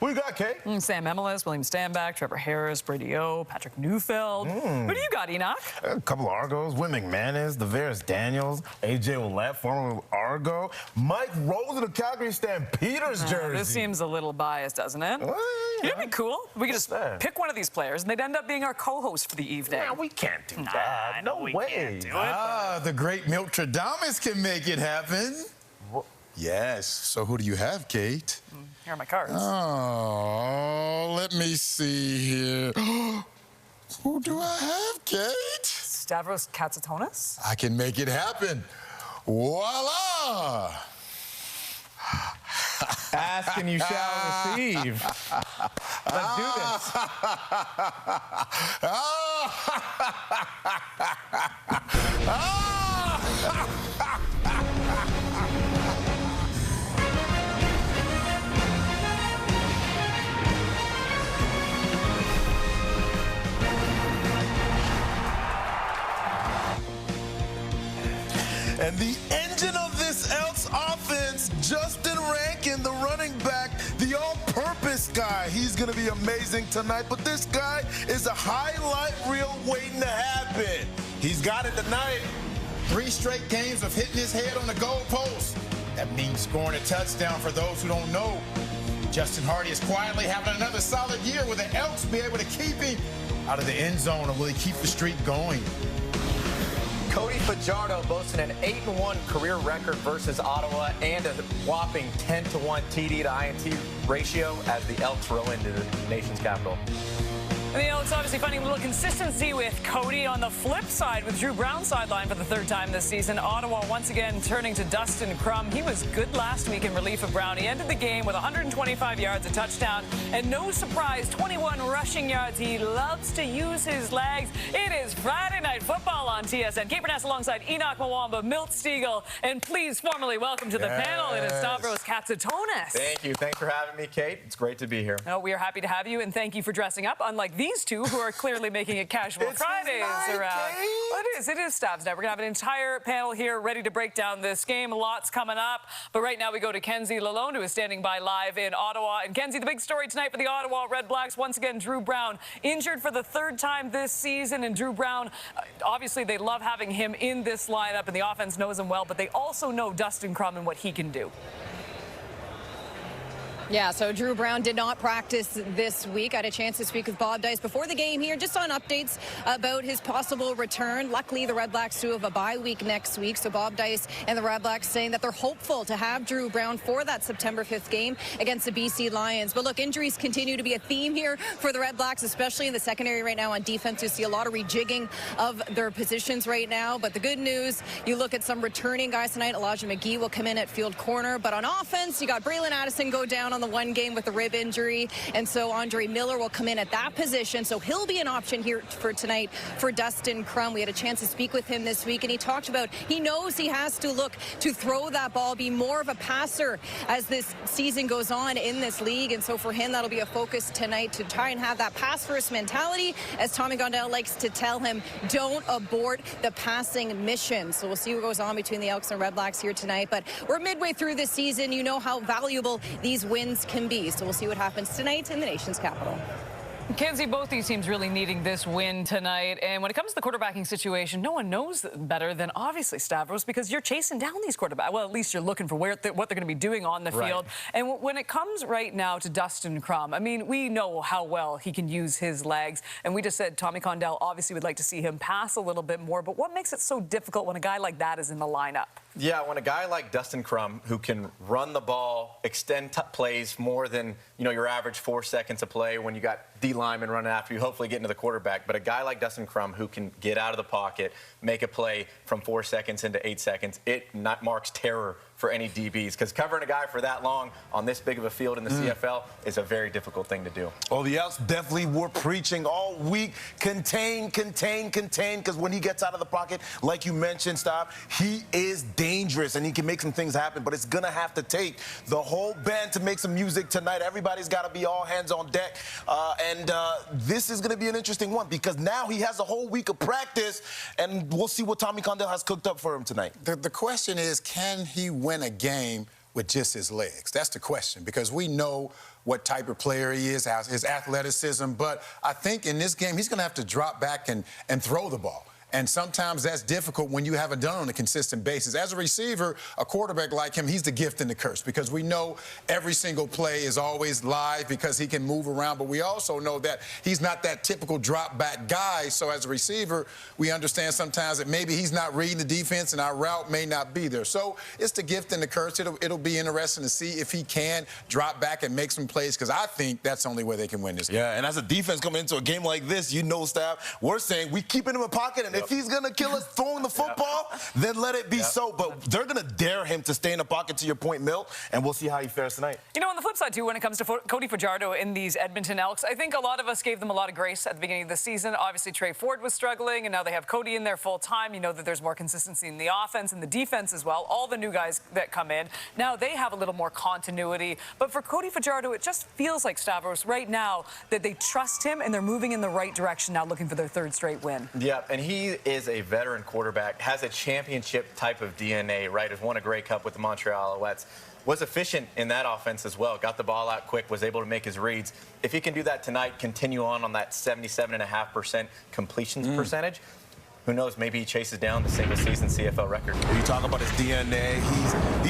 Who you got, Kay? Sam Emelis, William Stanback, Trevor Harris, Brady O, Patrick Neufeld. Who do you got, Enoch? A couple of Argos, Win McManus, Deveris Daniels, AJ Ouellette, former Argo, Mike Rose of the Calgary Stampeders jersey. This seems a little biased, doesn't it? It'd be cool. We could just pick one of these players, and they'd end up being our co-host for the evening. Yeah, we can't do that. No way. Can't do it, the great Miltradamus can make it happen. Yes. So who do you have, Kate? Here are my cards. Oh, let me see here. Who do I have, Kate? Stavros Katsatonis. I can make it happen. Voila! Ask and you shall receive. Let's do this. And the engine of this Elks offense, Justin Rankin, the running back, the all-purpose guy. He's going to be amazing tonight, but this guy is a highlight reel waiting to happen. He's got it tonight. 3 straight games of hitting his head on the goal post. That means scoring a touchdown for those who don't know. Justin Hardy is quietly having another solid year. Will the Elks be able to keep him out of the end zone, or will he keep the streak going? Cody Fajardo boasting an 8-1 career record versus Ottawa and a whopping 10-1 TD to INT ratio as the Elks roll into the nation's capital. And the Elks obviously finding a little consistency with Cody. On the flip side, with Drew Brown sidelined for the 3rd time this season, Ottawa once again turning to Dustin Crum. He was good last week in relief of Brown. He ended the game with 125 yards, a touchdown, and no surprise, 21 rushing yards. He loves to use his legs. It is Friday Night Football on TSN. Kate Burness alongside Enoch Mwamba, Milt Stiegel, and please formally welcome to the panel. It is Stavros Katsatonis. Thank you. Thanks for having me, Kate. It's great to be here. Oh, we are happy to have you, and thank you for dressing up, unlike these two who are clearly making it casual Fridays around. Well, it is Stavs Night. We're going to have an entire panel here ready to break down this game. Lots coming up. But right now we go to Kenzie Lalonde, who is standing by live in Ottawa. And Kenzie, the big story tonight for the Ottawa RedBlacks, once again, Drew Brown injured for the 3rd time this season. And Drew Brown, obviously they love having him in this lineup, and the offense knows him well, but they also know Dustin Crum and what he can do. Yeah, so Drew Brown did not practice this week. I had a chance to speak with Bob Dice before the game here, just on updates about his possible return. Luckily, the RedBlacks do have a bye week next week, so Bob Dice and the RedBlacks saying that they're hopeful to have Drew Brown for that September 5th game against the BC Lions. But look, injuries continue to be a theme here for the RedBlacks, especially in the secondary right now on defense. You see a lot of rejigging of their positions right now. But the good news, you look at some returning guys tonight. Elijah McGee will come in at field corner. But on offense, you got Braylon Addison go down on the one game with a rib injury, and so Andre Miller will come in at that position, so he'll be an option here for tonight for Dustin Crum. We had a chance to speak with him this week, and he talked about he knows he has to look to throw that ball, be more of a passer as this season goes on in this league, and so for him that'll be a focus tonight to try and have that pass first mentality, as Tommy Gondel likes to tell him, don't abort the passing mission. So we'll see what goes on between the Elks and RedBlacks here tonight, but we're midway through this season. You know how valuable these wins can be. So we'll see what happens tonight in the nation's capital. Kenzie, both these teams really needing this win tonight. And when it comes to the quarterbacking situation, no one knows better than obviously Stavros, because you're chasing down these quarterbacks. Well, at least you're looking for what they're going to be doing on the field. And when it comes right now to Dustin Crum, I mean, we know how well he can use his legs. And we just said Tommy Condell obviously would like to see him pass a little bit more. But what makes it so difficult when a guy like that is in the lineup? Yeah, when a guy like Dustin Crum, who can run the ball, extend plays more than, your average 4 seconds of play when you got D linemen running after you, hopefully getting to the quarterback. But a guy like Dustin Crum, who can get out of the pocket, make a play from 4 seconds into 8 seconds, it marks terror for any DBs, because covering a guy for that long on this big of a field in the CFL is a very difficult thing to do. Oh, the Elks definitely were preaching all week, contain, because when he gets out of the pocket, like you mentioned, Stop, he is dangerous and he can make some things happen, but it's going to have to take the whole band to make some music tonight. Everybody's got to be all hands on deck, and this is going to be an interesting one, because now he has a whole week of practice, and we'll see what Tommy Condell has cooked up for him tonight. The question is, can he win a game with just his legs? That's the question, because we know what type of player he is, his athleticism. But I think in this game, he's going to have to drop back and throw the ball. And sometimes that's difficult when you haven't done it on a consistent basis. As a receiver, a quarterback like him, he's the gift and the curse, because we know every single play is always live because he can move around. But we also know that he's not that typical drop-back guy. So as a receiver, we understand sometimes that maybe he's not reading the defense and our route may not be there. So it's the gift and the curse. It'll be interesting to see if he can drop back and make some plays, because I think that's the only way they can win this game. Yeah, and as a defense coming into a game like this, you know, Staff, we're saying we keep him in a pocket, and if he's going to kill us throwing the football, then let it be so. But they're going to dare him to stay in the pocket, to your point, Milt, and we'll see how he fares tonight. You know, on the flip side, too, when it comes to Cody Fajardo in these Edmonton Elks, I think a lot of us gave them a lot of grace at the beginning of the season. Obviously, Trey Ford was struggling, and now they have Cody in there full time. You know that there's more consistency in the offense and the defense as well. All the new guys that come in, now they have a little more continuity. But for Cody Fajardo, it just feels like, Stavros, right now that they trust him and they're moving in the right direction now, looking for their third straight win. Yeah, and he is a veteran quarterback, has a championship type of DNA, right? Has won a Grey Cup with the Montreal Alouettes. Was efficient in that offense as well. Got the ball out quick, was able to make his reads. If he can do that tonight, continue on that 77.5% completions percentage, who knows, maybe he chases down the single-season CFL record. When you talk about his DNA,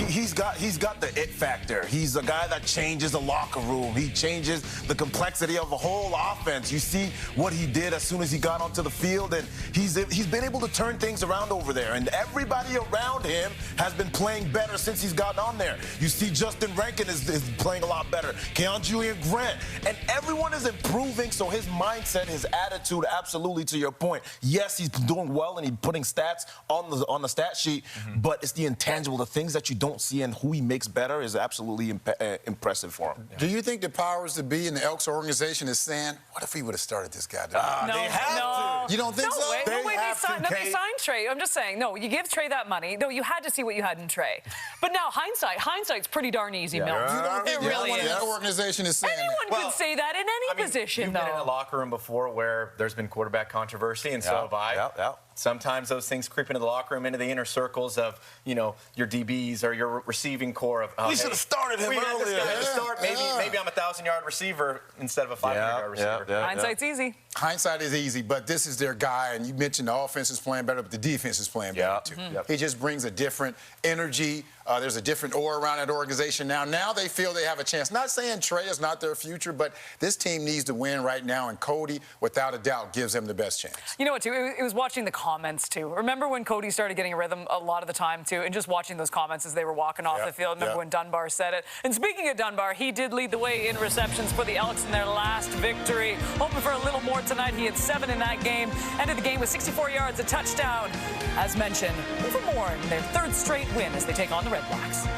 he's got the it factor. He's a guy that changes the locker room. He changes the complexity of a whole offense. You see what he did as soon as he got onto the field, and he's been able to turn things around over there. And everybody around him has been playing better since he's gotten on there. You see Justin Rankin is playing a lot better. Keon Julian Grant. And everyone is improving, so his mindset, his attitude, absolutely to your point. Yes, he's doing well and he's putting stats on the stat sheet, but it's the intangible, the things that you don't see, and who he makes better is absolutely impressive for him. Do you think the powers that be in the Elks organization is saying, what if he would have started this guy? No, they have to. You don't think so? They signed Trey. I'm just saying, no, you give Trey that money. No, you had to see what you had in Trey. But now hindsight's pretty darn easy, Milt. You don't think it really is. That organization is saying Anyone could say that in any position, you've though. been in a locker room before where there's been quarterback controversy, and so have I. Sometimes those things creep into the locker room, into the inner circles of, you know, your DBs or your receiving core of, we should have started him earlier. This guy to start. Maybe I'm a 1,000-yard receiver instead of a 500-yard receiver. Hindsight's easy. Hindsight is easy, but this is their guy, and you mentioned the offense is playing better, but the defense is playing better, too. He just brings a different energy. There's a different aura around that organization now. Now they feel they have a chance. Not saying Trey is not their future, but this team needs to win right now, and Cody, without a doubt, gives them the best chance. You know what, too? It was watching the comments, too. Remember when Cody started getting a rhythm a lot of the time, too, and just watching those comments as they were walking off the field. Remember when Dunbar said it? And speaking of Dunbar, he did lead the way in receptions for the Elks in their last victory. Hoping for a little more tonight. He had 7 in that game. Ended the game with 64 yards, a touchdown. As mentioned, for more in their third straight win as they take on the RedBlacks.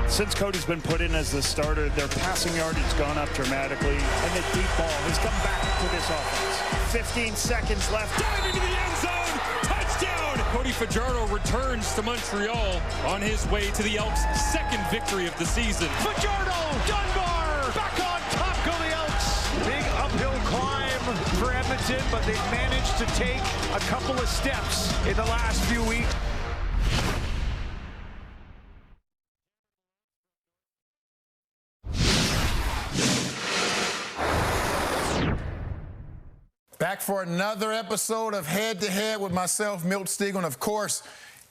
Since Cody's been put in as the starter, their passing yardage has gone up dramatically, and the deep ball has come back to this offense. 15 seconds left. Dive into the end zone. Touchdown. Cody Fajardo returns to Montreal on his way to the Elks' second victory of the season. Fajardo, Dunbar, back on top go the Elks. Big uphill climb for Edmonton, but they've managed to take a couple of steps in the last few weeks. Back for another episode of Head to Head with myself, Milt Stegall, and of course,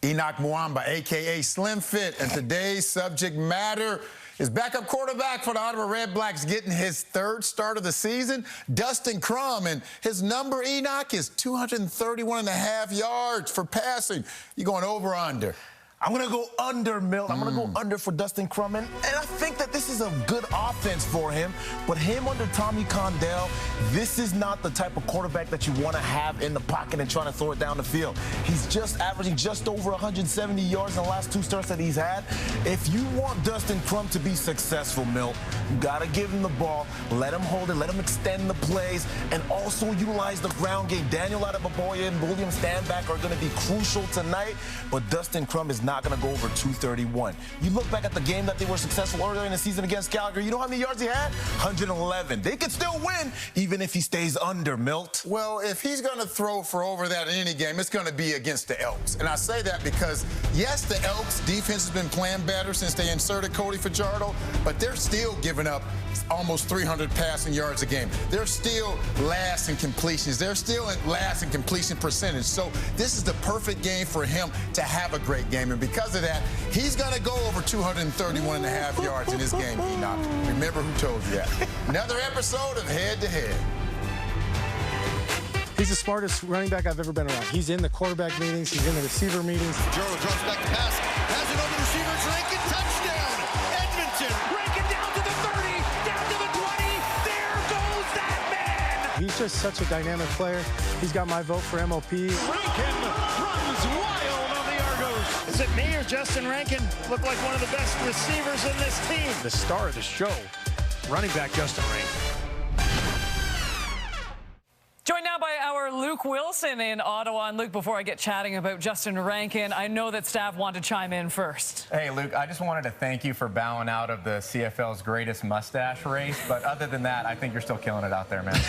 Enoch Mwamba, a.k.a. Slim Fit. And today's subject matter is backup quarterback for the Ottawa RedBlacks getting his third start of the season, Dustin Crum. And his number, Enoch, is 231.5 yards for passing. You going over or under? I'm going to go under, Milt. I'm going to go under for Dustin Crum. And I think that this is a good offense for him. But him under Tommy Condell, this is not the type of quarterback that you want to have in the pocket and trying to throw it down the field. He's just averaging just over 170 yards in the last 2 starts that he's had. If you want Dustin Crum to be successful, Milt, you got to give him the ball, let him hold it, let him extend the plays, and also utilize the ground game. Daniel Adeboboye and William Stanback are going to be crucial tonight, but Dustin Crum is not not going to go over 231. You look back at the game that they were successful earlier in the season against Calgary. You know how many yards he had? 111. They could still win even if he stays under, Milt. Well, if he's going to throw for over that in any game, it's going to be against the Elks. And I say that because, yes, the Elks defense has been playing better since they inserted Cody Fajardo, but they're still giving up almost 300 passing yards a game. They're still last in completions. They're still last in completion percentage. So this is the perfect game for him to have a great game. And because of that, he's going to go over 231.5 yards in this game, Enoch. Remember who told you that. Another episode of Head to Head. He's the smartest running back I've ever been around. He's in the quarterback meetings. He's in the receiver meetings. Jordan drops back to pass. Has it over the receivers. Rankin, touchdown. Edmonton. Rankin down to the 30. Down to the 20. There goes that man. He's just such a dynamic player. He's got my vote for MOP. Rankin runs wild on the Argos. Is it me or Justin Rankin look like one of the best receivers in this team? The star of the show, running back Justin Rankin. Joined now by our Luke Wilson in Ottawa. And Luke, before I get chatting about Justin Rankin, I know that staff want to chime in first. Hey, Luke, I just wanted to thank you for bowing out of the CFL's greatest mustache race. But other than that, I think you're still killing it out there, man.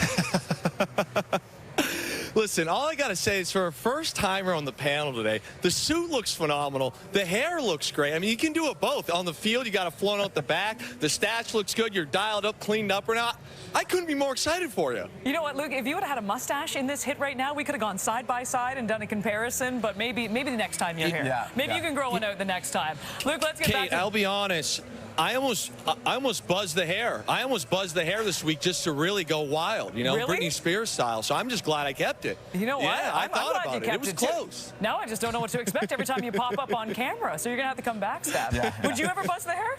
Listen, all I got to say is for a first-timer on the panel today, the suit looks phenomenal. The hair looks great. I mean, you can do it both. On the field, you got a flown out the back. The stats looks good. You're dialed up, cleaned up or not. I couldn't be more excited for you. You know what, Luke? If you would have had a mustache in this hit right now, we could have gone side by side and done a comparison. But maybe the next time you're here. Maybe you can grow one out the next time. Luke, let's get back to... I'll be honest. I almost buzzed the hair. I almost buzzed the hair this week just to really go wild, you know, really? Britney Spears style. So I'm just glad I kept it. You know what? Yeah, I I'm thought glad about you it. kept It was close. Too. Now I just don't know what to expect every time you pop up on camera. So you're going to have to come back, Steph. Would you ever buzz the hair?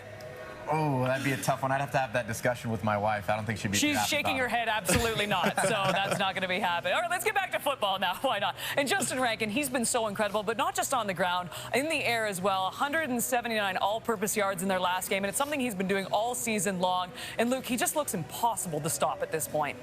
Oh, that'd be a tough one. I'd have to have that discussion with my wife. I don't think she'd be. She's shaking her head, absolutely not. So that's not going to be happening. All right, let's get back to football now. Why not? And Justin Rankin, he's been so incredible, but not just on the ground, in the air as well. 179 all-purpose yards in their last game, and it's something he's been doing all season long. And Luke, he just looks impossible to stop at this point.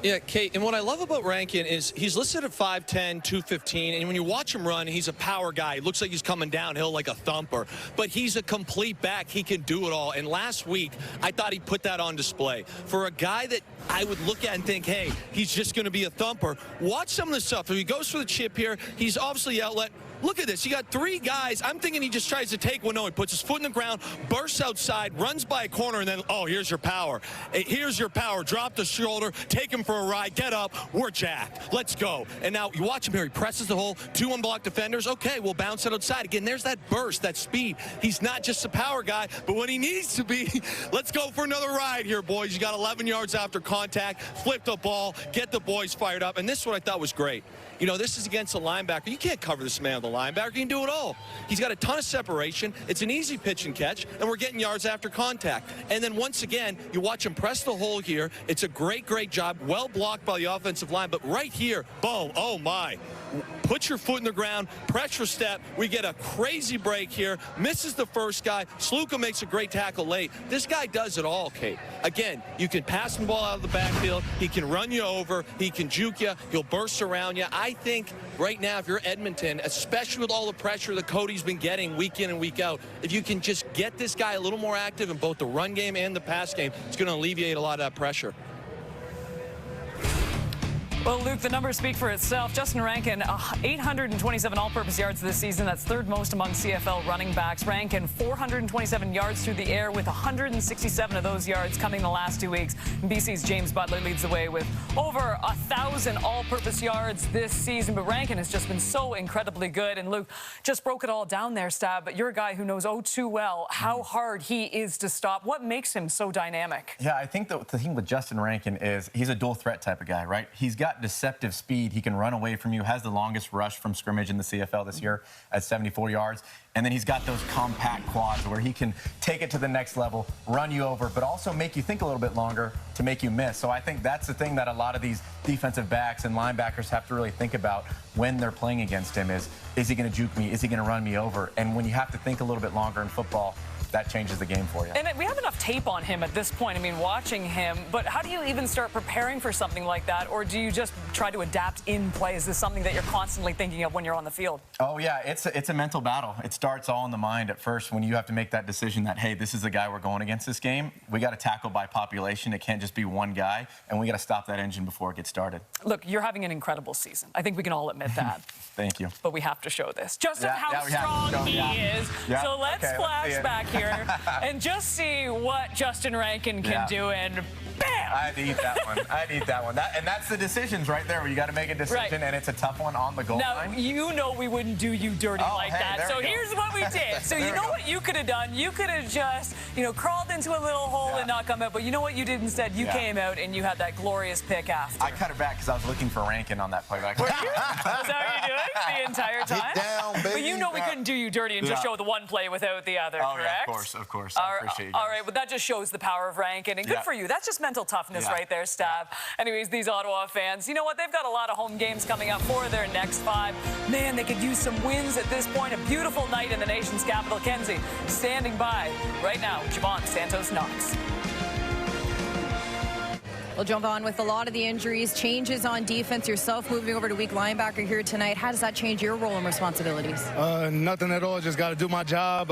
Yeah, Kate, and what I love about Rankin is he's listed at 5'10", 215, and when you watch him run, he's a power guy. He looks like he's coming downhill like a thumper, but he's a complete back. He can do it all, and last week, I thought he put that on display. For a guy that I would look at and think, hey, he's just going to be a thumper, watch some of this stuff. If he goes for the chip here, he's obviously outlet. Look at this. You got three guys. I'm thinking he just tries to take one. No, he puts his foot in the ground, bursts outside, runs by a corner, and then, oh, here's your power. Here's your power. Drop the shoulder, take him for a ride, get up. We're jacked. Let's go. And now you watch him here. He presses the hole. 2 unblocked defenders. Okay, we'll bounce it outside. Again, there's that burst, that speed. He's not just a power guy, but when he needs to be, let's go for another ride here, boys. You got 11 yards after contact. Flip the ball. Get the boys fired up. And this is what I thought was great. You know, this is against a linebacker. You can't cover this man with a linebacker. He can do it all. He's got a ton of separation. It's an easy pitch and catch, and we're getting yards after contact. And then once again, you watch him press the hole here. It's a great, great job. Well blocked by the offensive line. But right here, boom, oh my. Put your foot in the ground, pressure step. We get a crazy break here. Misses the first guy. Sluka makes a great tackle late. This guy does it all, Kate. Again, you can pass the ball out of the backfield. He can run you over. He can juke you. He'll burst around you. I think right now, if you're Edmonton, especially with all the pressure that Cody's been getting week in and week out, if you can just get this guy a little more active in both the run game and the pass game, it's going to alleviate a lot of that pressure. Well, Luke, the numbers speak for itself. Justin Rankin, 827 all-purpose yards this season. That's third most among CFL running backs. Rankin, 427 yards through the air, with 167 of those yards coming the last 2 weeks. BC's James Butler leads the way with over 1,000 all-purpose yards this season. But Rankin has just been so incredibly good. And Luke just broke it all down there, Stab. But you're a guy who knows oh too well how hard he is to stop. What makes him so dynamic? Yeah, I think the thing with Justin Rankin is he's a dual threat type of guy, right? He's got deceptive speed. He can run away from you, has the longest rush from scrimmage in the CFL this year at 74 yards. And then he's got those compact quads where he can take it to the next level, run you over, but also make you think a little bit longer to make you miss. So I think that's the thing that a lot of these defensive backs and linebackers have to really think about when they're playing against him is he going to juke me? Is he going to run me over? And when you have to think a little bit longer in football, that changes the game for you. And we have enough tape on him at this point. I mean, watching him. But how do you even start preparing for something like that? Or do you just try to adapt in play? Is this something that you're constantly thinking of when you're on the field? Oh, yeah. It's a mental battle. It starts all in the mind at first when you have to make that decision that, hey, this is the guy we're going against this game. We got to tackle by population. It can't just be one guy. And we got to stop that engine before it gets started. Look, you're having an incredible season. I think we can all admit that. Thank you. But we have to show this. Just how we have to strong show, he is. Yeah. So let's flash back here and just see what Justin Rankin can do. And bam! I had to eat that one. I had to eat that one. And that's the decisions right there where you got to make a decision, and it's a tough one on the goal line. Now, you know we wouldn't do you dirty like that. So here's what we did. So you know what you could have done? You could have just, crawled into a little hole and not come out. But you know what you did instead? You came out and you had that glorious pick after. I cut it back because I was looking for Rankin on that play. Were you? Is that what you're doing the entire time? Get down, baby. But you know we couldn't do you dirty and just show the one play without the other, correct? Yeah, of course. I appreciate you guys. All right, well, that just shows the power of Rankin. And good for you. That's just mental toughness right there, Stab. Anyways, these Ottawa fans, you know what? They've got a lot of home games coming up for their next 5. Man, they could use some wins at this point. A beautiful night in the nation's capital. Kenzie standing by right now. Javon Santos-Knox. We'll jump on with a lot of the injuries, changes on defense, yourself moving over to weak linebacker here tonight. How does that change your role and responsibilities? Nothing at all. Just got to do my job,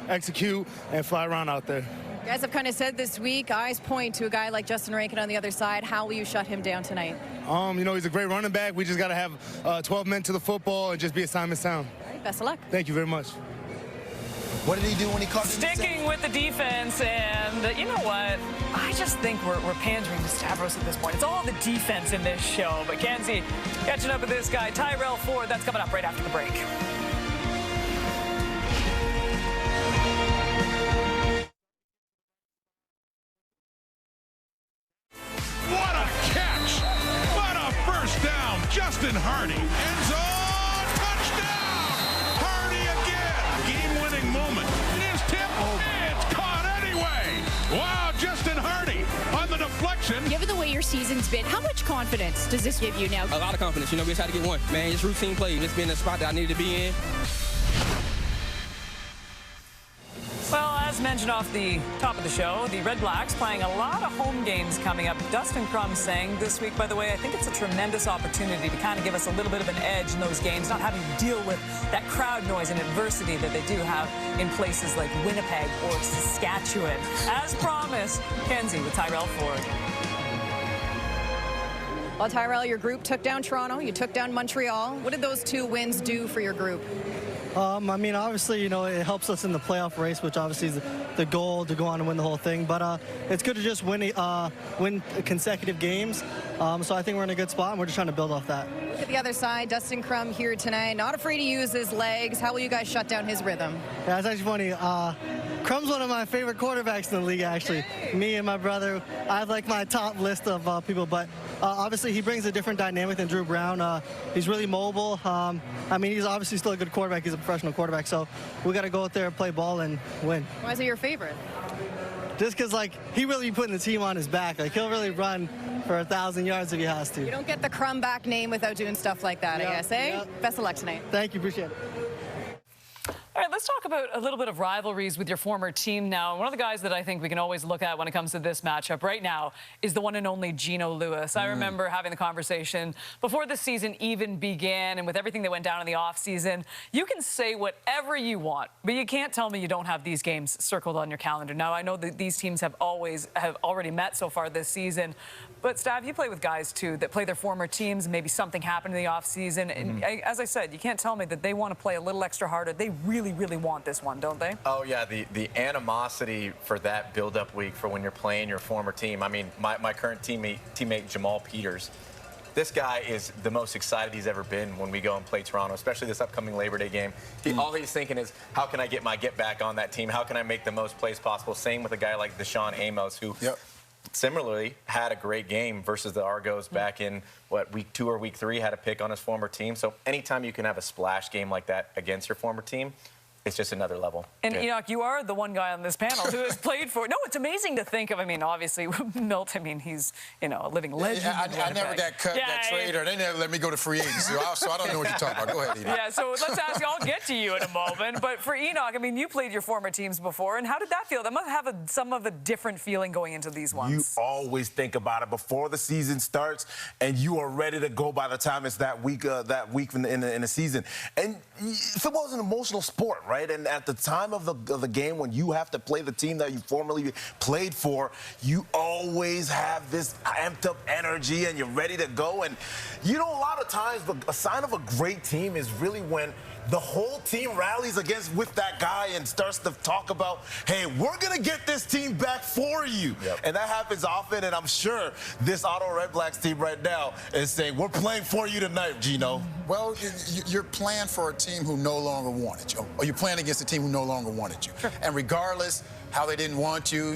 execute, and fly around out there. You guys have kind of said this week, eyes point to a guy like Justin Rankin on the other side. How will you shut him down tonight? He's a great running back. We just got to have 12 men to the football and just be assignment sound. All right, best of luck. Thank you very much. What did he do when he caught Sticking with the defense, and you know what? I just think we're pandering to Stavros at this point. It's all the defense in this show. But Kenzie, catching up with this guy, Tyrell Ford, that's coming up right after the break. What a catch! What a first down! Justin Hardy, end zone, touchdown! Hardy again! Game-winning moment. It is tipped. It's caught anyway. Wow, Justin Hardy on the deflection. Given the way your season's been, how much confidence does this give you now? A lot of confidence. We just had to get one. Man, just routine play. Just being in the spot that I needed to be in. Well, as mentioned off the top of the show, the RedBlacks playing a lot of home games coming up. Dustin Crum saying this week, by the way, I think it's a tremendous opportunity to kind of give us a little bit of an edge in those games, not having to deal with that crowd noise and adversity that they do have in places like Winnipeg or Saskatchewan. As promised, Kenzie with Tyrell Ford. Well, Tyrell, your group took down Toronto. You took down Montreal. What did those 2 wins do for your group? Obviously, it helps us in the playoff race, which obviously is the goal to go on and win the whole thing. But it's good to just win consecutive games. So I think we're in a good spot, and we're just trying to build off that. Look at the other side. Dustin Crum here tonight. Not afraid to use his legs. How will you guys shut down his rhythm? Yeah, it's actually funny. Crum's one of my favorite quarterbacks in the league, actually. Me and my brother, I have like my top list of people, but obviously he brings a different dynamic than Drew Brown. He's really mobile. He's obviously still a good quarterback. He's a professional quarterback, so we got to go out there and play ball and win. Why is he your favorite? Just because, he really be putting the team on his back. He'll really run for 1,000 yards if he has to. You don't get the Crum back name without doing stuff like that, I guess, eh? Yep. Best of luck tonight. Thank you. Appreciate it. All right, let's talk about a little bit of rivalries with your former team now. One of the guys that I think we can always look at when it comes to this matchup right now is the one and only Geno Lewis. I remember having the conversation before the season even began, and with everything that went down in the offseason, you can say whatever you want, but you can't tell me you don't have these games circled on your calendar. Now, I know that these teams have already met so far this season, but Stav, you play with guys, too, that play their former teams. Maybe something happened in the offseason. And as I said, you can't tell me that they want to play a little extra harder. They really want this one, don't they? Oh, yeah. The animosity for that build-up week for when you're playing your former team. I mean, my current teammate, Jamal Peters, this guy is the most excited he's ever been when we go and play Toronto, especially this upcoming Labor Day game. All he's thinking is, how can I get my get back on that team? How can I make the most plays possible? Same with a guy like Deshaun Amos, who similarly had a great game versus the Argos back in, week 2 or week 3, had a pick on his former team. So anytime you can have a splash game like that against your former team, it's just another level. And Enoch, you are the one guy on this panel who has played for. No, it's amazing to think of. I mean, obviously, Milt. I mean, he's a living legend. I never got cut, got traded, or they never let me go to free agency. So I don't know what you're talking about. Go ahead, Enoch. Yeah. So let's ask. I'll get to you in a moment. But for Enoch, I mean, you played your former teams before, and how did that feel? That must have some of a different feeling going into these ones. You always think about it before the season starts, and you are ready to go by the time it's that week in the season. And football is an emotional sport, right? And at the time of the game, when you have to play the team that you formerly played for, you always have this amped up energy, and you're ready to go. And a lot of times, a sign of a great team is really when the whole team rallies with that guy and starts to talk about, hey, we're going to get this team back for you. Yep. And that happens often, and I'm sure this Ottawa RedBlacks team right now is saying, we're playing for you tonight, Gino. Well, you're playing for a team who no longer wanted you, or you're playing against a team who no longer wanted you. Sure. And regardless how they didn't want you,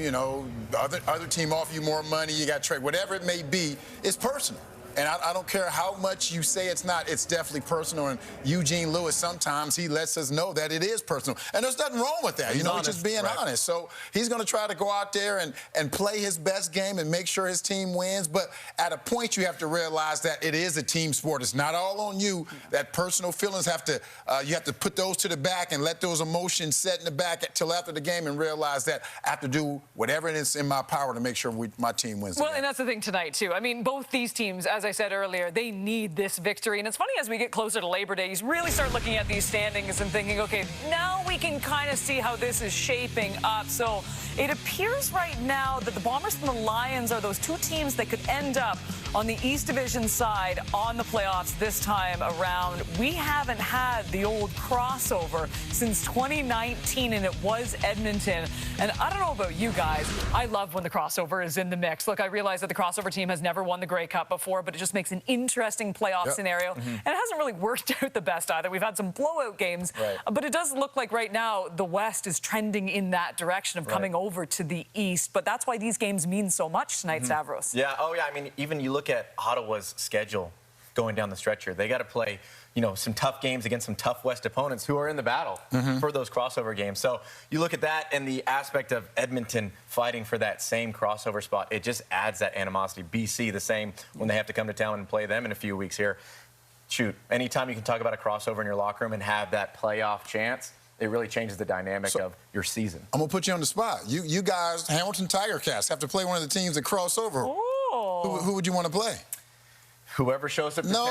other team offer you more money, you got traded, whatever it may be, it's personal. And I don't care how much you say it's not, it's definitely personal. And Eugene Lewis, sometimes he lets us know that it is personal. And there's nothing wrong with that. He's just being honest. So he's going to try to go out there and play his best game and make sure his team wins. But at a point, you have to realize that it is a team sport. It's not all on you. That personal feelings you have to put those to the back and let those emotions set in the back till after the game and realize that I have to do whatever it is in my power to make sure my team wins. Well, and that's the thing tonight, too. I mean, both these teams, as I said earlier, they need this victory. And it's funny, as we get closer to Labor Day, you really start looking at these standings and thinking, okay, now we can kind of see how this is shaping up. So it appears right now that the Bombers and the Lions are those two teams that could end up on the East Division side on the playoffs this time around. We haven't had the old crossover since 2019, and it was Edmonton. And I don't know about you guys, I love when the crossover is in the mix. Look, I realize that the crossover team has never won the Grey Cup before, but it just makes an interesting playoff scenario. And it hasn't really worked out the best either. We've had some blowout games, but it does look like right now the West is trending in that direction of coming over to the East. But that's why these games mean so much tonight, Stavros. Yeah, I mean, even you look at Ottawa's schedule going down the stretch here. They got to play, some tough games against some tough West opponents who are in the battle for those crossover games. So you look at that and the aspect of Edmonton fighting for that same crossover spot. It just adds that animosity. BC, the same when they have to come to town and play them in a few weeks here. Shoot, anytime you can talk about a crossover in your locker room and have that playoff chance, it really changes the dynamic of your season. I'm going to put you on the spot. You guys, Hamilton Tiger Cats, have to play one of the teams that cross over. Who would you want to play? Whoever shows up to No,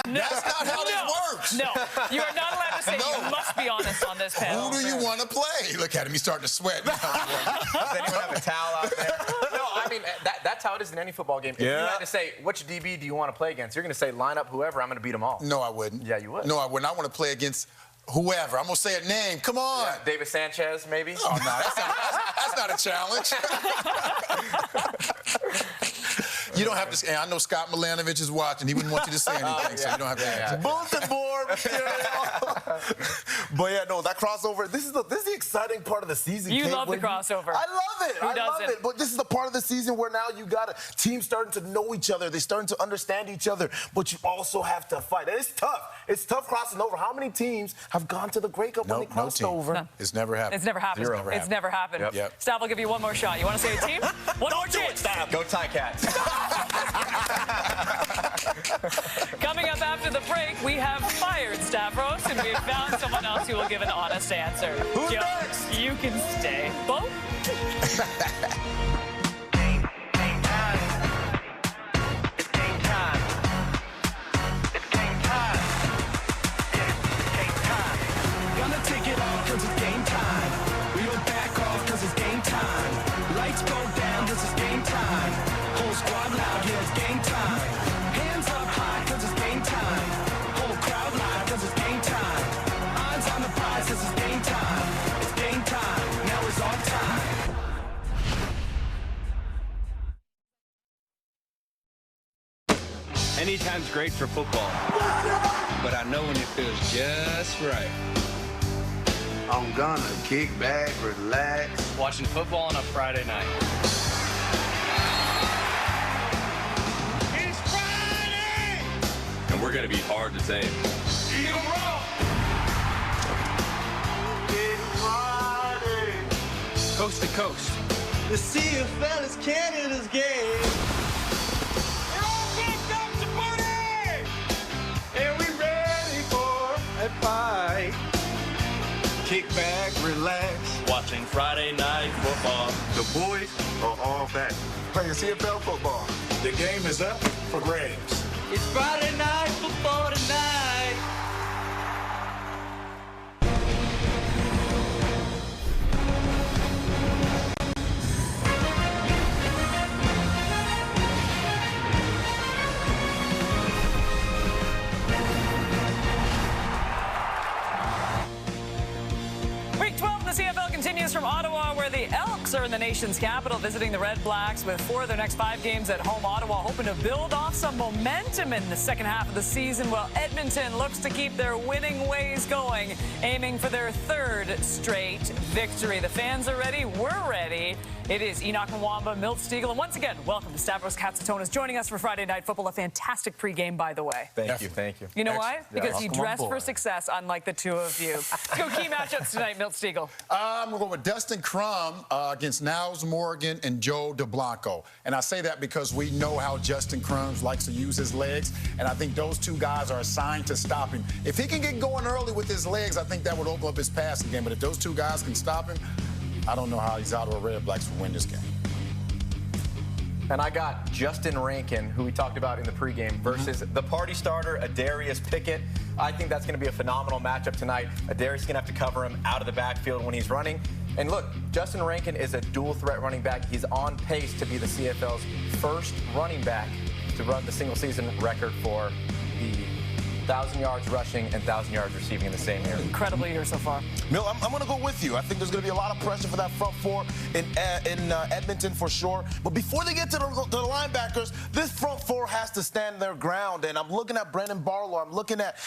that's not how this works. No, you are not allowed to say you must be honest on this panel. Who do you want to play? Look at him, he's starting to sweat. Does anyone have a towel out there? No, I mean, that's how it is in any football game. If you had to say, which DB do you want to play against? You're going to say, line up whoever, I'm going to beat them all. No, I wouldn't. Yeah, you would. No, I wouldn't. I want to play against whoever. I'm going to say a name. Come on. Yeah, David Sanchez, maybe? Oh, no, that's not a challenge. You don't have to. I know Scott Milanovich is watching. He wouldn't want you to say anything, so you don't have to answer. Bulletin board material. But yeah, no, that crossover. This is the exciting part of the season. You love the crossover. I love it. Who doesn't? Love it. But this is the part of the season where now you got a team starting to know each other. They're starting to understand each other. But you also have to fight. And it's tough. It's tough crossing over. How many teams have gone to the Grey Cup when they crossed over? No. It's never happened. It's never happened. Zero. It's never happened. Yep. Stav, I'll give you one more shot. You want to say a team? One more chance. Go Ticats. Coming up after the break, we have fired Stavros, and we have found someone else who will give an honest answer. Who's next? You can stay. Bo? Gonna take it all 'cause it's game time. We don't back off 'cause it's game time. Lights go down 'cause it's game time. Whole squad loud, yeah, it's game time. Hands up high 'cause it's game time. Whole crowd loud 'cause it's game time. Eyes on the prize 'cause it's game time. It's game time, now it's all time. Anytime's great for football, but I know when it feels just right. I'm gonna kick back, relax. Watching football on a Friday night. It's Friday! And we're going to be hard to tame. Coast to coast. The CFL is Canada's game. And we ready for a fight. Kick back, relax. Watching Friday Night Football. The boys are all back. Playing CFL football. The game is up for grabs. It's Friday Night Football tonight. Week 12 in the CFL continues from Ottawa, where the Elks are in the nation's capital visiting the RedBlacks with 4 of their next 5 games at home. Ottawa hoping to build off some momentum in the second half of the season, while Edmonton looks to keep their winning ways going, aiming for their 3rd straight victory. The fans are ready. We're ready. It is Enoch Mwamba, Milt Stiegel, and once again, welcome to Stavros Katsatonis joining us for Friday Night Football. A fantastic pregame, by the way. Thank you, thank you. You know why? Because you Welcome dressed on for board. success, unlike the two of you. Let's go key matchups tonight, Milt Stiegel. I'm going to go with Dustin Crum against Niles Morgan and Joe DeBlanco. And I say that because we know how Justin Crum likes to use his legs, and I think those two guys are assigned to stop him. If he can get going early with his legs, I think that would open up his passing game. But if those two guys can stop him, I don't know how these Ottawa RedBlacks will win this game. And I got Justin Rankin, who we talked about in the pregame, versus the party starter, Adarius Pickett. I think that's going to be a phenomenal matchup tonight. Adarius is going to have to cover him out of the backfield when he's running. And look, Justin Rankin is a dual threat running back. He's on pace to be the CFL's first running back to run the single season record for the 1,000 yards rushing and 1,000 yards receiving in the same year. Incredible year so far. Mill, I'm going to go with you. I think there's going to be a lot of pressure for that front four in Edmonton for sure. But before they get to the linebackers, this front four has to stand their ground. And I'm looking at Brendan Barlow. I'm looking at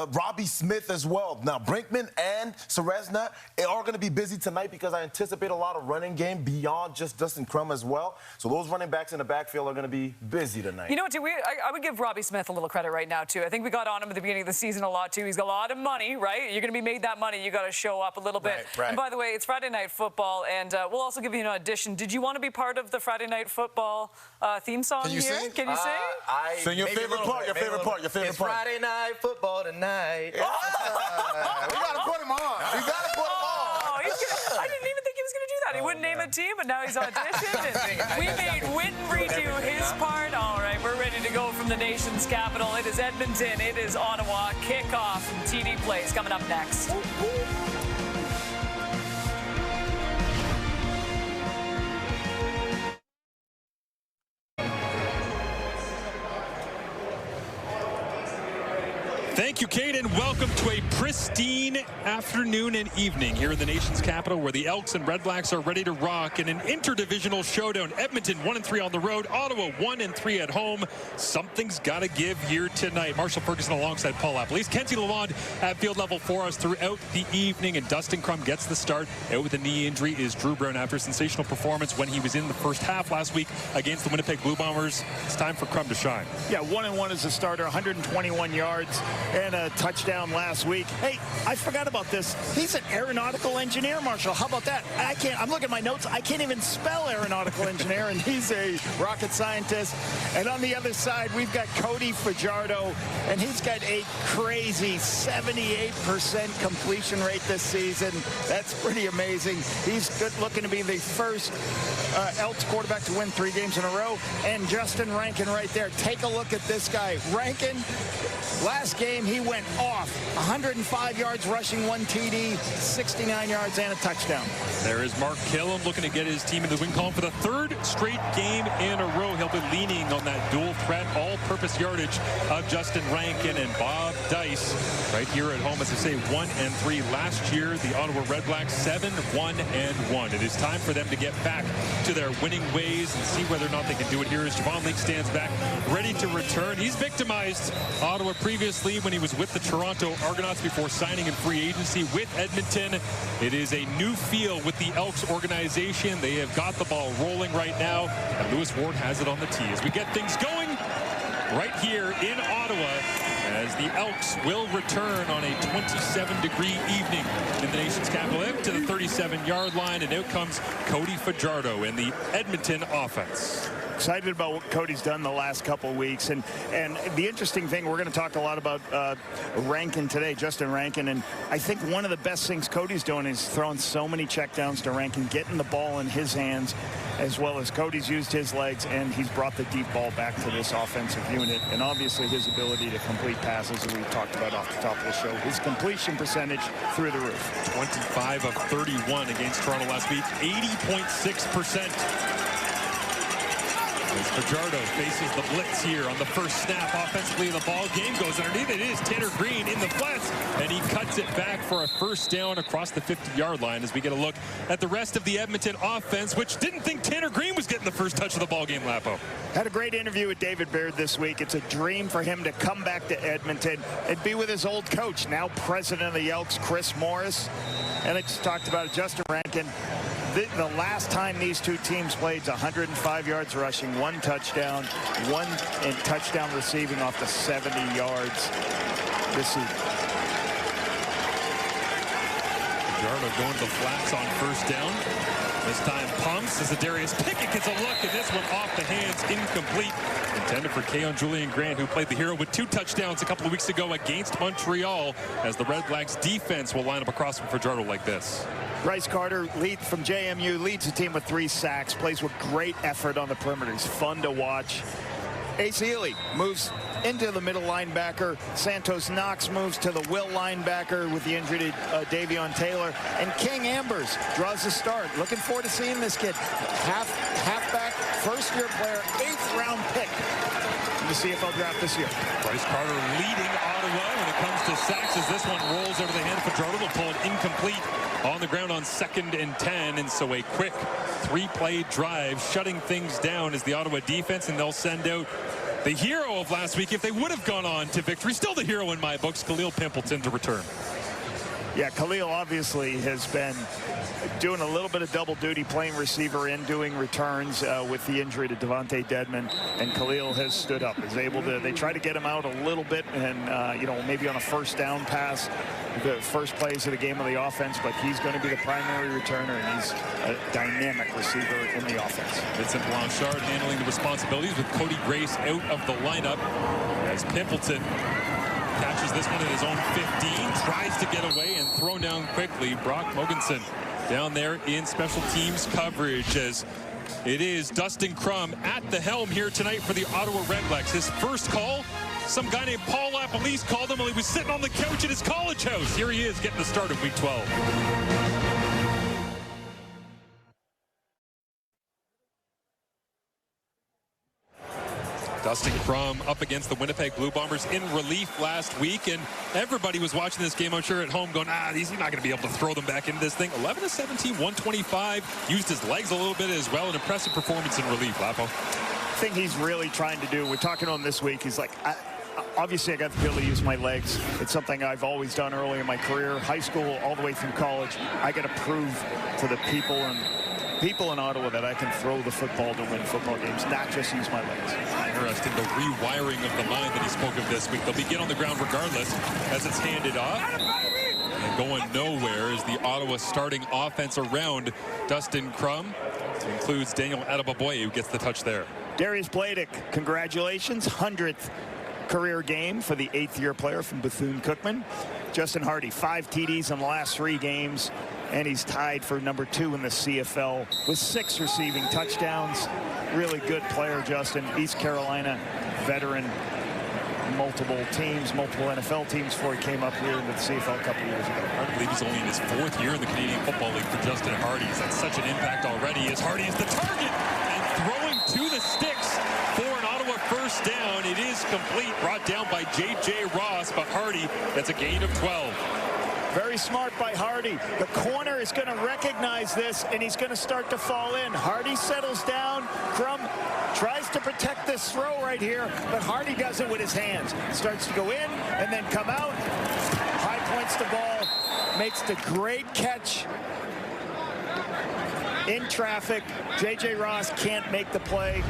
Robbie Smith as well. Now, Brinkman and Serezna are going to be busy tonight because I anticipate a lot of running game beyond just Dustin Crum as well. So those running backs in the backfield are going to be busy tonight. You know what, too? I would give Robbie Smith a little credit right now, too. I think we got on him at the beginning of the season a lot, too. He's got a lot of money, right? You're going to be made that money. You got to show up a little bit. Right. And by the way, it's Friday Night Football, and we'll also give you an audition. Did you want to be part of the Friday Night Football theme song Can you here? sing? Can you sing? Sing your favorite part, your favorite part, your favorite It's part. Friday Night Football tonight. We got to put him on. We got to put him on. Oh, I didn't even think he was going to do that. He wouldn't name a team, but now he's auditioned. And we made Witten redo his part. All right, we're ready to go from the nation's capital. It is Edmonton. It is Ottawa. Kickoff from TD Place coming up next. Thank you, Kate, and welcome to a pristine afternoon and evening here in the nation's capital, where the Elks and RedBlacks are ready to rock in an interdivisional showdown. Edmonton 1-3 on the road, Ottawa 1-3 at home. Something's got to give here tonight. Marshall Ferguson alongside Paul Appelese. Kenzie Lalonde at field level for us throughout the evening, and Dustin Crum gets the start. Out with a knee injury is Drew Brown after a sensational performance when he was in the first half last week against the Winnipeg Blue Bombers. It's time for Crum to shine. Yeah, 1-1 as a starter, 121 yards and a touchdown last week. Hey, I forgot about this. He's an aeronautical engineer, Marshall. How about that? I'm looking at my notes. I can't even spell aeronautical engineer, and he's a rocket scientist. And on the other side, we've got Cody Fajardo, and he's got a crazy 78% completion rate this season. That's pretty amazing. He's good looking to be the first Elks quarterback to win 3 games in a row. And Justin Rankin right there. Take a look at this guy. Rankin, last game, he went off. 105 yards rushing, 1 TD, 69 yards, and a touchdown. There is Mark Killam looking to get his team in the win column for the 3rd straight game in a row. He'll be leaning on that dual threat, all-purpose yardage of Justin Rankin and Bob Dice. Right here at home, as I say, 1-3 last year. The Ottawa RedBlacks 7-1-1. It is time for them to get back to their winning ways and see whether or not they can do it here as Javon Leake stands back, ready to return. He's victimized Ottawa previously when he was with the Toronto Argonauts before signing in free agency with Edmonton. It is a new feel with the Elks organization. They have got the ball rolling right now, and Lewis Ward has it on the tee as we get things going right here in Ottawa. as the Elks will return on a 27-degree evening in the nation's capital to the 37-yard line, and out comes Cody Fajardo in the Edmonton offense. Excited about what Cody's done the last couple of weeks, and the interesting thing, we're going to talk a lot about Rankin today, Justin Rankin, and I think one of the best things Cody's doing is throwing so many checkdowns to Rankin, getting the ball in his hands, as well as Cody's used his legs, and he's brought the deep ball back to this offensive unit, and obviously his ability to complete passes that we've talked about off the top of the show, his completion percentage through the roof. 25 of 31 against Toronto last week, 80.6%. As Fajardo faces the blitz here on the first snap offensively of the ball game, goes underneath. It is Tanner Green in the flats, and he cuts it back for a first down across the 50-yard line as we get a look at the rest of the Edmonton offense, which didn't think Tanner Green was getting the first touch of the ball game, Lapo. Had a great interview with David Baird this week. It's a dream for him to come back to Edmonton and be with his old coach, now president of the Elks, Chris Morris. And I just talked about it, Justin Rankin. The last time these two teams played, 105 yards rushing, 1 touchdown, 1 touchdown receiving off the 70 yards this season. Fajardo going to the flats on first down. This time pumps as Darius Pickett gets a look, and this one off the hands, incomplete. Intended for Keon Julian Grant, who played the hero with 2 touchdowns a couple of weeks ago against Montreal, as the RedBlacks defense will line up across from Fajardo like this. Bryce Carter, lead from JMU, leads the team with 3 sacks, plays with great effort on the perimeter. He's fun to watch. Ace Ely moves into the middle linebacker. Santos Knox moves to the will linebacker with the injury to Davion Taylor. And King Ambers draws the start. Looking forward to seeing this kid. Halfback, first-year player, 8th-round pick in the CFL draft this year. Bryce Carter leading Ottawa when it comes to sacks as this one rolls over the hand of Fajardo. Will pull it incomplete on the ground on 2nd and 10. And so a quick 3-play drive shutting things down as the Ottawa defense, and they'll send out the hero of last week if they would have gone on to victory. Still the hero in my books, Khalil Pimpleton, to return. Yeah, Khalil obviously has been doing a little bit of double duty, playing receiver and doing returns with the injury to Devontae Dedmon, and Khalil has stood up, is able to, they try to get him out a little bit, and you know, maybe on a first down pass, the first plays of the game of the offense, but he's going to be the primary returner, and he's a dynamic receiver in the offense. Vincent Blanchard handling the responsibilities with Cody Grace out of the lineup as Pimpleton catches this one at his own 15, tries to get away and thrown down quickly. Brock Mogensen down there in special teams coverage as it is Dustin Crum at the helm here tonight for the Ottawa RedBlacks. His first call, some guy named Paul Lapalisse called him while he was sitting on the couch at his college house. Here he is getting the start of week 12. Dustin Crum up against the Winnipeg Blue Bombers in relief last week, and everybody was watching this game, I'm sure, at home going, he's not going to be able to throw them back into this thing. 11-17, 125, used his legs a little bit as well. An impressive performance in relief, Lapo. I think he's really trying to do, we're talking to him this week, he's like, obviously I got the ability to use my legs. It's something I've always done early in my career, high school all the way through college. I got to prove to the people in Ottawa that I can throw the football to win football games, not just use my legs. Interesting, the rewiring of the mind that he spoke of this week. They'll begin on the ground regardless as it's handed off. And going nowhere is the Ottawa starting offense around Dustin Crum. It includes Daniel Adebaboye, who gets the touch there. Darius Blaydick, congratulations, 100th career game for the 8th-year player from Bethune-Cookman. Justin Hardy, 5 TDs in the last 3 games, and he's tied for number 2 in the CFL with 6 receiving touchdowns. Really good player, Justin. East Carolina veteran, multiple teams, multiple NFL teams before he came up here into the CFL a couple years ago. I believe he's only in his 4th year in the Canadian Football League for Justin Hardy. He's had such an impact already as Hardy is the target and throwing to the sticks for an Ottawa first down. It is complete, brought down by J.J. Ross, but Hardy, that's a gain of 12. Very smart by Hardy. The corner is going to recognize this, and he's going to start to fall in. Hardy settles down. Crum tries to protect this throw right here, but Hardy does it with his hands. Starts to go in and then come out. High points the ball, makes the great catch in traffic. J.J. Ross can't make the play.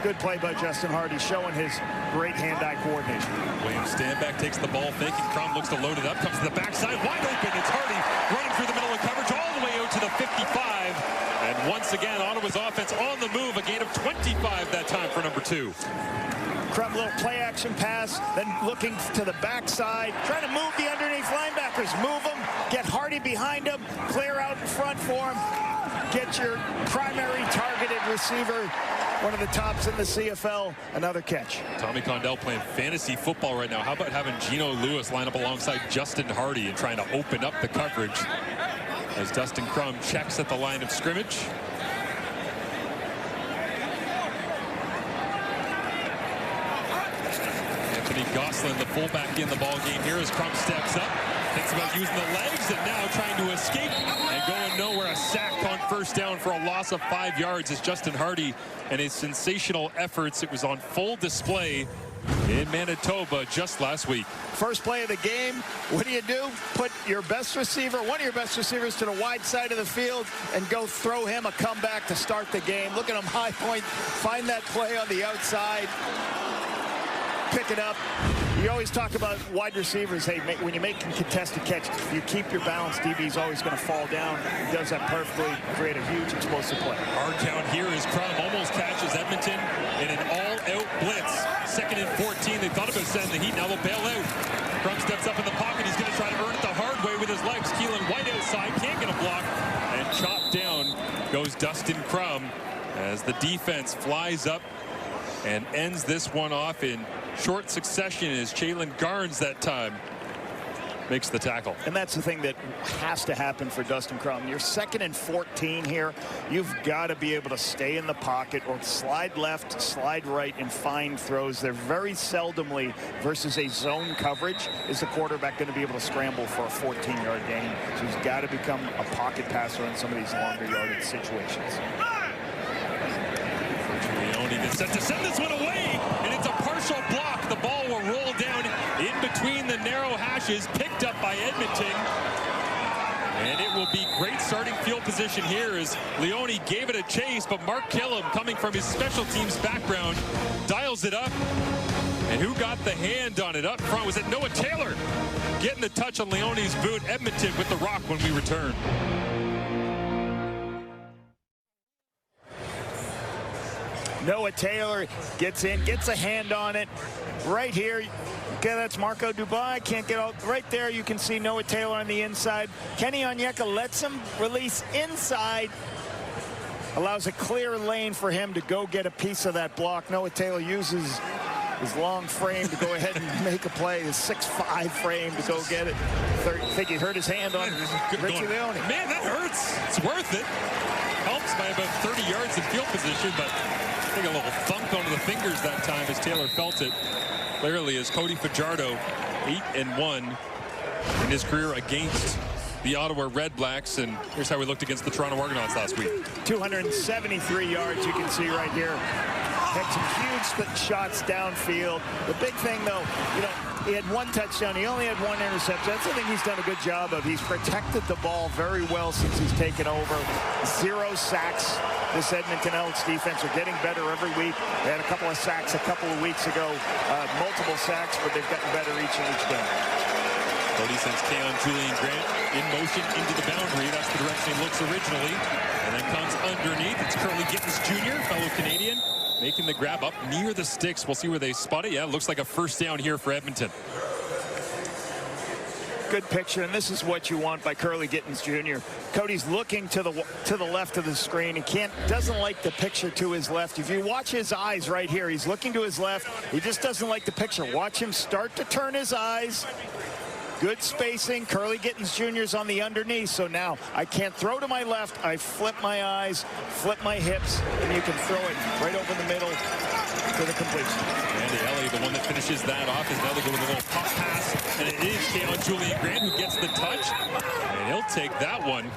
Good play by Justin Hardy, showing his great hand-eye coordination. Williams Stanback takes the ball, faking. Crum looks to load it up, comes to the backside, wide open. It's Hardy running through the middle of coverage all the way out to the 55. And once again, Ottawa's offense on the move, a gain of 25 that time for number 2. Crum, little play-action pass, then looking to the backside, trying to move the underneath linebackers. Move them, get Hardy behind him, clear out in front for him. Get your primary targeted receiver, one of the tops in the CFL, another catch. Tommy Condell playing fantasy football right now. How about having Geno Lewis line up alongside Justin Hardy and trying to open up the coverage as Dustin Crum checks at the line of scrimmage. Anthony Gosselin, the fullback, in the ball game here as Crum steps up. Thinks about using the legs and now trying to escape and going nowhere. A sack on first down for a loss of 5 yards as Justin Hardy and his sensational efforts. It was on full display in Manitoba just last week. First play of the game, what do? Put your best receiver, one of your best receivers, to the wide side of the field and go throw him a comeback to start the game. Look at him, high point, find that play on the outside, pick it up. You always talk about wide receivers. Hey, when you make contested catches, if you keep your balance, DB's always going to fall down. He does that perfectly, create a huge explosive play. Hard count here as Crum almost catches Edmonton in an all-out blitz. 2nd and 14. They thought about sending the heat. Now they'll bail out. Crum steps up in the pocket. He's going to try to earn it the hard way with his legs. Keelan White outside. Can't get a block. And chopped down goes Dustin Crum as the defense flies up and ends this one off in short succession as Jalen Garnes that time makes the tackle. And that's the thing that has to happen for Dustin Crum. You're 2nd and 14 here. You've got to be able to stay in the pocket or slide left, slide right, and find throws. They're very seldomly, versus a zone coverage, is the quarterback going to be able to scramble for a 14-yard gain. So he's got to become a pocket passer in some of these longer yardage situations. Leone gets set to send this one away, and it's a partial block. The ball will roll down in between the narrow hashes, picked up by Edmonton. And it will be great starting field position here as Leone gave it a chase, but Mark Killam, coming from his special teams background, dials it up. And who got the hand on it up front? Was it Noah Taylor getting the touch on Leone's boot? Edmonton with the rock when we return. Noah Taylor gets in, gets a hand on it. Right here, okay, that's Marco Dubai. Can't get out. Right there, you can see Noah Taylor on the inside. Kenny Onyeka lets him release inside. Allows a clear lane for him to go get a piece of that block. Noah Taylor uses his long frame to go ahead and make a play. His 6'5" frame to go get it. I think he hurt his hand on Richie Leone. Man, that hurts. It's worth it. Helps by about 30 yards in field position, but I think a little thunk onto the fingers that time as Taylor felt it. Clearly, as Cody Fajardo, 8-1 in his career against the Ottawa RedBlacks, and here's how we looked against the Toronto Argonauts last week. 273 yards, you can see right here. Had some huge shots downfield. The big thing, though, he had 1 touchdown. He only had 1 interception. That's something he's done a good job of. He's protected the ball very well since he's taken over. 0 sacks. This Edmonton Elks defense are getting better every week. They had a couple of sacks a couple of weeks ago. Multiple sacks, but they've gotten better each and each game. Cody sends Keon Julian Grant in motion into the boundary. That's the direction he looks originally. And then comes underneath. It's Curly Gittens Jr., fellow Canadian, making the grab up near the sticks. We'll see where they spot it. Yeah, it looks like a first down here for Edmonton. Good picture, and this is what you want by Curly Gittens Jr. Cody's looking to the left of the screen. He doesn't like the picture to his left. If you watch his eyes right here, he's looking to his left. He just doesn't like the picture. Watch him start to turn his eyes. Good spacing. Curly Gittens Jr.'s on the underneath, so now I can't throw to my left. I flip my eyes, flip my hips, and you can throw it right over the middle to the completion. Andy Ellie, the one that finishes that off, is now they go with a little pop pass, and it is Keon Julian Grant who gets the touch, and he'll take that one.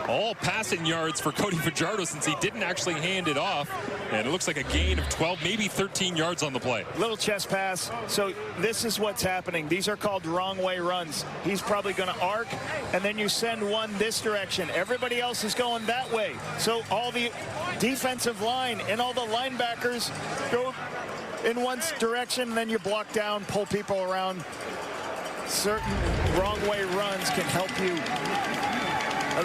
All passing yards for Cody Fajardo since he didn't actually hand it off. And it looks like a gain of 12, maybe 13 yards on the play. Little chest pass. So this is what's happening. These are called wrong way runs. He's probably going to arc, and then you send one this direction. Everybody else is going that way. So all the defensive line and all the linebackers go in one direction, then you block down, pull people around. Certain wrong way runs can help you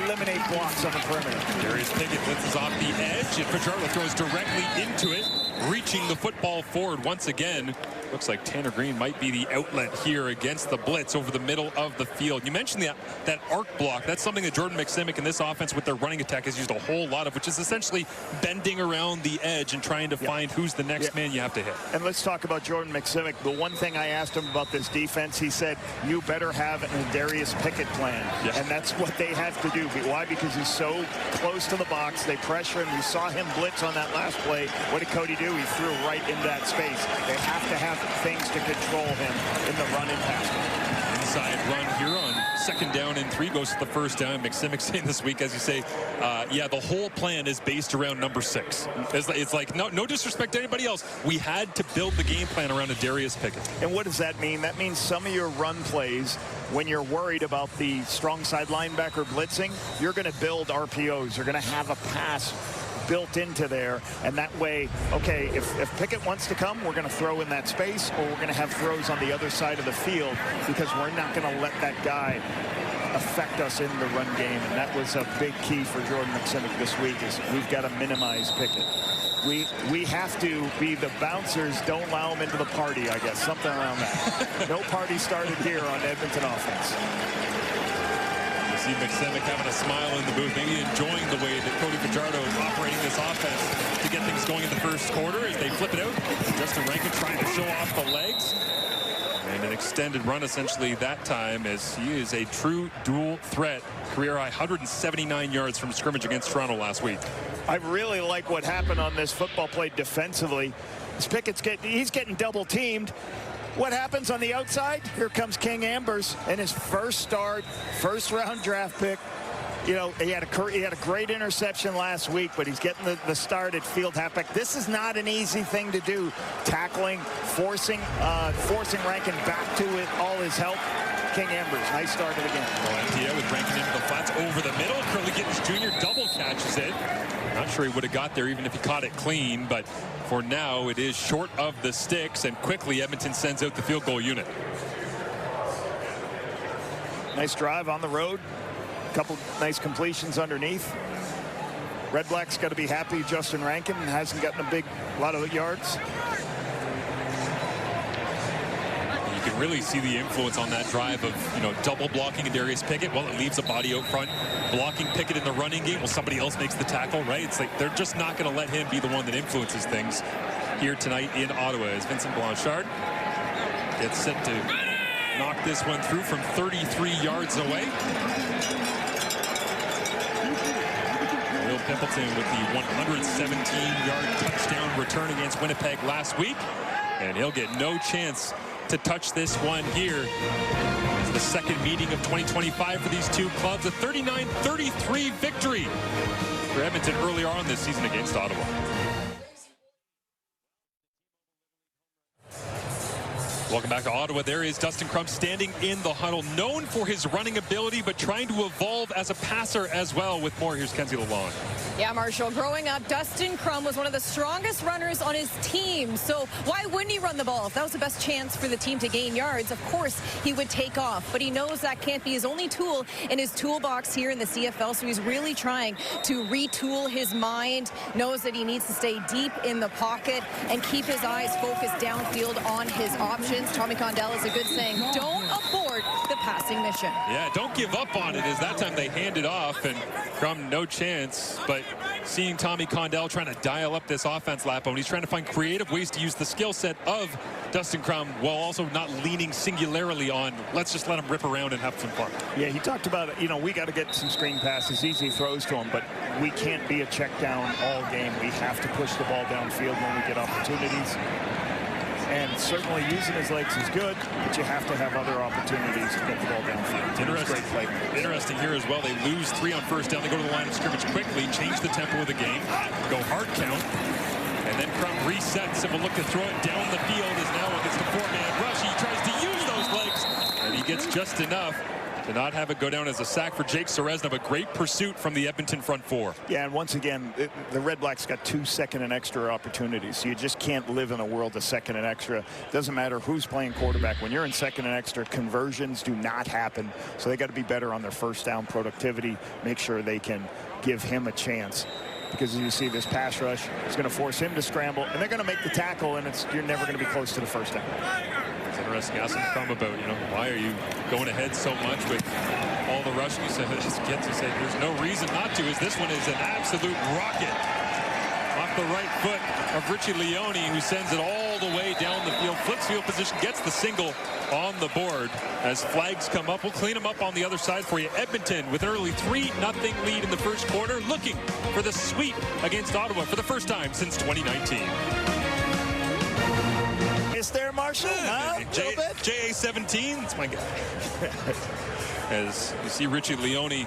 eliminate blocks on the perimeter. Darius Pickett blitzes off the edge, and Fajardo throws directly into it, reaching the football forward once again. Looks like Tanner Green might be the outlet here against the blitz over the middle of the field. You mentioned that arc block. That's something that Jordan McSimic in this offense with their running attack has used a whole lot of, which is essentially bending around the edge and trying to find who's the next man you have to hit. And let's talk about Jordan McSimic. The one thing I asked him about this defense, he said, you better have a Darius Pickett plan. And that's what they have to do. Why? Because he's so close to the box. They pressure him. You saw him blitz on that last play. What did Cody do? He threw right in that space. They have to have things to control him in the run and pass. Inside run here on 2nd down and 3 goes to the 1st down. McSimic saying this week, as you say, yeah, the whole plan is based around number 6. It's like no disrespect to anybody else. We had to build the game plan around a Darius Pickett. And what does that mean? That means some of your run plays, when you're worried about the strong side linebacker blitzing, you're going to build RPOs. You're going to have a pass built into there, and that way, okay, if Pickett wants to come, we're going to throw in that space, or we're going to have throws on the other side of the field, because we're not going to let that guy affect us in the run game. And that was a big key for Jordan McSimic this week, is we've got to minimize Pickett. We have to be the bouncers, don't allow him into the party, I guess, something around that. No party started here on Edmonton offense. See McSimic having a smile in the booth, maybe enjoying the way that Cody Fajardo is operating this offense to get things going in the 1st quarter as they flip it out. Justin Rankin trying to show off the legs. And an extended run essentially that time, as he is a true dual threat. Career high 179 yards from scrimmage against Toronto last week. I really like what happened on this football play defensively. As Pickett's getting double teamed. What happens on the outside? Here comes King Ambers in his first start, 1st-round draft pick. You know, he had a great interception last week, but he's getting the start at field halfback. This is not an easy thing to do. Tackling, forcing Rankin back to it, all his help. King Ambers, nice start of the game. Idea with Rankin into the flats over the middle. Curly Gittens Jr. double catches it. Not sure he would have got there even if he caught it clean, but for now it is short of the sticks, and quickly Edmonton sends out the field goal unit. Nice drive on the road. Couple nice completions underneath. RedBlacks got to be happy Justin Rankin hasn't gotten a lot of yards. You can really see the influence on that drive of, double blocking Darius Pickett. Well, it leaves a body out front. Blocking Pickett in the running game. Well, somebody else makes the tackle, right? It's like they're just not going to let him be the one that influences things here tonight in Ottawa, as Vincent Blanchard gets set to knock this one through from 33 yards away. Will Pimpleton with the 117-yard touchdown return against Winnipeg last week. And he'll get no chance to touch this one here. It's the 2nd meeting of 2025 for these two clubs. A 39-33 victory for Edmonton earlier on this season against Ottawa. Welcome back to Ottawa. There is Dustin Crum standing in the huddle, known for his running ability, but trying to evolve as a passer as well. With more, here's Kenzie Lalonde. Yeah, Marshall, growing up, Dustin Crum was one of the strongest runners on his team. So why wouldn't he run the ball? If that was the best chance for the team to gain yards, of course he would take off. But he knows that can't be his only tool in his toolbox here in the CFL. So he's really trying to retool his mind, knows that he needs to stay deep in the pocket and keep his eyes focused downfield on his options. Tommy Condell is a good saying, don't abort the passing mission. Yeah, don't give up on it, as that time they hand it off, and Crum no chance. But seeing Tommy Condell trying to dial up this offense, Lapo, and he's trying to find creative ways to use the skill set of Dustin Crum while also not leaning singularly on, let's just let him rip around and have some fun. Yeah, he talked about, we got to get some screen passes, easy throws to him, but we can't be a check down all game. We have to push the ball downfield when we get opportunities. And certainly using his legs is good, but you have to have other opportunities to get the ball downfield. Interesting here as well. They lose 3 on 1st down. They go to the line of scrimmage quickly, change the tempo of the game, go hard count, and then Crum resets and will look to throw it down the field as now against the 4-man rush. He tries to use those legs, and he gets just enough to not have it go down as a sack for Jake Seresna. A great pursuit from the Edmonton front four. Yeah, and once again, the RedBlacks got 2 second and extra opportunities. So you just can't live in a world of second and extra. Doesn't matter who's playing quarterback. When you're in second and extra, conversions do not happen. So they got to be better on their first down productivity. Make sure they can give him a chance. Because as you see, this pass rush is going to force him to scramble, and they're going to make the tackle, and you're never going to be close to the first down. It's interesting. Asking Crum about, why are you going ahead so much with all the rushing? He said, there's no reason not to, as this one is an absolute rocket off the right foot of Richie Leone, who sends it all the way down the field. Flips field position, gets the single on the board. As flags come up, we'll clean them up on the other side for you. Edmonton with an early 3-0 lead in the first quarter, looking for the sweep against Ottawa for the first time since 2019. Is there, Marshall? JA-17, that's my guy. As you see Richie Leone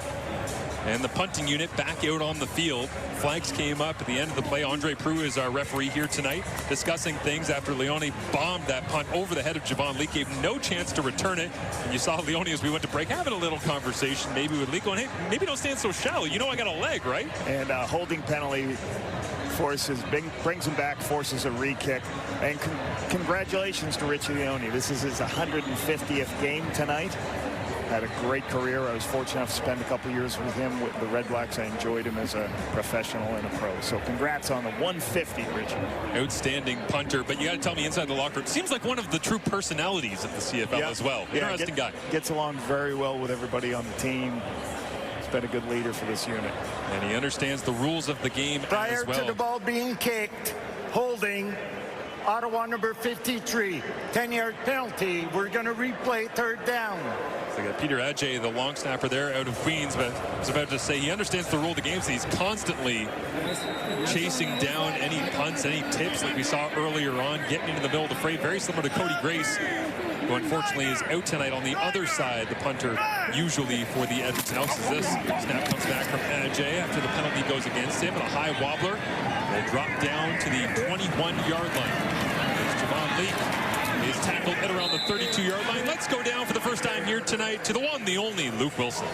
and the punting unit back out on the field. Flags came up at the end of the play. Andre Proulx is our referee here tonight, discussing things after Leone bombed that punt over the head of Javon Leake, gave no chance to return it. And you saw Leone as we went to break having a little conversation maybe with Leake going, hey, maybe don't stand so shallow. I got a leg, right? And holding penalty brings him back, forces a re-kick. And congratulations to Richie Leone. This is his 150th game tonight. Had a great career. I was fortunate enough to spend a couple years with him with the RedBlacks. I enjoyed him as a professional and a pro. So congrats on the 150, Richie. Outstanding punter. But you got to tell me, inside the locker room, seems like one of the true personalities of the CFL as well. Interesting guy. Gets along very well with everybody on the team. He's been a good leader for this unit. And he understands the rules of the game Prior as well. to the ball being kicked, holding, Ottawa number 53, 10-yard penalty. We're going to replay third down. So got Peter Adjei, the long snapper there out of Queens, but I was about to say he understands the rule of the game, so he's constantly chasing down any punts, any tips like we saw earlier on, getting into the middle of the fray, very similar to Cody Grace, who unfortunately is out tonight on the other side, the punter usually for the Edmonton Elks. As this snap comes back from Adjei after the penalty goes against him, and a high wobbler will drop down to the 21-yard line. As Javon Leake is tackled at around the 32-yard line. Let's go down for the first time here tonight to the one, the only Luke Wilson.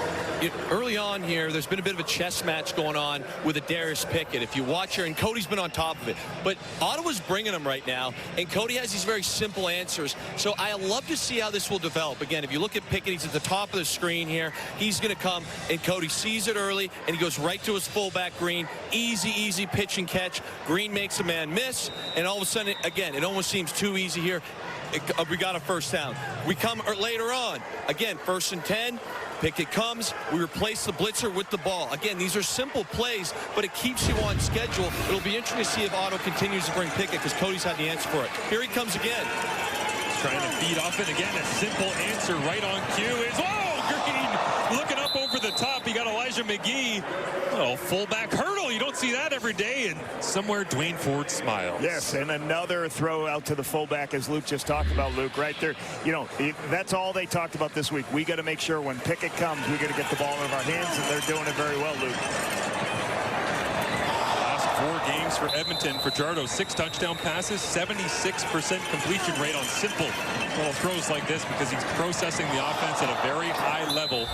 Early on here, there's been a bit of a chess match going on with Darius Pickett. If you watch here, and Cody's been on top of it. But Ottawa's bringing him right now, and Cody has these very simple answers. So I love to see how this will develop. Again, if you look at Pickett, he's at the top of the screen here. He's going to come, and Cody sees it early, and he goes right to his fullback, Green. Easy pitch and catch. Green makes a man miss, and all of a sudden, again, it almost seems too easy here. We got a first down. We come later on. Again, 1st and 10. Pickett comes. We replace the blitzer with the ball. Again, these are simple plays, but it keeps you on schedule. It'll be interesting to see if Otto continues to bring Pickett because Cody's had the answer for it. Here he comes again. Trying to feed off it again. A simple answer right on cue is, Green looking up over the top. He got Elijah McGee. Oh, fullback hurdle. You don't see that every day. And somewhere Dwayne Ford smiles. Yes, and another throw out to the fullback, as Luke just talked about, Luke, right there. That's all they talked about this week. We got to make sure when Pickett comes, we got to get the ball out of our hands, and they're doing it very well, Luke. Last 4 games for Edmonton. Fajardo, 6 touchdown passes, 76% completion rate on simple little throws like this because he's processing the offense at a very high level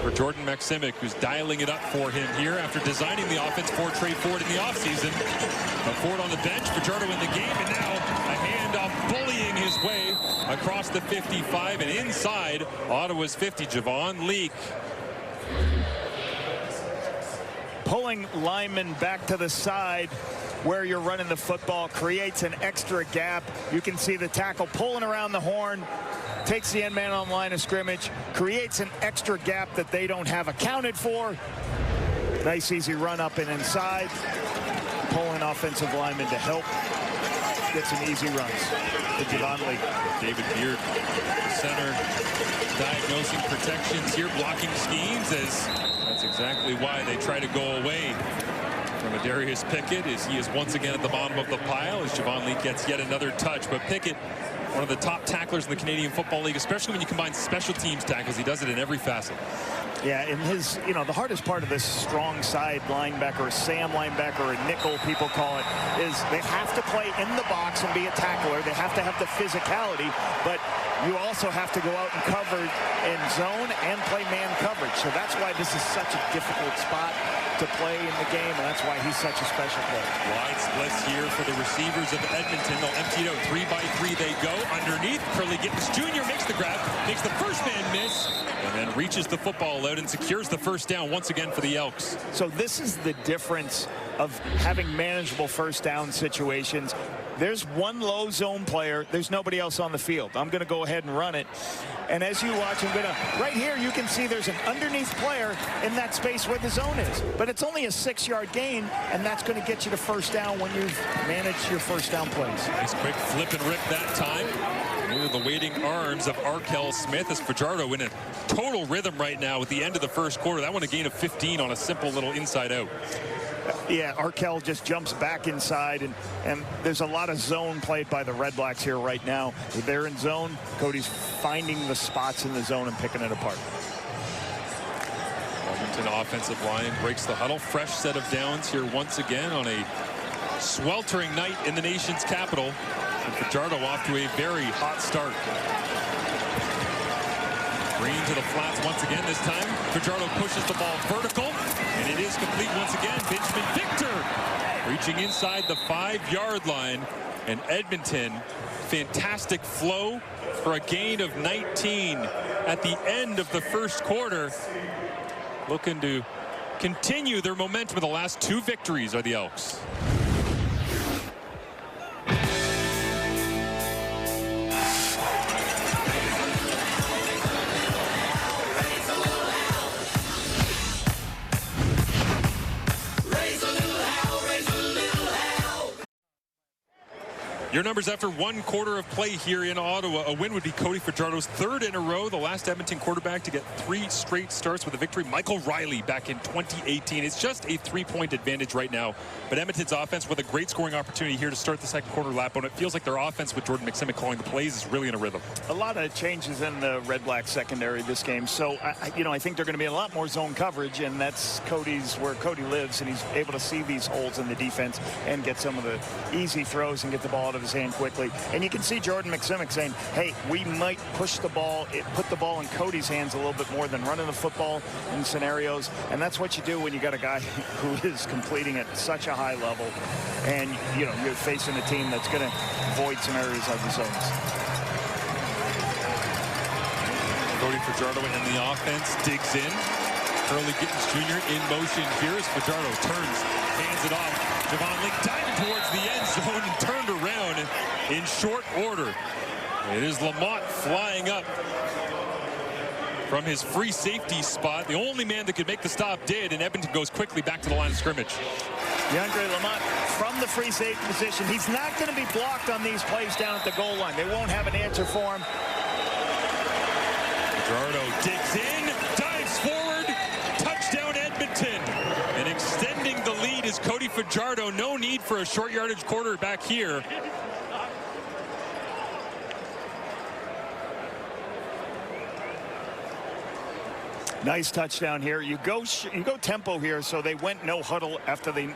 for Jordan Maximic, who's dialing it up for him here after designing the offense for Trey Ford in the offseason. But Ford on the bench, Fajardo in the game, and now a handoff bullying his way across the 55 and inside Ottawa's 50. Javon Leake. Pulling linemen back to the side where you're running the football creates an extra gap. You can see the tackle pulling around the horn, takes the end man on the line of scrimmage, creates an extra gap that they don't have accounted for. Nice easy run up and inside. Pulling offensive linemen to help get some easy runs to Javon Leake. David Beard, the center, diagnosing protections here, blocking schemes, as that's exactly why they try to go away from Darius Pickett, as he is once again at the bottom of the pile as Javon Leake gets yet another touch. But Pickett, one of the top tacklers in the Canadian Football League, especially when you combine special teams tackles. He does it in every facet. Yeah, and his, the hardest part of this strong side linebacker, Sam linebacker, or nickel, people call it, is they have to play in the box and be a tackler. They have to have the physicality, but you also have to go out and cover in zone and play man coverage. So that's why this is such a difficult spot to play in the game, and that's why he's such a special player. Wide splits here for the receivers of Edmonton. They'll empty it out 3 by 3. They go underneath. Curly Gittens Jr. makes the grab, makes the first man miss, and then reaches the football out and secures the first down once again for the Elks. So this is the difference of having manageable first down situations. There's one low zone player. There's nobody else on the field. I'm going to go ahead and run it. And as you watch, right here, you can see there's an underneath player in that space where the zone is. But it's only a 6-yard gain, and that's going to get you to first down when you've managed your first down plays. Nice quick flip and rip that time. Into the waiting arms of Arkell Smith as Fajardo in a total rhythm right now at the end of the first quarter. That one a gain of 15 on a simple little inside out. Yeah, Arkell just jumps back inside, and there's a lot of zone played by the RedBlacks here right now. They're in zone. Cody's finding the spots in the zone and picking it apart. Edmonton offensive line breaks the huddle. Fresh set of downs here once again on a sweltering night in the nation's capital. And Fajardo off to a very hot start. Green to the flats once again this time. Fajardo pushes the ball vertical, and it is complete once again. Benjamin Victor reaching inside the 5-yard line, and Edmonton, fantastic flow for a gain of 19 at the end of the first quarter. Looking to continue their momentum of the last 2 victories are the Elks. Your numbers after 1 quarter of play here in Ottawa. A win would be Cody Fajardo's 3rd in a row. The last Edmonton quarterback to get 3 straight starts with a victory. Michael Riley back in 2018. It's just a 3-point advantage right now. But Edmonton's offense with a great scoring opportunity here to start the second quarter lap. And it feels like their offense with Jordan McSimic calling the plays is really in a rhythm. A lot of changes in the RedBlack secondary this game. So, I think they're going to be a lot more zone coverage. And that's where Cody lives. And he's able to see these holes in the defense and get some of the easy throws and get the ball out of his hand quickly. And you can see Jordan McSimic saying, hey, we might push the ball, put the ball in Cody's hands a little bit more than running the football in scenarios. And that's what you do when you got a guy who is completing at such a high level. And, you're facing a team that's going to void some areas of the zones. Cody Fajardo in the offense digs in. Curly Gittens Jr. in motion here as Fajardo turns, hands it off. Javon Link diving towards the end zone and turned around in short order. It is Lamont flying up from his free safety spot. The only man that could make the stop did, and Edmonton goes quickly back to the line of scrimmage. DeAndre Lamont from the free safety position. He's not going to be blocked on these plays down at the goal line. They won't have an answer for him. Fajardo digs in, dives forward, touchdown Edmonton. And extending the lead is Cody Fajardo. No need for a short yardage quarterback here. Nice touchdown here. You go tempo here, so they went no huddle after they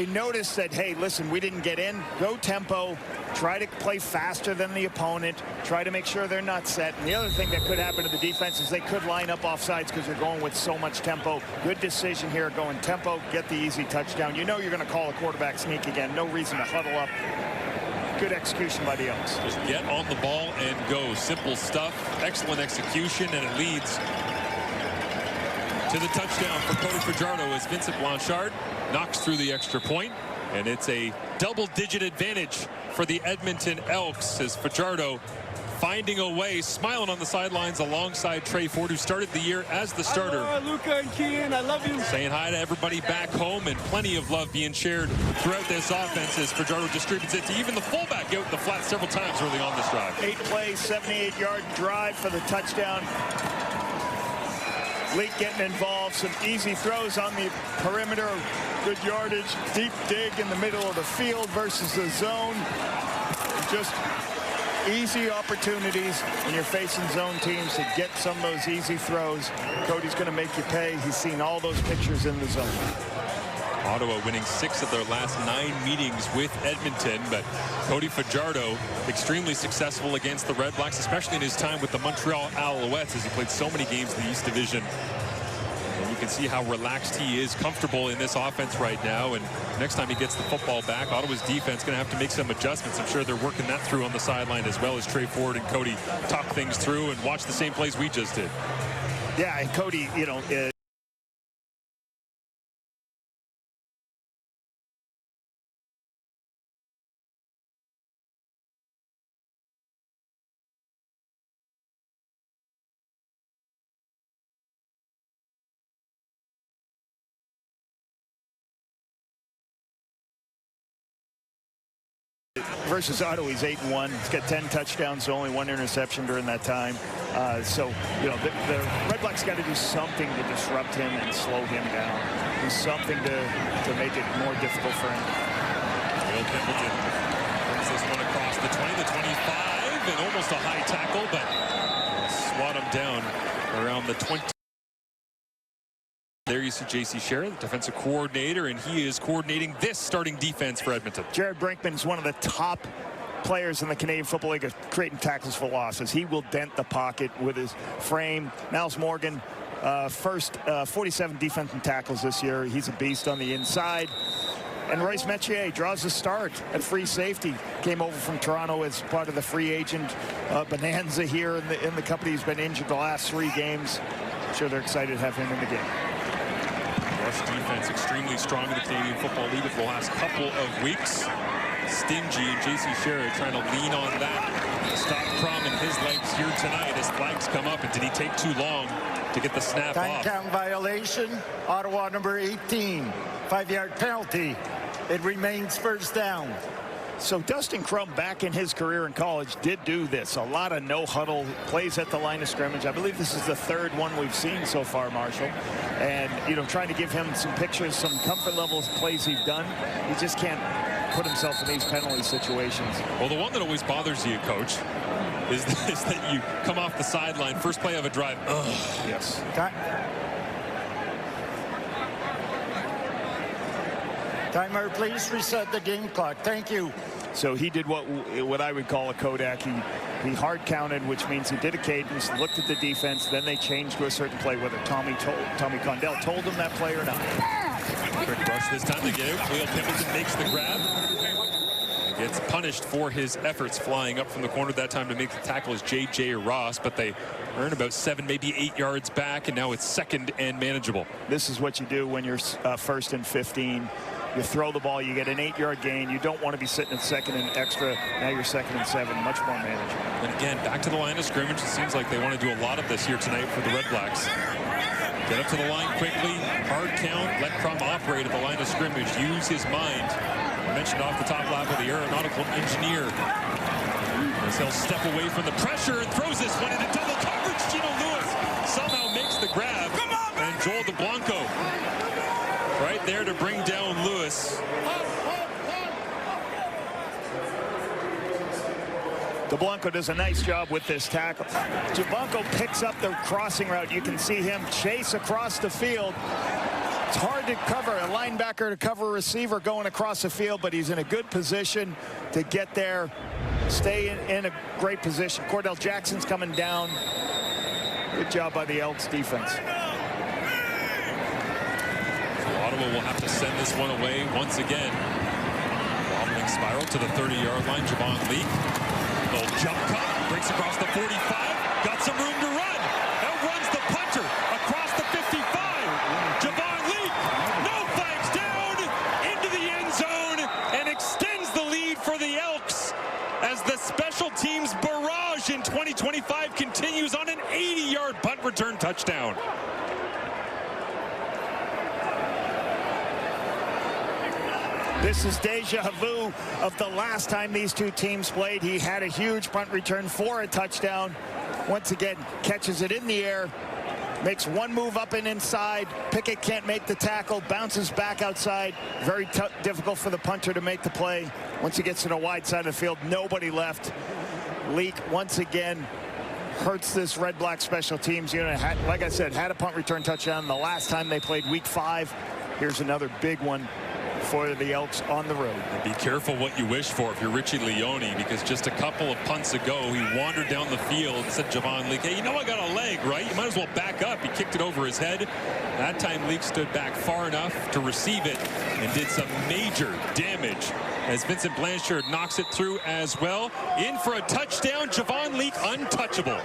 noticed that, hey, listen, we didn't get in. Go tempo. Try to play faster than the opponent. Try to make sure they're not set. And the other thing that could happen to the defense is they could line up offsides because they're going with so much tempo. Good decision here, going tempo, get the easy touchdown. You know you're going to call a quarterback sneak again. No reason to huddle up. Good execution by the Elks. Just get on the ball and go. Simple stuff. Excellent execution, and it leads to the touchdown for Cody Fajardo as Vincent Blanchard knocks through the extra point, and it's a double-digit advantage for the Edmonton Elks as Fajardo finding a way, smiling on the sidelines alongside Trey Ford, who started the year as the starter. Luca and Kean, I love you. Saying hi to everybody back home, and plenty of love being shared throughout this offense as Fajardo distributes it to even the fullback out the flat several times early on this drive. 8 plays, 78-yard drive for the touchdown. Leak getting involved, some easy throws on the perimeter, good yardage, deep dig in the middle of the field versus the zone. Just easy opportunities when you're facing zone teams to get some of those easy throws. Cody's going to make you pay. He's seen all those pictures in the zone. Ottawa winning 6 of their last 9 meetings with Edmonton, but Cody Fajardo extremely successful against the RedBlacks, especially in his time with the Montreal Alouettes, as he played so many games in the East Division. And you can see how relaxed he is, comfortable in this offense right now. And next time he gets the football back, Ottawa's defense going to have to make some adjustments. I'm sure they're working that through on the sideline, as well as Trey Ford and Cody talk things through and watch the same plays we just did. Yeah, and Cody, you know, versus Ottawa, he's 8-1. He's got 10 touchdowns, so only 1 interception during that time. So, you know, the RedBlacks got to do something to disrupt him and slow him down. Do something to make it more difficult for him. Will Pimpleton brings this one across the 20, the 25, and almost a high tackle, but swat him down around the 20. There you see J.C. Sherritt, the defensive coordinator, and he is coordinating this starting defense for Edmonton. Jared Brinkman is one of the top players in the Canadian Football League of creating tackles for losses. He will dent the pocket with his frame. Niles Morgan, first 47 defensive tackles this year. He's a beast on the inside. And Royce Metier draws the start at free safety. Came over from Toronto as part of the free agent bonanza here in the company. He's been injured the last 3 games. I'm sure they're excited to have him in the game. Rush defense extremely strong in the Canadian Football League for the last couple of weeks. Stingy and J.C. Sherritt trying to lean on that to stop Crum and his legs here tonight as flags come up. And did he take too long to get the snap off? Time count violation. Ottawa number 18. 5-yard penalty. It remains first down. So Dustin Crum, back in his career in college, did do this. A lot of no-huddle plays at the line of scrimmage. I believe this is the 3rd one we've seen so far, Marshall. And, you know, trying to give him some pictures, some comfort level plays he's done. He just can't put himself in these penalty situations. Well, the one that always bothers you, Coach, is that you come off the sideline, first play of a drive. Ugh. Yes. Timer, please reset the game clock. Thank you. So he did what I would call a Kodak. He hard counted, which means he did a cadence, looked at the defense, then they changed to a certain play, whether Tommy Condell told him that play or not. Quick rush this time to get out. Will Pimpleton makes the grab. And gets punished for his efforts flying up from the corner. That time to make the tackle is J.J. Ross, but they earn about 7, maybe 8 yards back, and now it's 2nd and manageable. This is what you do when you're 1st and 15. You throw the ball, you get an 8-yard gain. You don't want to be sitting at 2nd and extra. Now you're 2nd and 7, much more manageable. And again, back to the line of scrimmage. It seems like they want to do a lot of this here tonight for the RedBlacks. Get up to the line quickly, hard count, let Crum operate at the line of scrimmage, use his mind. I mentioned off the top lap of the aeronautical engineer. As he'll step away from the pressure and throws this one into double coverage. Gino Lewis somehow makes the grab. And Joel DeBlanco right there to bring down Lewis. DeBlanco does a nice job with this tackle. DeBlanco picks up the crossing route. You can see him chase across the field. It's hard to cover a linebacker to cover a receiver going across the field, but he's in a good position to get there, stay in a great position. Cordell Jackson's coming down. Good job by the Elks defense. Ottawa will have to send this one away once again. Wobbling spiral to the 30-yard line. Javon Leak. Little jump cut. Breaks across the 45. Got some room to run. Outruns the punter across the 55. Javon Leak. No flags down. Into the end zone. And extends the lead for the Elks as the special teams barrage in 2025 continues on an 80-yard punt return touchdown. This is deja vu of the last time these two teams played. He had a huge punt return for a touchdown. Once again, catches it in the air, makes one move up and inside. Pickett can't make the tackle, bounces back outside. Very difficult for the punter to make the play. Once he gets to the wide side of the field, nobody left. Leak, once again, hurts this Red Black special teams unit. Like I said, had a punt return touchdown the last time they played week 5. here's another big one for the Elks on the road. And be careful what you wish for if you're Richie Leone, because just a couple of punts ago, he wandered down the field and said, Javon Leake, hey, you know I got a leg, right? You might as well back up. He kicked it over his head. That time Leake stood back far enough to receive it and did some major damage as Vincent Blanchard knocks it through as well. In for a touchdown, Javon Leake untouchable.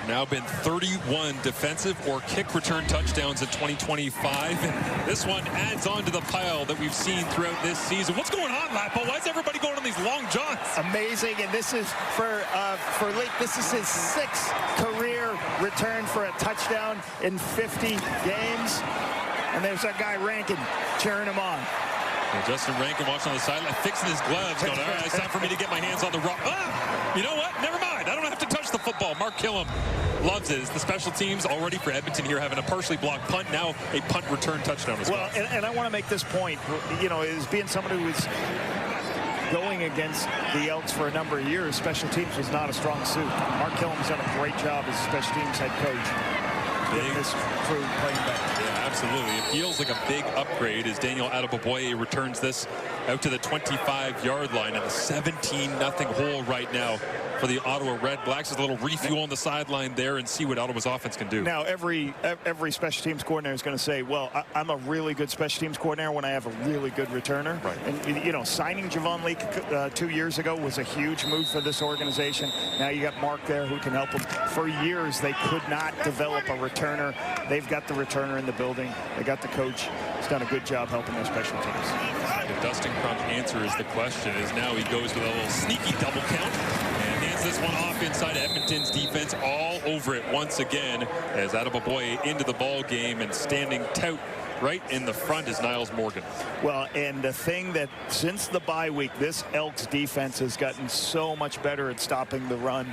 Now been 31 defensive or kick return touchdowns in 2025. And this one adds on to the pile that we've seen throughout this season. What's going on, Lapo? Why is everybody going on these long johns? Amazing, and this is for Leake. This is his 6th career return for a touchdown in 50 games. And there's that guy Rankin cheering him on. And Justin Rankin watching on the sideline, fixing his gloves, going, all right, it's time for me to get my hands on the rock. Ah, you know what? Never mind. I don't have to touch the football. Mark Killam loves it. It's the special teams already for Edmonton here, having a partially blocked punt, now a punt return touchdown as well. And I want to make this point, you know, as being someone who is going against the Elks for a number of years, special teams was not a strong suit. Mark Killam's done a great job as a special teams head coach. This crew playing better. Yeah, absolutely. It feels like a big upgrade as Daniel Adeboboye returns this out to the 25-yard line in a 17-0 hole right now for the Ottawa RedBlacks. A little refuel on the sideline there and see what Ottawa's offense can do. Now, every special teams coordinator is going to say, well, I'm a really good special teams coordinator when I have a really good returner. Right. And, you know, signing Javon Leake 2 years ago was a huge move for this organization. Now you got Mark there who can help them. For years, they could not develop a returner. They've got the returner in the building. They got the coach. He's done a good job helping their special teams. If Dustin Crum answers the question, is now he goes with a little sneaky double count and hands this one off inside Edmonton's defense, all over it once again as Adeboboye into the ball game, and standing tout right in the front is Niles Morgan. Well, and the thing that since the bye week, this Elks defense has gotten so much better at stopping the run.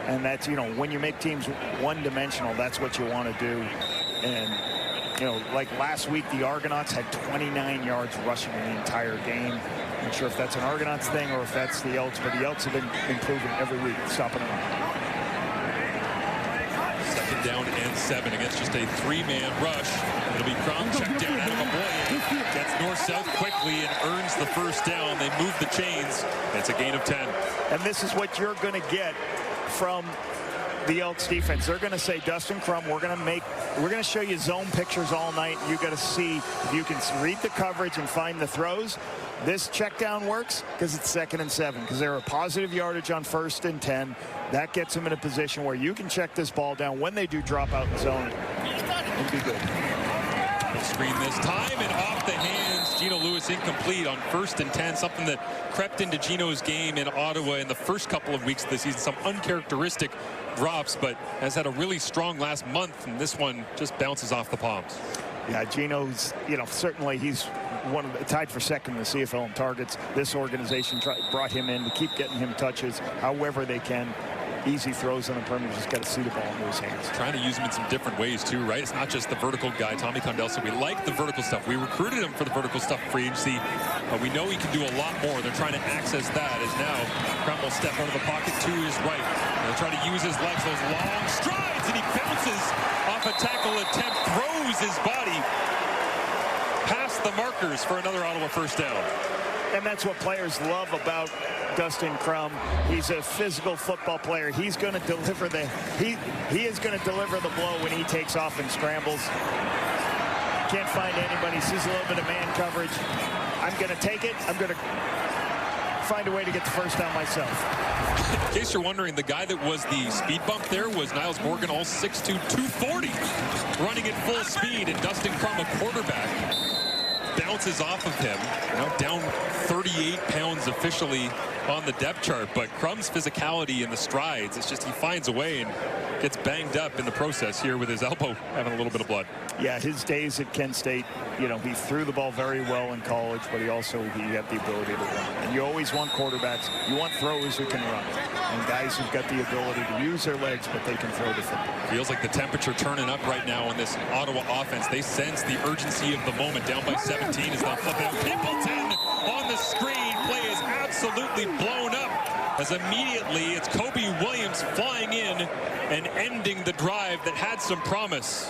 And that's, you know, when you make teams one-dimensional, that's what you want to do. And, you know, like last week, the Argonauts had 29 yards rushing in the entire game. Not sure if that's an Argonauts thing or if that's the Elks, but the Elks have been improving every week, stopping the run. 2nd down and 7 against just a 3-man rush. It'll be Crum, check down out of a boy. Gets north-south quickly and earns the 1st down. They move the chains. It's a gain of 10. And this is what you're going to get from the Elks defense. They're going to say, Dustin Crum, we're going to show you zone pictures all night. You got to see if you can read the coverage and find the throws. This check down works because it's 2nd and 7, because they're a positive yardage on 1st and 10. That gets them in a position where you can check this ball down when they do drop out in zone. It'll be good. Screen this time and off the hands. Gino Lewis incomplete on 1st and 10, something that crept into Gino's game in Ottawa in the first couple of weeks of the season. Some uncharacteristic drops, but has had a really strong last month, and this one just bounces off the palms. Yeah, Gino's, you know, certainly he's one of the, tied for 2nd in the CFL in targets. This organization brought him in to keep getting him touches however they can. Easy throws on the perimeter, just got to see the ball in his hands. Trying to use him in some different ways too, right? It's not just the vertical guy, Tommy Condell said we like the vertical stuff. We recruited him for the vertical stuff free agency, but we know he can do a lot more. They're trying to access that as now Crum will step out of the pocket to his right. They'll try to use his legs, those long strides, and he bounces off a tackle attempt, throws his body past the markers for another Ottawa 1st down. And that's what players love about Dustin Crum. He's a physical football player. He's going to deliver he is going to deliver the blow when he takes off and scrambles. Can't find anybody. Sees a little bit of man coverage. I'm going to take it. I'm going to find a way to get the 1st down myself. In case you're wondering, the guy that was the speed bump there was Niles Morgan, all 6'2", 240, running at full speed, and Dustin Crum, a quarterback, bounces off of him. Now down 38 pounds officially on the depth chart, but Crum's physicality and the strides, it's just he finds a way and gets banged up in the process here with his elbow having a little bit of blood. Yeah, his days at Kent State, you know, he threw the ball very well in college, but he had the ability to run. And you always want quarterbacks, you want throwers who can run. and guys who've got the ability to use their legs, but they can throw the football. Feels like the temperature turning up right now in this Ottawa offense. They sense the urgency of the moment. Down by 17 is now flipping out. Pimpleton on the screen. Play is absolutely blown up as immediately it's Kobe Williams flying in and ending the drive that had some promise.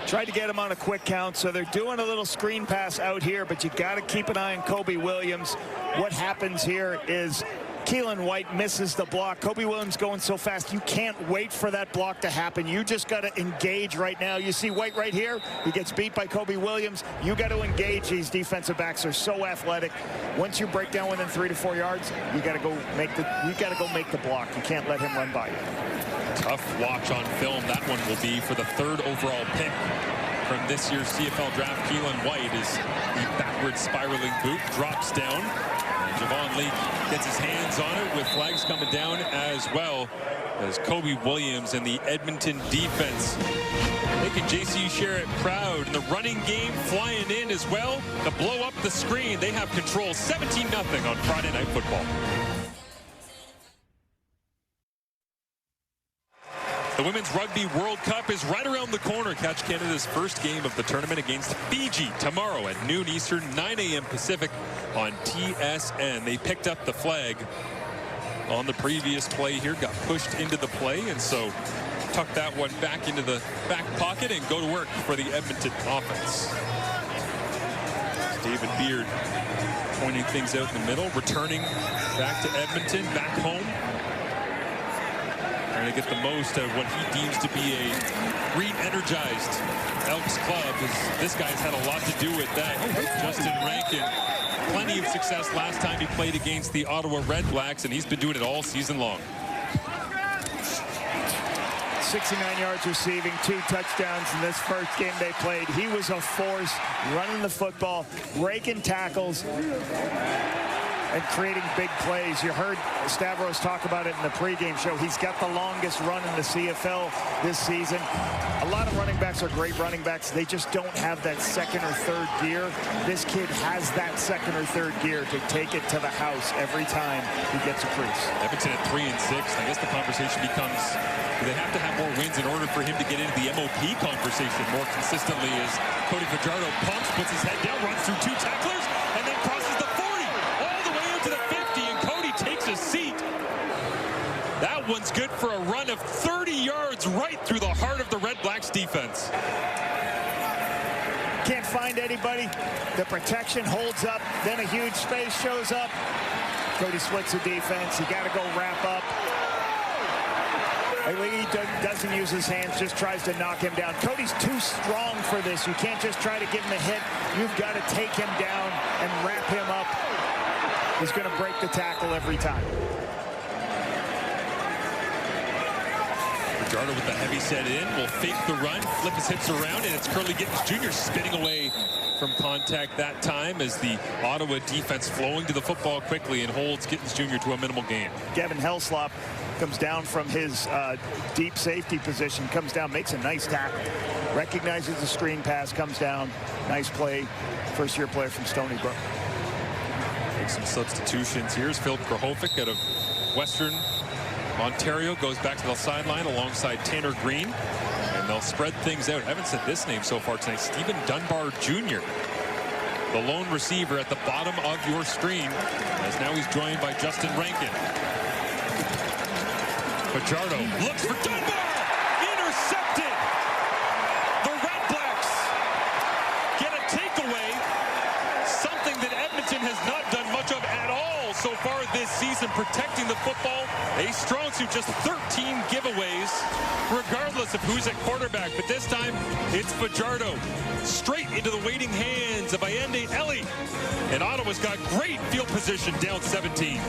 Tried to get him on a quick count, so they're doing a little screen pass out here, but you got to keep an eye on Kobe Williams. What happens here is Keelan White misses the block. Kobe Williams going so fast, you can't wait for that block to happen. You just got to engage right now. You see White right here. He gets beat by Kobe Williams. You got to engage. These defensive backs are so athletic. Once you break down within 3 to 4 yards, you got to go make the block. You can't let him run by you. Tough watch on film. That one will be for the 3rd overall pick from this year's CFL draft. Keelan White is the backward spiraling boot, drops down. And Javon Lee gets his hands on it with flags coming down as well as Kobe Williams and the Edmonton defense making J.C. Sherritt proud. And the running game flying in as well to blow up the screen. They have control 17-0 on Friday Night Football. The Women's Rugby World Cup is right around the corner. Catch Canada's first game of the tournament against Fiji tomorrow at noon Eastern, 9 a.m. Pacific on TSN. They picked up the flag on the previous play here, got pushed into the play, and so tuck that one back into the back pocket and go to work for the Edmonton offense. David Beard pointing things out in the middle, returning back to Edmonton, back home. Trying to get the most of what he deems to be a re-energized Elks club. This guy's had a lot to do with that. Justin Rankin, plenty of success last time he played against the Ottawa RedBlacks, and he's been doing it all season long. 69 yards receiving, 2 touchdowns in this first game they played. He was a force running the football, breaking tackles, and creating big plays. You heard Stavros talk about it in the pregame show. He's got the longest run in the CFL this season. A lot of running backs are great running backs. They just don't have that 2nd or 3rd gear. This kid has that 2nd or 3rd gear to take it to the house every time he gets a crease. Edmonton at 3-6. I guess the conversation becomes, do they have to have more wins in order for him to get into the MOP conversation more consistently as Cody Fajardo pumps, puts his head down, runs through 2 tacklers, and then crosses the 40 all the way into the 50, and Cody takes a seat. That one's good for a run of 30 yards right through the heart of the RedBlacks defense. Can't find anybody. The protection holds up. Then a huge space shows up. Cody splits the defense. You got to go wrap up. He doesn't use his hands, just tries to knock him down. Cody's too strong for this. You can't just try to give him a hit. You've got to take him down and wrap him up. He's going to break the tackle every time. Fajardo with the heavy set in, will fake the run, flip his hips around, and it's Curly Gittens Jr. spinning away from contact that time as the Ottawa defense flowing to the football quickly and holds Gittens Jr. to a minimal gain. Gavin Helslop comes down from his deep safety position, comes down, makes a nice tackle, recognizes the screen pass, comes down, nice play, first-year player from Stony Brook. Make some substitutions. Here's Phil Krahovic out of Western Ontario, goes back to the sideline alongside Tanner Green, and they'll spread things out. I haven't said this name so far tonight, Stephen Dunbar Jr., the lone receiver at the bottom of your screen, as now he's joined by Justin Rankin. Fajardo looks for Dunbar, intercepted. The RedBlacks get a takeaway, something that Edmonton has not done much of at all so far this season, protecting the football. A strong suit, just 13 giveaways, regardless of who's at quarterback. But this time, it's Fajardo straight into the waiting hands of Ayende Ellie. And Ottawa's got great field position, down 17.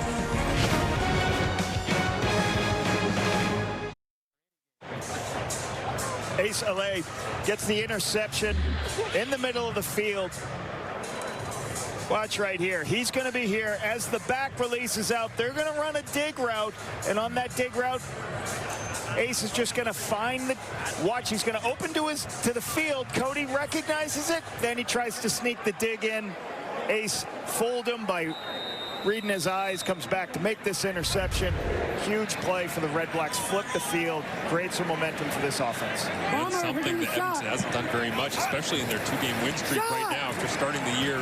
Ace LA gets the interception in the middle of the field. Watch right here. He's going to be here as the back releases out. They're going to run a dig route, and on that dig route, Ace is just going to find the watch. He's going to open to the field. Cody recognizes it. Then he tries to sneak the dig in. Ace fooled him by reading his eyes, comes back to make this interception. Huge play for the RedBlacks. Flip the field, create some momentum for this offense. It's something that Edmonton hasn't done very much, especially in their 2-game win streak right now after starting the year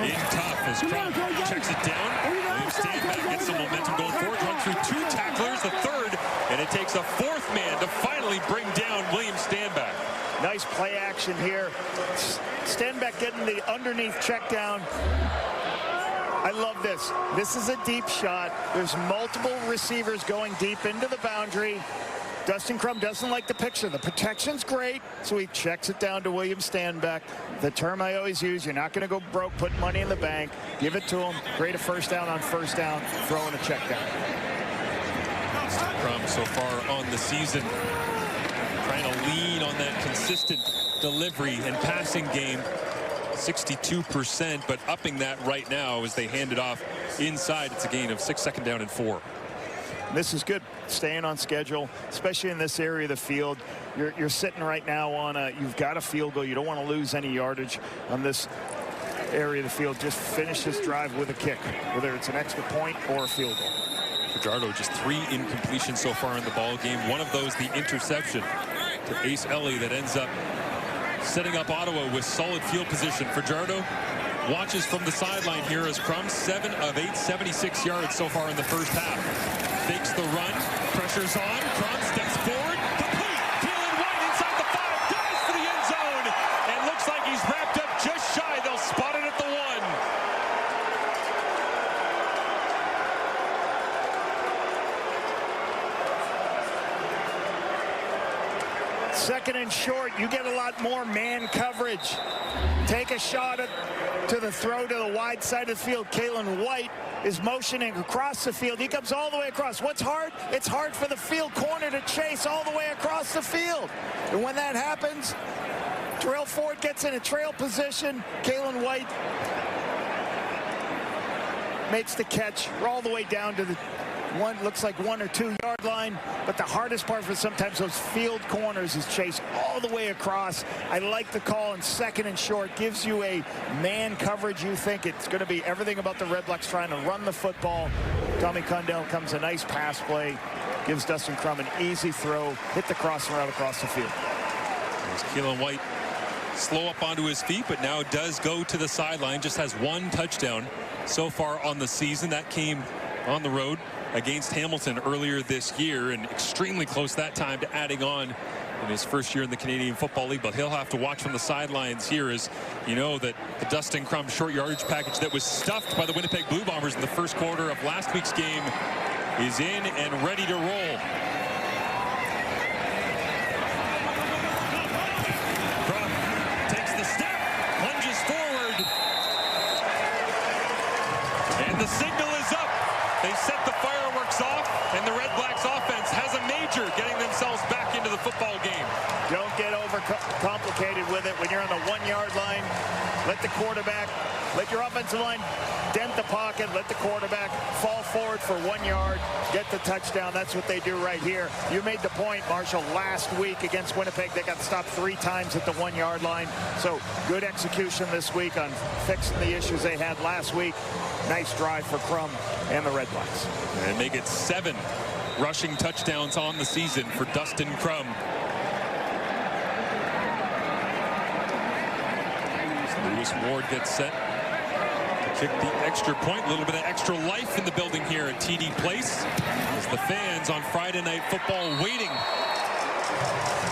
in tough. As Crum checks it down, William Stanback gets some momentum going forward, run through 2 tacklers, the third, and it takes a 4th man to finally bring down William Stanback. Nice play action here. Stanback getting the underneath check down. I love this. This is a deep shot. There's multiple receivers going deep into the boundary. Dustin Crum doesn't like the picture. The protection's great, so he checks it down to William Stanback. The term I always use, you're not going to go broke, put money in the bank. Give it to him. Create a first down on first down, throwing a check down. Dustin Crum so far on the season trying to lean on that consistent delivery and passing game. 62%, but upping that right now as they hand it off inside. It's a gain of 6, second down and 4. This is good, staying on schedule, especially in this area of the field. You're sitting right now on you've got a field goal. You don't want to lose any yardage on this area of the field. Just finish this drive with a kick, whether it's an extra point or a field goal. Fajardo just 3 incompletions so far in the ball game. One of those, the interception to Ace Ellie that ends up setting up Ottawa with solid field position. Fajardo watches from the sideline here as Crum 7 of 8, 76 yards so far in the first half. Fakes the run, pressure's on, Crum steps forward, complete, Keelan White inside the 5, dives for the end zone, and looks like he's wrapped up just shy. They'll spot it at the 1. Second and short, you get a lot more man coverage. Take a shot to the throw to the wide side of the field. Keelan White is motioning across the field. He comes all the way across. What's hard? It's hard for the field corner to chase all the way across the field. And when that happens, Terrell Ford gets in a trail position. Keelan White makes the catch. We're all the way down to the looks like 1 or 2 yard line, but the hardest part for sometimes those field corners is chase all the way across. I like the call in second and short. Gives you a man coverage. You think it's going to be everything about the RedBlacks trying to run the football. Tommy Cundell comes a nice pass play, gives Dustin Crum an easy throw, hit the crossing route across the field. There's Keelan White slow up onto his feet, but now does go to the sideline. Just has 1 touchdown so far on the season. That came on the road against Hamilton earlier this year, and extremely close that time to adding on in his first year in the Canadian Football League. But he'll have to watch from the sidelines here, as you know that the Dustin Crum short yardage package that was stuffed by the Winnipeg Blue Bombers in the first quarter of last week's game is in and ready to roll. Crum takes the step, lunges forward, and the signal is up. They set the fireworks off, and the RedBlacks offense has a major getting themselves back into the football game. Don't get overcomplicated with it. When you're on the 1 yard line, let the quarterback, let your offensive line dent the pocket, let the quarterback fall forward for 1 yard, get the touchdown. That's what they do right here. You made the point, Marshall, last week against Winnipeg. They got stopped 3 times at the 1 yard line. So good execution this week on fixing the issues they had last week. Nice drive for Crum and the RedBlacks. And make it 7 rushing touchdowns on the season for Dustin Crum. Lewis Ward gets set to kick the extra point. A little bit of extra life in the building here at TD Place, as the fans on Friday Night Football waiting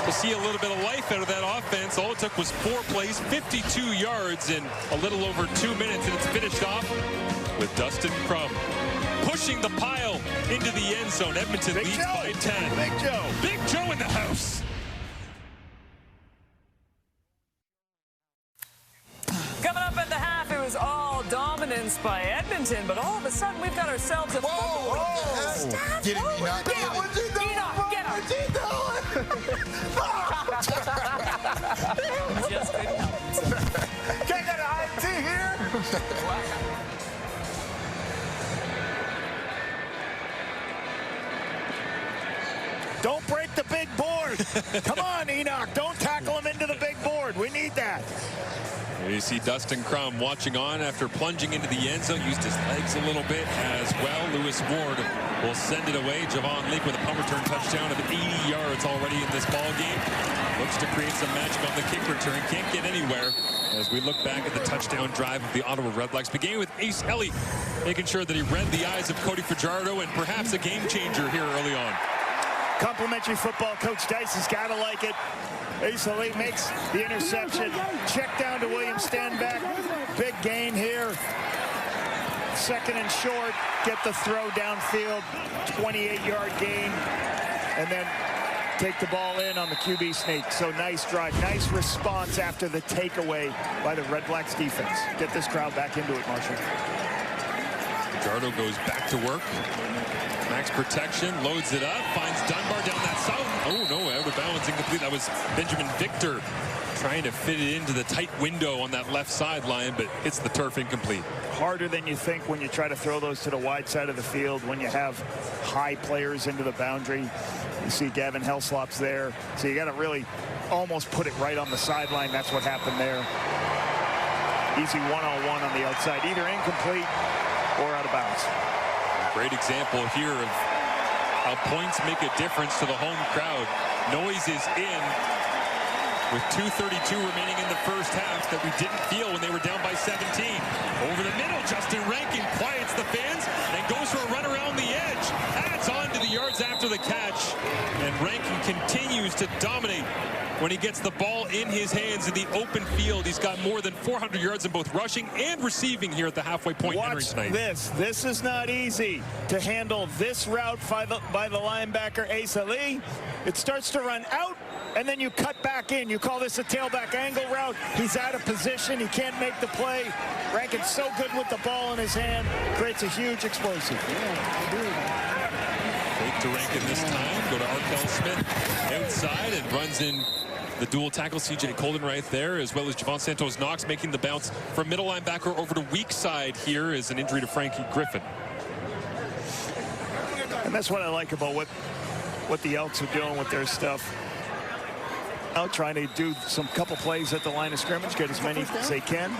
to see a little bit of life out of that offense. All it took was 4 plays, 52 yards in a little over 2 minutes, and it's finished off with Dustin Crum pushing the pile into the end zone. Edmonton leads by 10. Big Joe. Big Joe in the house. Coming up at the half, it was all dominance by Edmonton, but all of a sudden we've got ourselves a football. Get it, Enoch. Get it. What you doing, get him. Just couldn't help himself. Can't get an IT here. Don't break the big board. Come on, Enoch. Don't tackle him into the big board. We need that. You see Dustin Crum watching on after plunging into the end zone, used his legs a little bit as well. Lewis Ward will send it away. Javon Leake with a punt return touchdown of 80 yards already in this ball game. Looks to create some magic on the kick return. Can't get anywhere as we look back at the touchdown drive of the Ottawa RedBlacks. Beginning with Ace Ellie, making sure that he read the eyes of Cody Fajardo and perhaps a game changer here early on. Complimentary football. Coach Dice has got to like it. Ace Elite makes the interception. Check down to William Stanback. Big gain here. Second and short. Get the throw downfield. 28-yard gain. And then take the ball in on the QB sneak. So nice drive. Nice response after the takeaway by the RedBlacks defense. Get this crowd back into it, Marshall. Fajardo goes back to work. Max protection, loads it up, finds Dunbar down that south. Oh no, out of bounds, incomplete. That was Benjamin Victor trying to fit it into the tight window on that left sideline, but hits the turf incomplete. Harder than you think when you try to throw those to the wide side of the field, when you have high players into the boundary. You see Gavin Helslop's there, so you got to really almost put it right on the sideline. That's what happened there. Easy one-on-one on the outside, either incomplete or out of bounds. Great example here of how points make a difference to the home crowd. Noise is in with 2:32 remaining in the first half that we didn't feel when they were down by 17. Over the middle, Justin Rankin quiets the fans and goes for a run around the edge. Adds on to the yards after the catch. And Rankin continues to dominate when he gets the ball in his hands in the open field. He's got more than 400 yards in both rushing and receiving here at the halfway point entering tonight. This is not easy to handle this route by the linebacker Ace Ali. It starts to run out, and then you cut back in. You call this a tailback angle route. He's out of position. He can't make the play. Rankin's so good with the ball in his hand. Creates a huge explosive. Fake to Rankin this time. Go to Arkell Smith outside and runs in the dual tackle. CJ Colden right there, as well as Javon Santos Knox making the bounce from middle linebacker over to weak side here is an injury to Frankie Griffin. And that's what I like about what the Elks are doing with their stuff. Out trying to do some couple plays at the line of scrimmage, get as many as they can.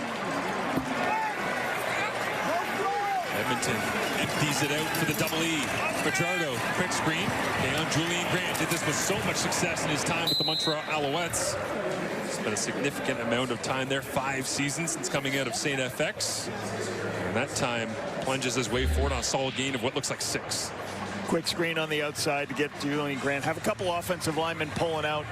Edmonton empties it out for the double E. Fajardo, quick screen. And Julian Grant did this with so much success in his time with the Montreal Alouettes. Spent a significant amount of time there, 5 seasons since coming out of St. FX. And that time plunges his way forward on a solid gain of what looks like 6. Quick screen on the outside to get Julian Grant. Have a couple offensive linemen pulling out.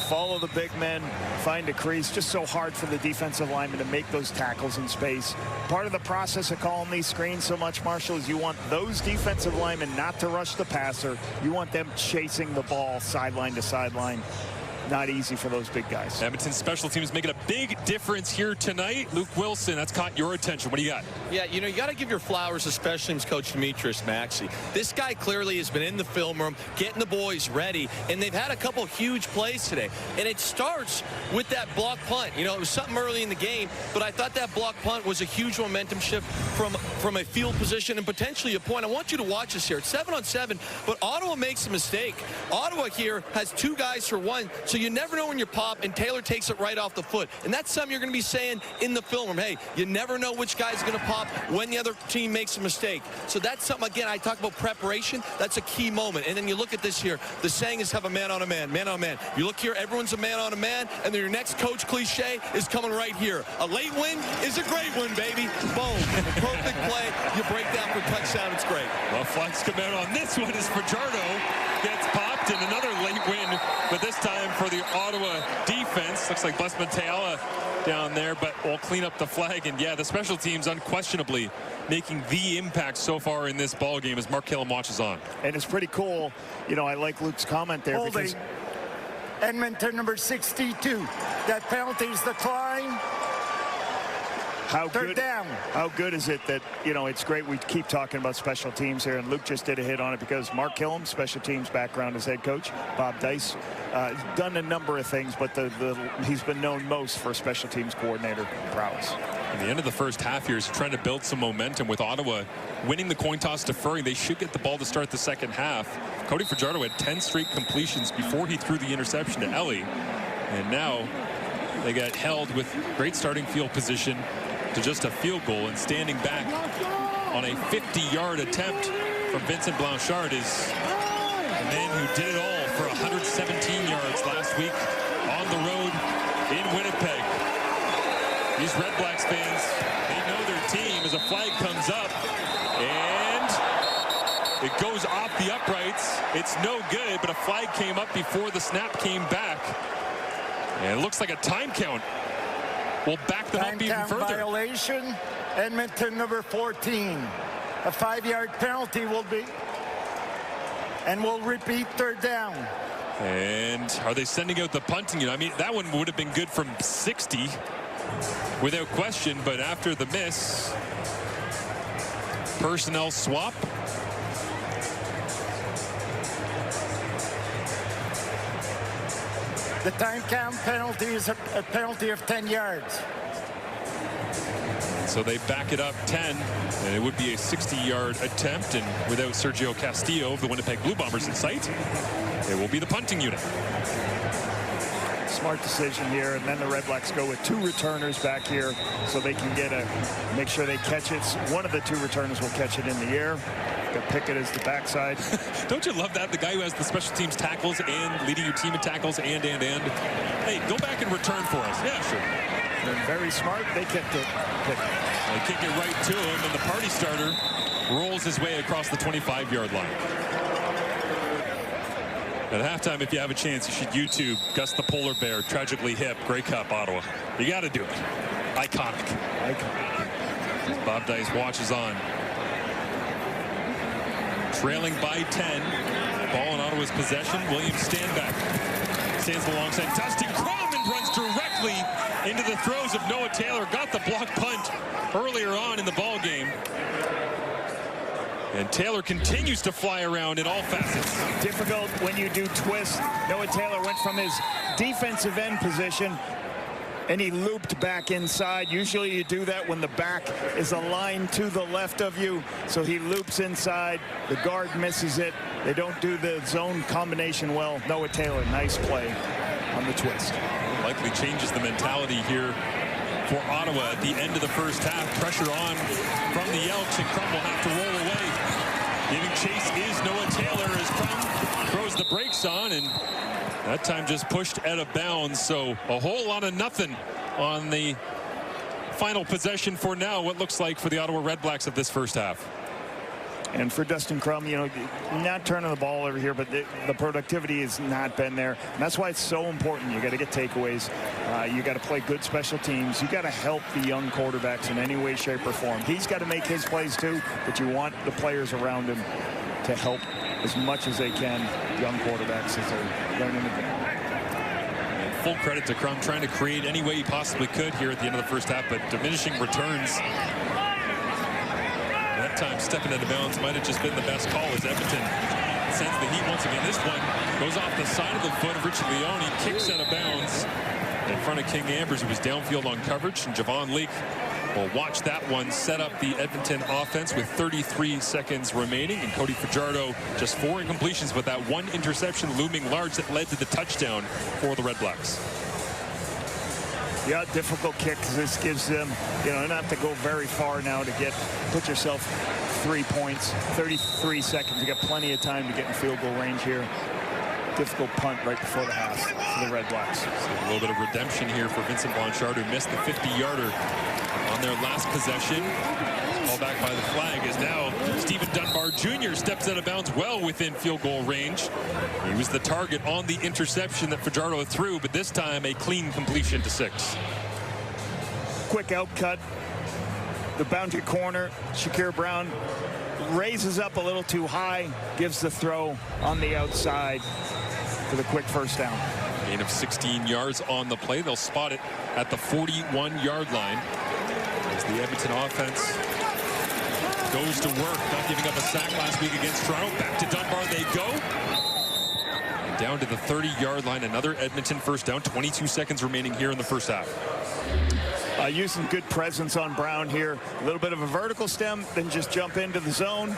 Follow the big men, find a crease. Just so hard for the defensive linemen to make those tackles in space. Part of the process of calling these screens so much, Marshall, is you want those defensive linemen not to rush the passer. You want them chasing the ball sideline to sideline. Not easy for those big guys. Edmonton special teams making a big difference here tonight. Luke Wilson, that's caught your attention. What do you got? Yeah, you know, you got to give your flowers to special teams coach Demetrius Maxey. This guy clearly has been in the film room, getting the boys ready, and they've had a couple huge plays today. And it starts with that block punt. You know, it was something early in the game, but I thought that block punt was a huge momentum shift from a field position and potentially a point. I want you to watch this here. It's 7-on-7, but Ottawa makes a mistake. Ottawa here has 2 guys for 1, so you never know when you pop, and Taylor takes it right off the foot. And that's something you're going to be saying in the film room. Hey, you never know which guy's going to pop when the other team makes a mistake. So that's something, again, I talk about preparation. That's a key moment. And then you look at this here. The saying is have a man on a man, man on a man. You look here, everyone's a man on a man, and then your next coach cliche is coming right here. A late win is a great win, baby. Boom. Perfect play. You break down for touchdown. It's great. Well, flags come out on this one as Fajardo gets popped, and another late win, but this time for the Ottawa defense. Looks like Bless Mateala down there, but we'll clean up the flag. And yeah, the special teams unquestionably making the impact so far in this ball game as Mark Killam watches on. And it's pretty cool. You know, I like Luke's comment there. Holding. Because Edmonton number 62. That penalty's decline. How good is it that, you know, it's great we keep talking about special teams here, and Luke just did a hit on it because Mark Killam, special teams background as head coach, Bob Dice, done a number of things, but he's been known most for special teams coordinator prowess. At the end of the first half here is trying to build some momentum with Ottawa winning the coin toss, deferring. They should get the ball to start the second half. Cody Fajardo had 10 straight completions before he threw the interception to Ellie, and now They got held with great starting field position to just a field goal, and standing back on a 50-yard attempt from Vincent Blanchard is the man who did it all for 117 yards last week on the road in Winnipeg. These RedBlacks fans, they know their team as a flag comes up, and it goes off the uprights. It's no good, but a flag came up before the snap came back. And it looks like a time count will back them up even further. Violation, Edmonton number 14. A 5-yard penalty will be, and we'll repeat third down. And are they sending out the punting unit? I mean, that one would have been good from 60 without question, but after the miss, personnel swap. The time count penalty is a penalty of 10 yards. So they back it up 10, and it would be a 60-yard attempt, and without Sergio Castillo of the Winnipeg Blue Bombers in sight, it will be the punting unit. Smart decision here, and then the RedBlacks go with 2 returners back here so they can make sure they catch it. One of the 2 returners will catch it in the air. Got Pickett as the backside. Don't you love that? The guy who has the special teams tackles and leading your team in tackles and. Hey, go back and return for us. Yeah, sure. They're very smart. They kicked it. They kick it right to him, and the party starter rolls his way across the 25-yard line. At halftime, if you have a chance, you should YouTube Gus the Polar Bear tragically hip Grey Cup Ottawa. You got to do it. Iconic. As Bob Dice watches on. Trailing by 10. Ball in Ottawa's possession. Williams Stanback stands alongside Dustin Crum and runs directly into the throws of Noah Taylor. Got the block punt earlier on in the ball game. And Taylor continues to fly around in all facets. Difficult when you do twists. Noah Taylor went from his defensive end position and he looped back inside. Usually you do that when the back is aligned to the left of you. So he loops inside. The guard misses it. They don't do the zone combination well. Noah Taylor, nice play on the twist. Likely changes the mentality here for Ottawa at the end of the first half. Pressure on from the Elks, and Crum will have to roll away. Giving chase is Noah Taylor as Crum throws the brakes on, and that time just pushed out of bounds. So a whole lot of nothing on the final possession for now, what looks like for the Ottawa RedBlacks of this first half. And for Dustin Crum, you know, not turning the ball over here, but the productivity has not been there. And that's why it's so important. You got to get takeaways. You got to play good special teams. You got to help the young quarterbacks in any way, shape, or form. He's got to make his plays too, but you want the players around him to help as much as they can young quarterbacks as they're learning the game. And full credit to Crum trying to create any way he possibly could here at the end of the first half, but diminishing returns. That time stepping out of bounds might have just been the best call as Edmonton sends the heat once again. This one goes off the side of the foot of Richard Leone. He kicks out of bounds in front of King Ambers, who was downfield on coverage, and Javon Leake will watch that one set up the Edmonton offense with 33 seconds remaining. And Cody Fajardo just 4 incompletions, but that one interception looming large that led to the touchdown for the RedBlacks. Yeah, difficult kick because this gives them, you know, not to go very far now to put yourself 3 points, 33 seconds. You got plenty of time to get in field goal range here. Difficult punt right before the half for the RedBlacks. So a little bit of redemption here for Vincent Blanchard, who missed the 50-yarder on their last possession. Called back by the flag is now Stephen Dunbar Jr. steps out of bounds well within field goal range. He was the target on the interception that Fajardo threw, but this time a clean completion to 6. Quick out cut. The boundary corner, Shakir Brown raises up a little too high, gives the throw on the outside for the quick first down. Gain of 16 yards on the play. They'll spot it at the 41-yard line as the Edmonton offense goes to work, not giving up a sack last week against Toronto. Back to Dunbar they go. And down to the 30-yard line, another Edmonton first down. 22 seconds remaining here in the first half. Using good presence on Brown here. A little bit of a vertical stem, then just jump into the zone.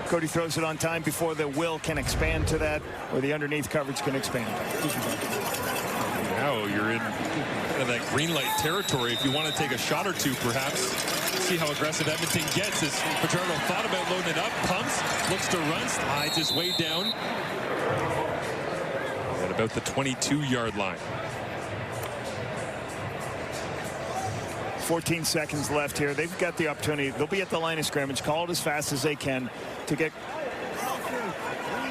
Cody throws it on time before the will can expand to that, or the underneath coverage can expand. Now you're in kind of that green light territory if you want to take a shot or two, perhaps. See how aggressive Edmonton gets as Fajardo thought about loading it up, pumps, looks to run, slides his way down at about the 22-yard line. 14 seconds left here. They've got the opportunity. They'll be at the line of scrimmage, call it as fast as they can to get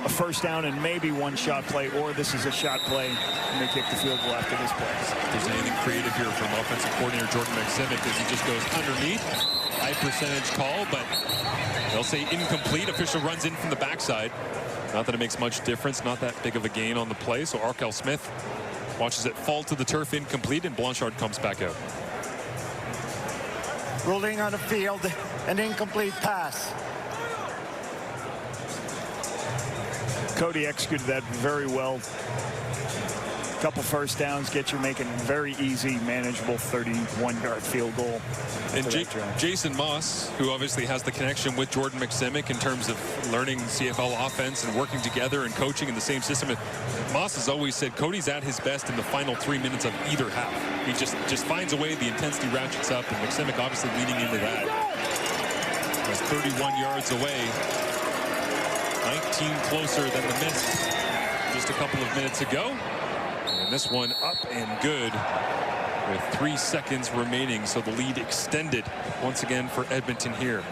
a first down and maybe one shot play, or this is a shot play and they kick the field goal after this play. If there's anything creative here from offensive coordinator Jordan McSimic, as he just goes underneath. High percentage call, but they'll say incomplete. Official runs in from the backside. Not that it makes much difference. Not that big of a gain on the play. So Arkell Smith watches it fall to the turf incomplete, and Blanchard comes back out. Rolling on the field, an incomplete pass. Cody executed that very well. Couple first downs get you making very easy, manageable 31-yard field goal. And Jason Moss, who obviously has the connection with Jordan McSimic in terms of learning CFL offense and working together and coaching in the same system. Moss has always said Cody's at his best in the final 3 minutes of either half. He just finds a way, the intensity ratchets up, and McSimic obviously leaning into that. That's 31 yards away. 19 closer than the miss just a couple of minutes ago. And this one up and good with 3 seconds remaining. So the lead extended once again for Edmonton here.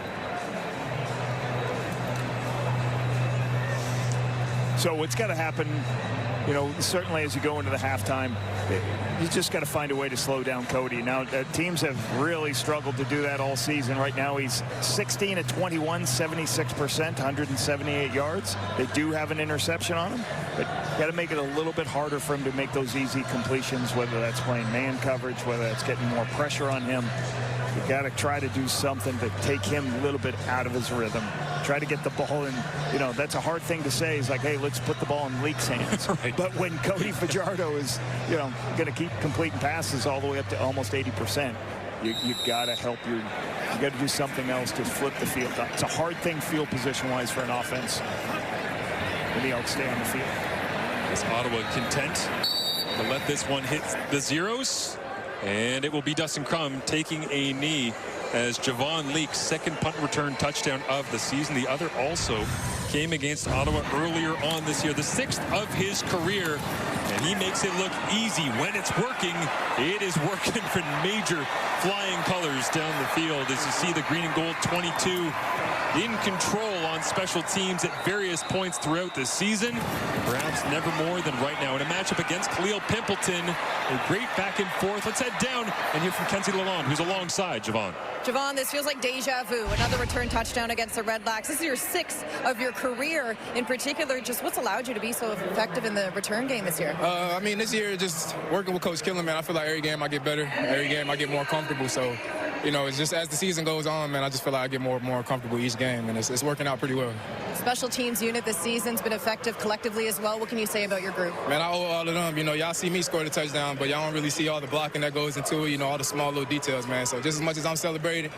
So what's got to happen, you know, certainly as you go into the halftime, you just got to find a way to slow down Cody. Now, teams have really struggled to do that all season. Right now, he's 16 of 21, 76%, 178 yards. They do have an interception on him, but got to make it a little bit harder for him to make those easy completions, whether that's playing man coverage, whether that's getting more pressure on him. You got to try to do something to take him a little bit out of his rhythm. Try to get the ball in. You know, that's a hard thing to say. It's like, hey, let's put the ball in Leak's hands. Right. But when Cody Fajardo is, you know, going to keep completing passes all the way up to almost 80%, you got to help you got to do something else to flip the field. It's a hard thing field position-wise for an offense when the Elks stay on the field. Is Ottawa content to let this one hit the zeros? And it will be Dustin Crum taking a knee as Javon Leak's second punt return touchdown of the season. The other also came against Ottawa earlier on this year, the 6th of his career. And he makes it look easy. When it's working, it is working for major flying colors down the field. As you see the green and gold 22 in control on special teams at various points throughout the season. Perhaps never more than right now in a matchup against Khalil Pimpleton. A great back and forth. Let's head down and hear from Kenzie Lalonde, who's alongside Javon. Javon, this feels like deja vu. Another return touchdown against the RedBlacks. This is your 6th of your career. In particular, just what's allowed you to be so effective in the return game this year? I mean, this year, just working with Coach Killen, man, I feel like every game I get better. Every game I get more comfortable. So, you know, it's just as the season goes on, man, I just feel like I get more and more comfortable each game, and it's working out pretty well. Special teams unit this season's been effective collectively as well. What can you say about your group? Man, I owe all of them. You know, y'all see me score the touchdown, but y'all don't really see all the blocking that goes into it, you know, all the small little details, man. So just as much as I'm celebrating,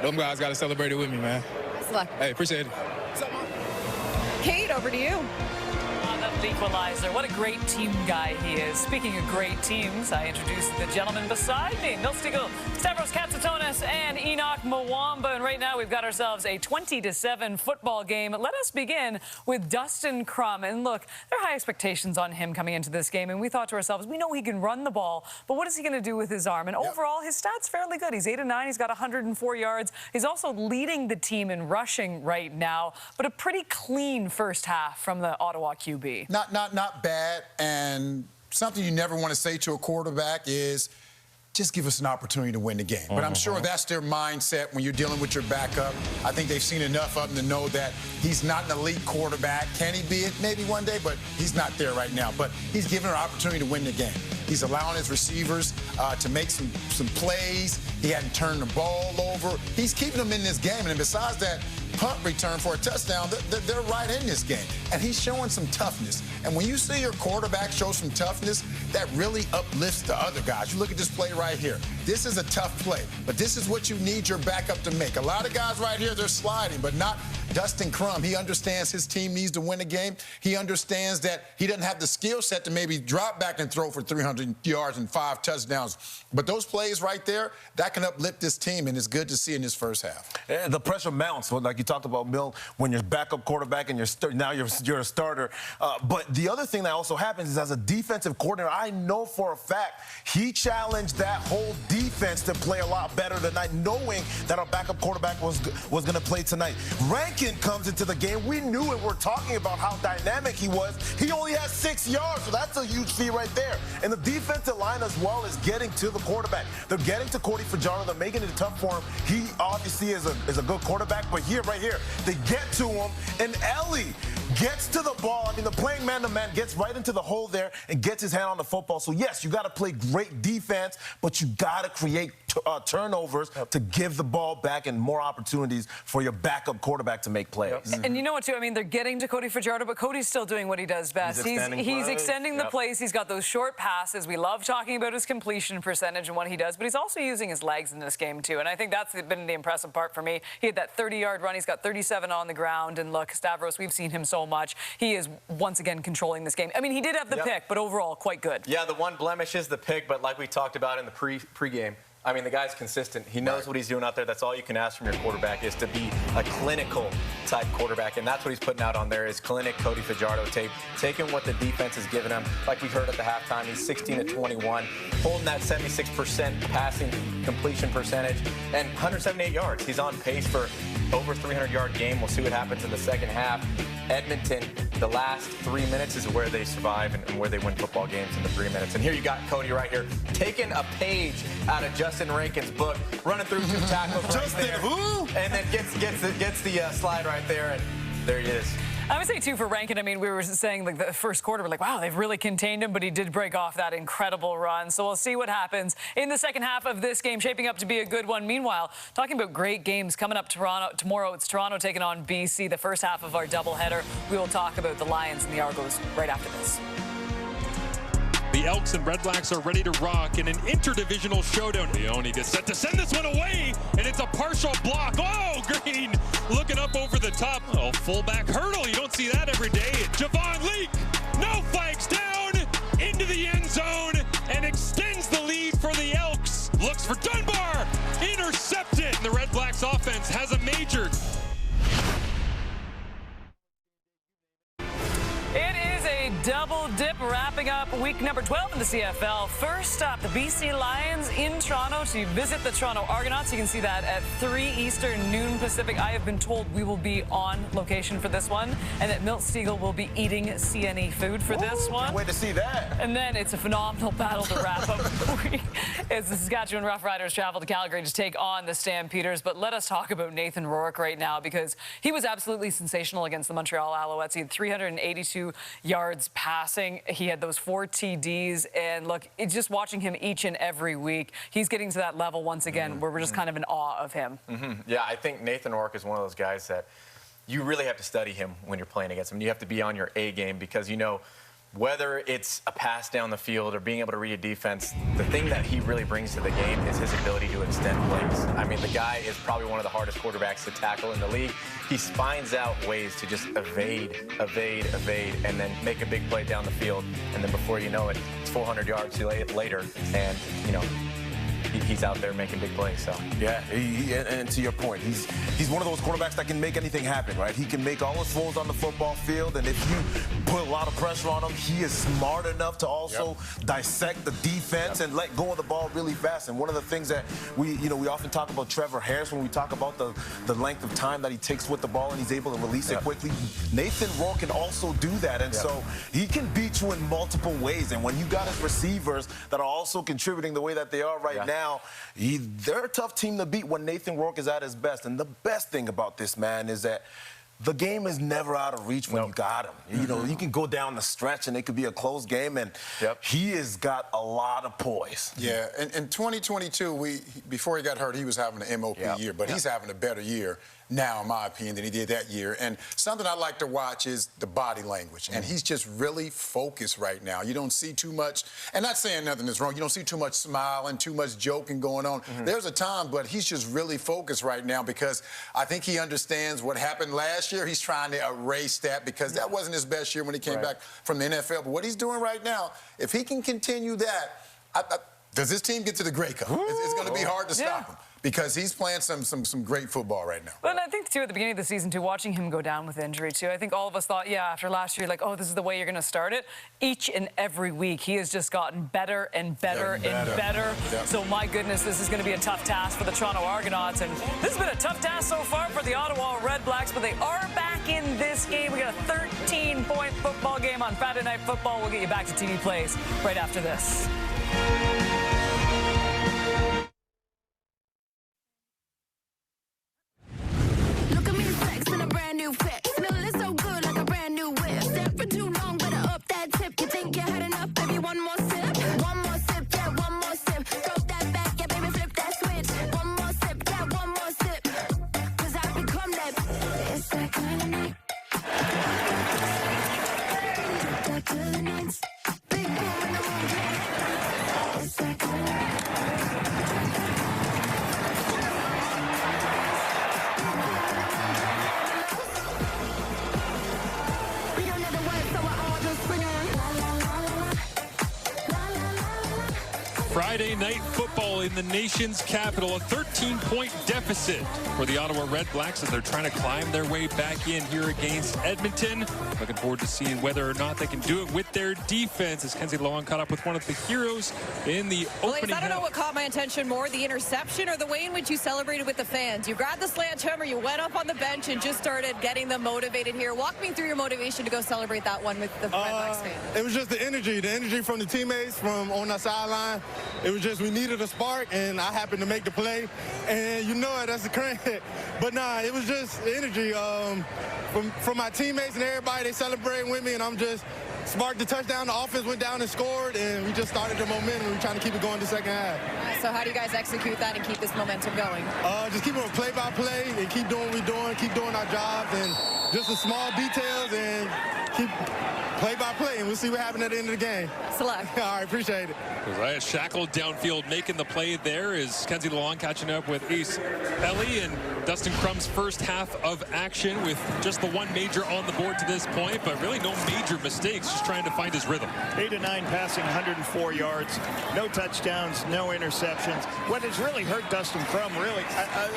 them guys got to celebrate it with me, man. Good luck. Hey, appreciate it. Kate, over to you. Equalizer. What a great team guy he is. Speaking of great teams, I introduced the gentleman beside me, Milt Stegall, Stavros Katsatonis, and Enoch Mwamba. And right now we've got ourselves a 20-7 football game. Let us begin with Dustin Crum. And look, there are high expectations on him coming into this game. And we thought to ourselves, we know he can run the ball, but what is he going to do with his arm? And overall, his stats fairly good. He's 8 of 9. He's got 104 yards. He's also leading the team in rushing right now, but a pretty clean first half from the Ottawa QB. Not bad, and something you never want to say to a quarterback is just give us an opportunity to win the game. But I'm sure that's their mindset when you're dealing with your backup. I think they've seen enough of him to know that he's not an elite quarterback. Can he be it? Maybe one day, but he's not there right now. But he's given an opportunity to win the game. He's allowing his receivers to make some plays. He hadn't turned the ball over. He's keeping them in this game. And besides that punt return for a touchdown, they're right in this game. And he's showing some toughness. And when you see your quarterback show some toughness, that really uplifts the other guys. You look at this play right here. This is a tough play, but this is what you need your backup to make. A lot of guys right here, they're sliding, but not Dustin Crum, he understands his team needs to win a game. He understands that he doesn't have the skill set to maybe drop back and throw for 300 yards and 5 touchdowns. But those plays right there, that can uplift this team, and it's good to see in this first half. The pressure mounts, like you talked about, Mill, when you're backup quarterback and now you're a starter. But the other thing that also happens is, as a defensive coordinator, I know for a fact he challenged that whole defense to play a lot better tonight, knowing that our backup quarterback was going to play tonight. Rankin comes into the game. We knew it. We're talking about how dynamic he was. He only has 6 yards, so that's a huge feat right there. And the defensive line as well is getting to the quarterback. They're getting to Cody Fajardo. They're making it tough for him. He obviously is a good quarterback, but right here, they get to him, and Ellie gets to the ball. I mean, they're playing man-to-man, gets right into the hole there and gets his hand on the football. So, yes, you got to play great defense, but you got to create turnovers to give the ball back and more opportunities for your backup quarterback to make plays. And you know what, too? I mean, they're getting to Cody Fajardo, but Cody's still doing what he does best. He's extending the plays. He's got those short passes. We love talking about his completion percentage and what he does, but he's also using his legs in this game, too. And I think that's been the impressive part for me. He had that 30-yard run. He's got 37 on the ground. And look, Stavros, we've seen him so much. He is once again controlling this game. I mean, he did have the pick, but overall quite good. Yeah, the one blemish is the pick, but like we talked about in the pregame, I mean, the guy's consistent. He knows what he's doing out there. That's all you can ask from your quarterback, is to be a clinical type quarterback. And that's what he's putting out on there, is clinic Cody Fajardo tape, taking what the defense is giving him. Like we heard at the halftime, he's 16-21, holding that 76% passing completion percentage and 178 yards. He's on pace for over 300-yard game. We'll see what happens in the second half. Edmonton, the last 3 minutes is where they survive and where they win football games in the 3 minutes. And here you got Cody right here, taking a page out of Justin Rankin's book, running through 2 tackles right there. And then gets the slide right there, and there he is. I would say, too, for Rankin, I mean, we were saying, like, the first quarter, we're like, wow, they've really contained him, but he did break off that incredible run. So we'll see what happens in the second half of this game, shaping up to be a good one. Meanwhile, talking about great games coming up tomorrow, it's Toronto taking on BC, the first half of our doubleheader. We will talk about the Lions and the Argos right after this. The Elks and RedBlacks are ready to rock in an interdivisional showdown. Leone gets set to send this one away, and it's a partial block. Oh, Green looking up over the top. Oh, fullback hurdle. You don't see that every day. Javon Leak, no flags down, into the end zone, and extends the lead for the Elks. Looks for Dunbar, intercepted. The RedBlacks offense has a major. It is a double dip wrapping up week number 12 in the CFL. First up, the BC Lions in Toronto to visit the Toronto Argonauts. You can see that at 3 Eastern, noon Pacific. I have been told we will be on location for this one, and that Milt Stegall will be eating CNE food for this one. Way to see that. And then it's a phenomenal battle to wrap up the week as the Saskatchewan Roughriders travel to Calgary to take on the Stampeders. But let us talk about Nathan Rourke right now, because he was absolutely sensational against the Montreal Alouettes. He had 382 yards passing. He had those 4 TDs, and look, it's just watching him each and every week. He's getting to that level once again where we're just kind of in awe of him. Yeah, I think Nathan Rourke is one of those guys that you really have to study him when you're playing against him. You have to be on your A game, because you know, whether it's a pass down the field or being able to read a defense, the thing that he really brings to the game is his ability to extend plays. I mean, the guy is probably one of the hardest quarterbacks to tackle in the league. He finds out ways to just evade, and then make a big play down the field. And then before you know it, it's 400 yards later, and, you know, he's out there making big plays. So yeah, and to your point, he's one of those quarterbacks that can make anything happen, right? He can make all his throws on the football field, and if you put a lot of pressure on him, he is smart enough to also dissect the defense and let go of the ball really fast. And one of the things that we often talk about Trevor Harris when we talk about the length of time that he takes with the ball and he's able to release it quickly. Nathan Rourke can also do that, and so he can beat you in multiple ways. And when you got his receivers that are also contributing the way that they are right now, they're a tough team to beat when Nathan Rourke is at his best. And the best thing about this man is that the game is never out of reach when you got him. You know, you can go down the stretch and it could be a close game, and he has got a lot of poise. Yeah, in 2022, before he got hurt, he was having an MOP year, but he's having a better year. now, in my opinion, than he did that year. And something I like to watch is the body language. And he's just really focused right now. You don't see too much, and not saying nothing is wrong, you don't see too much smiling, too much joking going on. There's a time, but he's just really focused right now because I think he understands what happened last year. He's trying to erase that because that wasn't his best year when he came back from the NFL. But what he's doing right now, if he can continue that, does this team get to the Grey Cup? It's going to be hard to stop him. Because he's playing some great football right now. But I think, too, at the beginning of the season, too, watching him go down with injury, too, I think all of us thought, after last year, like, oh, this is the way you're going to start it. Each and every week, he has just gotten better and better and better. So, my goodness, this is going to be a tough task for the Toronto Argonauts. And this has been a tough task so far for the Ottawa RedBlacks, but they are back in this game. We got a 13-point football game on Friday Night Football. We'll get you back to TV Plays right after this. Friday Night Football in the nation's capital, a 13-point deficit for the Ottawa RedBlacks as they're trying to climb their way back in here against Edmonton. Looking forward to seeing whether or not they can do it with their defense as Kenzie Lohan caught up with one of the heroes in the opening I don't know what caught my attention more, the interception or the way in which you celebrated with the fans. You grabbed the sledgehammer, you went up on the bench and just started getting them motivated here. Walk me through your motivation to go celebrate that one with the RedBlacks fans. It was just the energy from the teammates from on the sideline. It was just we needed a spark, and I happened to make the play. And you know it, that's the credit. But nah, it was just energy from my teammates and everybody. They celebrating with me, and I'm just sparked the touchdown. The offense went down and scored, and we just started the momentum. We're trying to keep it going the second half. So how do you guys execute that and keep this momentum going? Just keep it play-by-play and keep doing what we're doing, keep doing our jobs, and just the small details and keep play-by-play, and we'll see what happens at the end of the game. Select. All right, appreciate it. Shackled downfield making the play there is Kenzie Lohan catching up with Ace Ellie and Dustin Crum's first half of action with just the one major on the board to this point, but really no major mistakes, just trying to find his rhythm. 8 of 9 passing, 104 yards, no touchdowns, no interceptions. What has really hurt Dustin Crum, really,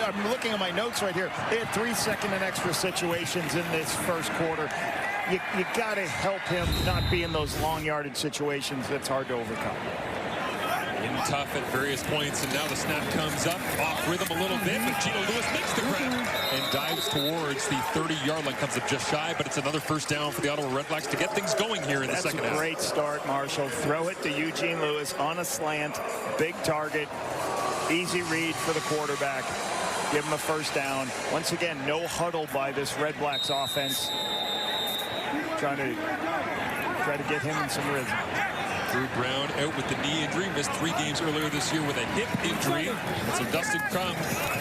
I'm looking at my notes right here. They had 3 second and extra situations in this first quarter. You got to help him not be in those long yardage situations that's hard to overcome. In tough at various points, and now the snap comes up off rhythm a little bit, but Gino Lewis makes the grab and dives towards the 30-yard line, comes up just shy, but it's another first down for the Ottawa RedBlacks to get things going here in the second half. That's a great start, Marshall. Throw it to Eugene Lewis on a slant, big target, easy read for the quarterback. Give him a first down. Once again, no huddle by this RedBlacks offense. Try to get him in some rhythm. Drew Brown out with the knee injury, missed 3 games earlier this year with a hip injury. And so Dustin Crum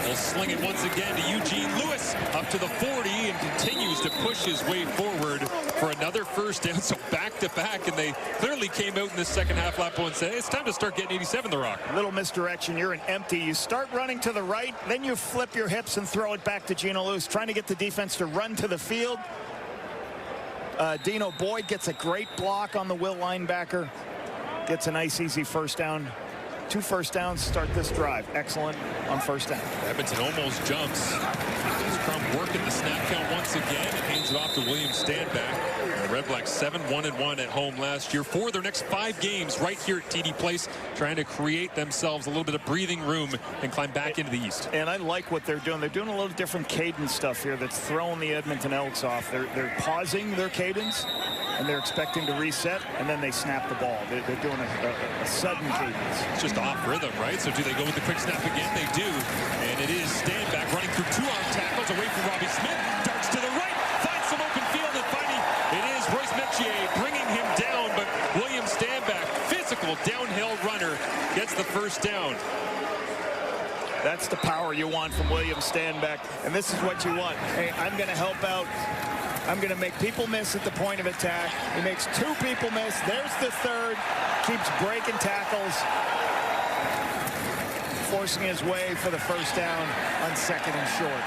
will sling it once again to Eugene Lewis up to the 40 and continues to push his way forward for another first down. So back-to-back, and they clearly came out in the second half, Lapo, and said, hey, it's time to start getting 87 the rock. Little misdirection. You're in empty. You start running to the right, then you flip your hips and throw it back to Gino Lewis, trying to get the defense to run to the field. Dino Boyd gets a great block on the Will linebacker. Gets a nice, easy first down. 2 first downs start this drive. Excellent on first down. Edmonton almost jumps. Crum working the snap count once again and hands it off to William Standback. The RedBlacks 7-1-1 at home last year for their next 5 games right here at TD Place, trying to create themselves a little bit of breathing room and climb back into the East. And I like what they're doing. They're doing a little different cadence stuff here that's throwing the Edmonton Elks off. They're pausing their cadence, and they're expecting to reset, and then they snap the ball. They're doing a sudden cadence. It's just off rhythm, right? So do they go with the quick snap again? They do. And it is Standback running through 2 arm tackles away from Robbie Smith. Darts to the right, finds some open field, and finally it is Royce Metier bringing him down, but William Standback, physical downhill runner, gets the first down. That's the power you want from William Stanback, and this is what you want. Hey, I'm going to help out. I'm going to make people miss at the point of attack. He makes 2 people miss. There's the third. Keeps breaking tackles, forcing his way for the first down on 2nd and short.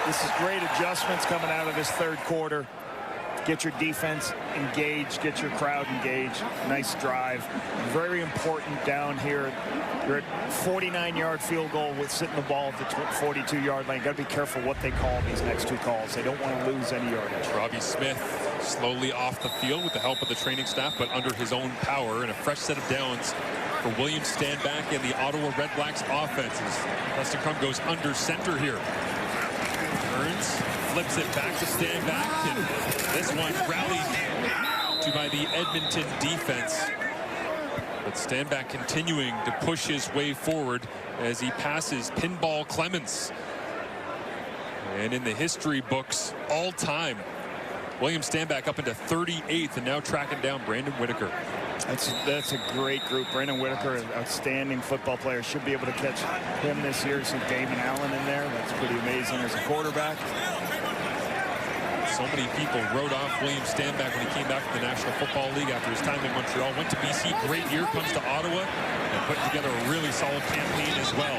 This is great adjustments coming out of this third quarter. Get your defense engaged, get your crowd engaged. Nice drive. Very important down here. You're at 49-yard field goal with sitting the ball at the 42-yard line. Got to be careful what they call these next 2 calls. They don't want to lose any yardage. Robbie Smith slowly off the field with the help of the training staff, but under his own power, and a fresh set of downs for William Stanback and the Ottawa RedBlacks offenses. Dustin Crum goes under center here. Burns flips it back to Stanback, and this one rallied to by the Edmonton defense. But Stanback continuing to push his way forward as he passes Pinball Clemens. And in the history books all time, William Stanback up into 38th and now tracking down Brandon Whitaker. That's a great group. Brandon Whitaker, an outstanding football player. Should be able to catch him this year. See Damon Allen in there. That's pretty amazing as a quarterback. So many people wrote off William Stanback when he came back from the National Football League after his time in Montreal. Went to BC, great year, comes to Ottawa, and put together a really solid campaign as well.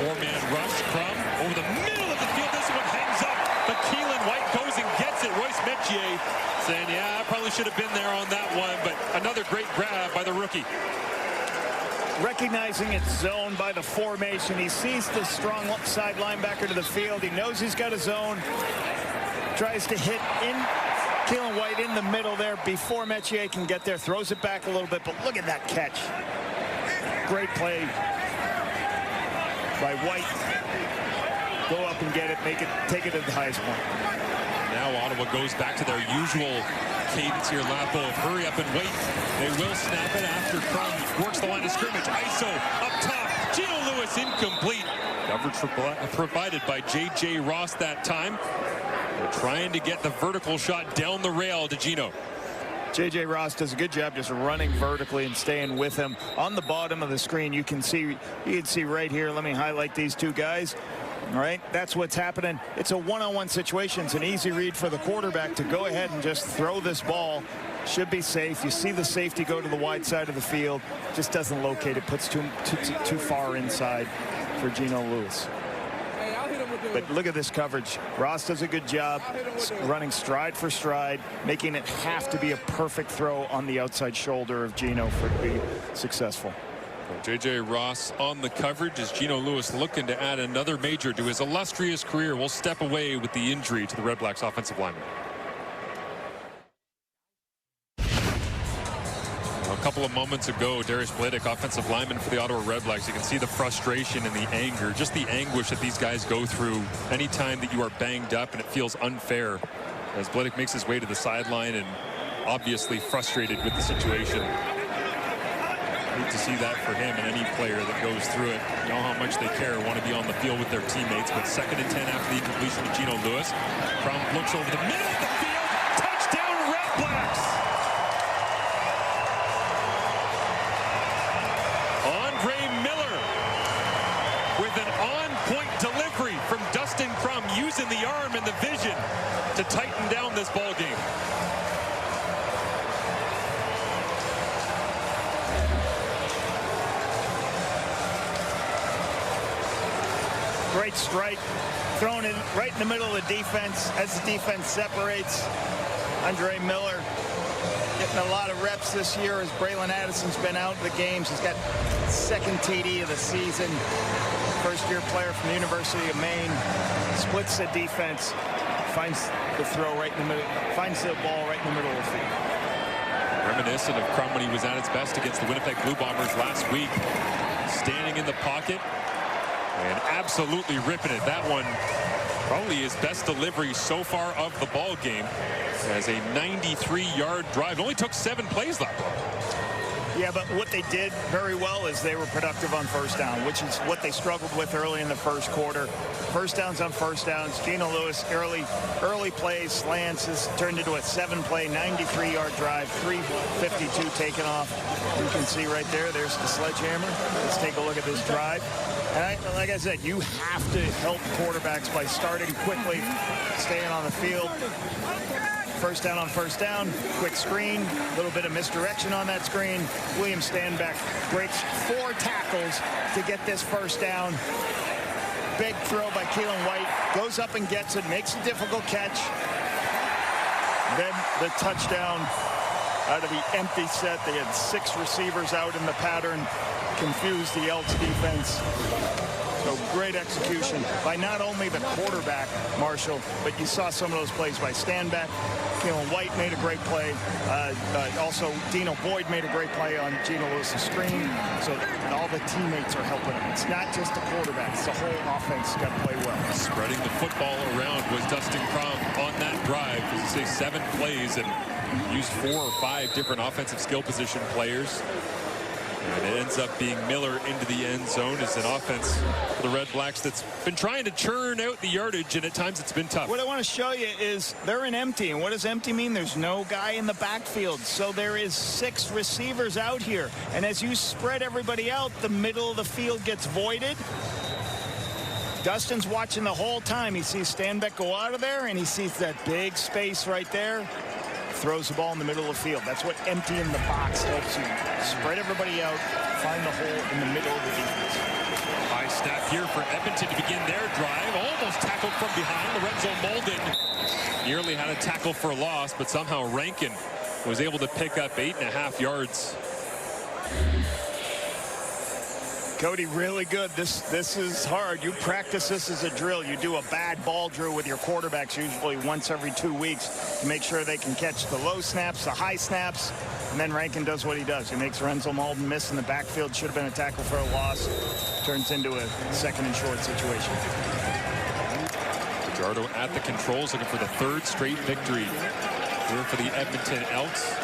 4-man rush, Crum over the middle of the field. This one hangs up, but Keelan White goes and gets it. Royce Metier saying, yeah, I probably should have been there on that one, but another great grab by the rookie. Recognizing it's zone by the formation. He sees the strong side linebacker to the field. He knows he's got a zone. Tries to hit in Keelan White in the middle there before Metier can get there. Throws it back a little bit, but look at that catch. Great play by White. Go up and get it, take it to the highest point. Now Ottawa goes back to their usual cadence here, Lapo, of hurry up and wait. They will snap it after Crum works the line of scrimmage. ISO up top. Gino Lewis incomplete. Coverage provided by J.J. Ross that time. They're trying to get the vertical shot down the rail to Gino. J.J. Ross does a good job just running vertically and staying with him. On the bottom of the screen, you can see right here. Let me highlight these 2 guys. All right, that's what's happening. It's a one-on-one situation. It's an easy read for the quarterback to go ahead and just throw this ball. Should be safe. You see the safety go to the wide side of the field. Just doesn't locate it. Puts too far inside for Gino Lewis. But look at this coverage. Ross does a good job running stride for stride, making it have to be a perfect throw on the outside shoulder of Gino for it to be successful. J.J. Ross on the coverage as Gino Lewis looking to add another major to his illustrious career. Will step away with the injury to the RedBlacks offensive lineman. A couple of moments ago, Darius Bladick, offensive lineman for the Ottawa RedBlacks. You can see the frustration and the anger, just the anguish that these guys go through anytime that you are banged up and it feels unfair. As Bladick makes his way to the sideline and obviously frustrated with the situation. Need to see that for him and any player that goes through it. You know how much they care, want to be on the field with their teammates. But 2nd and 10 after the incompletion to Gino Lewis. Crum looks over the middle of the field. Touchdown, RedBlacks! Andre Miller with an on-point delivery from Dustin Crum, using the arm and the vision to tighten down this ball game. Great strike, thrown in right in the middle of the defense as the defense separates. Andre Miller getting a lot of reps this year as Braylon Addison's been out of the games. He's got 2nd TD of the season. First-year player from the University of Maine. Splits the defense, finds the throw right in the middle, finds the ball right in the middle of the field. Reminiscent of Crum when he was at his best against the Winnipeg Blue Bombers last week. Standing in the pocket and absolutely ripping it. That one probably his best delivery so far of the ball game as a 93-yard drive. It only took 7 plays that one. Yeah, but what they did very well is they were productive on first down, which is what they struggled with early in the first quarter. First downs on first downs. Geno Lewis, early plays, slants, has turned into a 7-play, 93-yard drive, 3:52 taken off. You can see right there, there's the sledgehammer. Let's take a look at this drive. And like I said, you have to help quarterbacks by starting quickly, staying on the field. First down on first down, quick screen, a little bit of misdirection on that screen. William Stanback breaks 4 tackles to get this first down. Big throw by Keelan White, goes up and gets it, makes a difficult catch. Then the touchdown out of the empty set. They had 6 receivers out in the pattern, confused the Elks defense. So great execution by not only the quarterback, Marshall, but you saw some of those plays by Stanback. Keelan White made a great play. Also, Dino Boyd made a great play on Geno Lewis's screen. So all the teammates are helping him. It's not just the quarterback. It's the whole offense got to play well. Spreading the football around was Dustin Crum on that drive. As you say, 7 plays and used 4 or 5 different offensive skill position players. And it ends up being Miller into the end zone as an offense for the Red Blacks that's been trying to churn out the yardage, and at times it's been tough. What I want to show you is they're in empty. And what does empty mean? There's no guy in the backfield. So there is 6 receivers out here. And as you spread everybody out, the middle of the field gets voided. Dustin's watching the whole time. He sees Stanback go out of there, and he sees that big space right there. Throws the ball in the middle of the field. That's what emptying the box helps you. Spread everybody out, find the hole in the middle of the defense. High snap here for Edmonton to begin their drive. Almost tackled from behind. Lorenzo Molden nearly had a tackle for loss, but somehow Rankin was able to pick up 8.5 yards. Cody, really good. This is hard. You practice this as a drill. You do a bad ball drill with your quarterbacks usually once every 2 weeks to make sure they can catch the low snaps, the high snaps, and then Rankin does what he does. He makes Lorenzo Molden miss in the backfield. Should have been a tackle for a loss. Turns into a 2nd and short situation. Fajardo at the controls, looking for the 3rd straight victory here for the Edmonton Elks.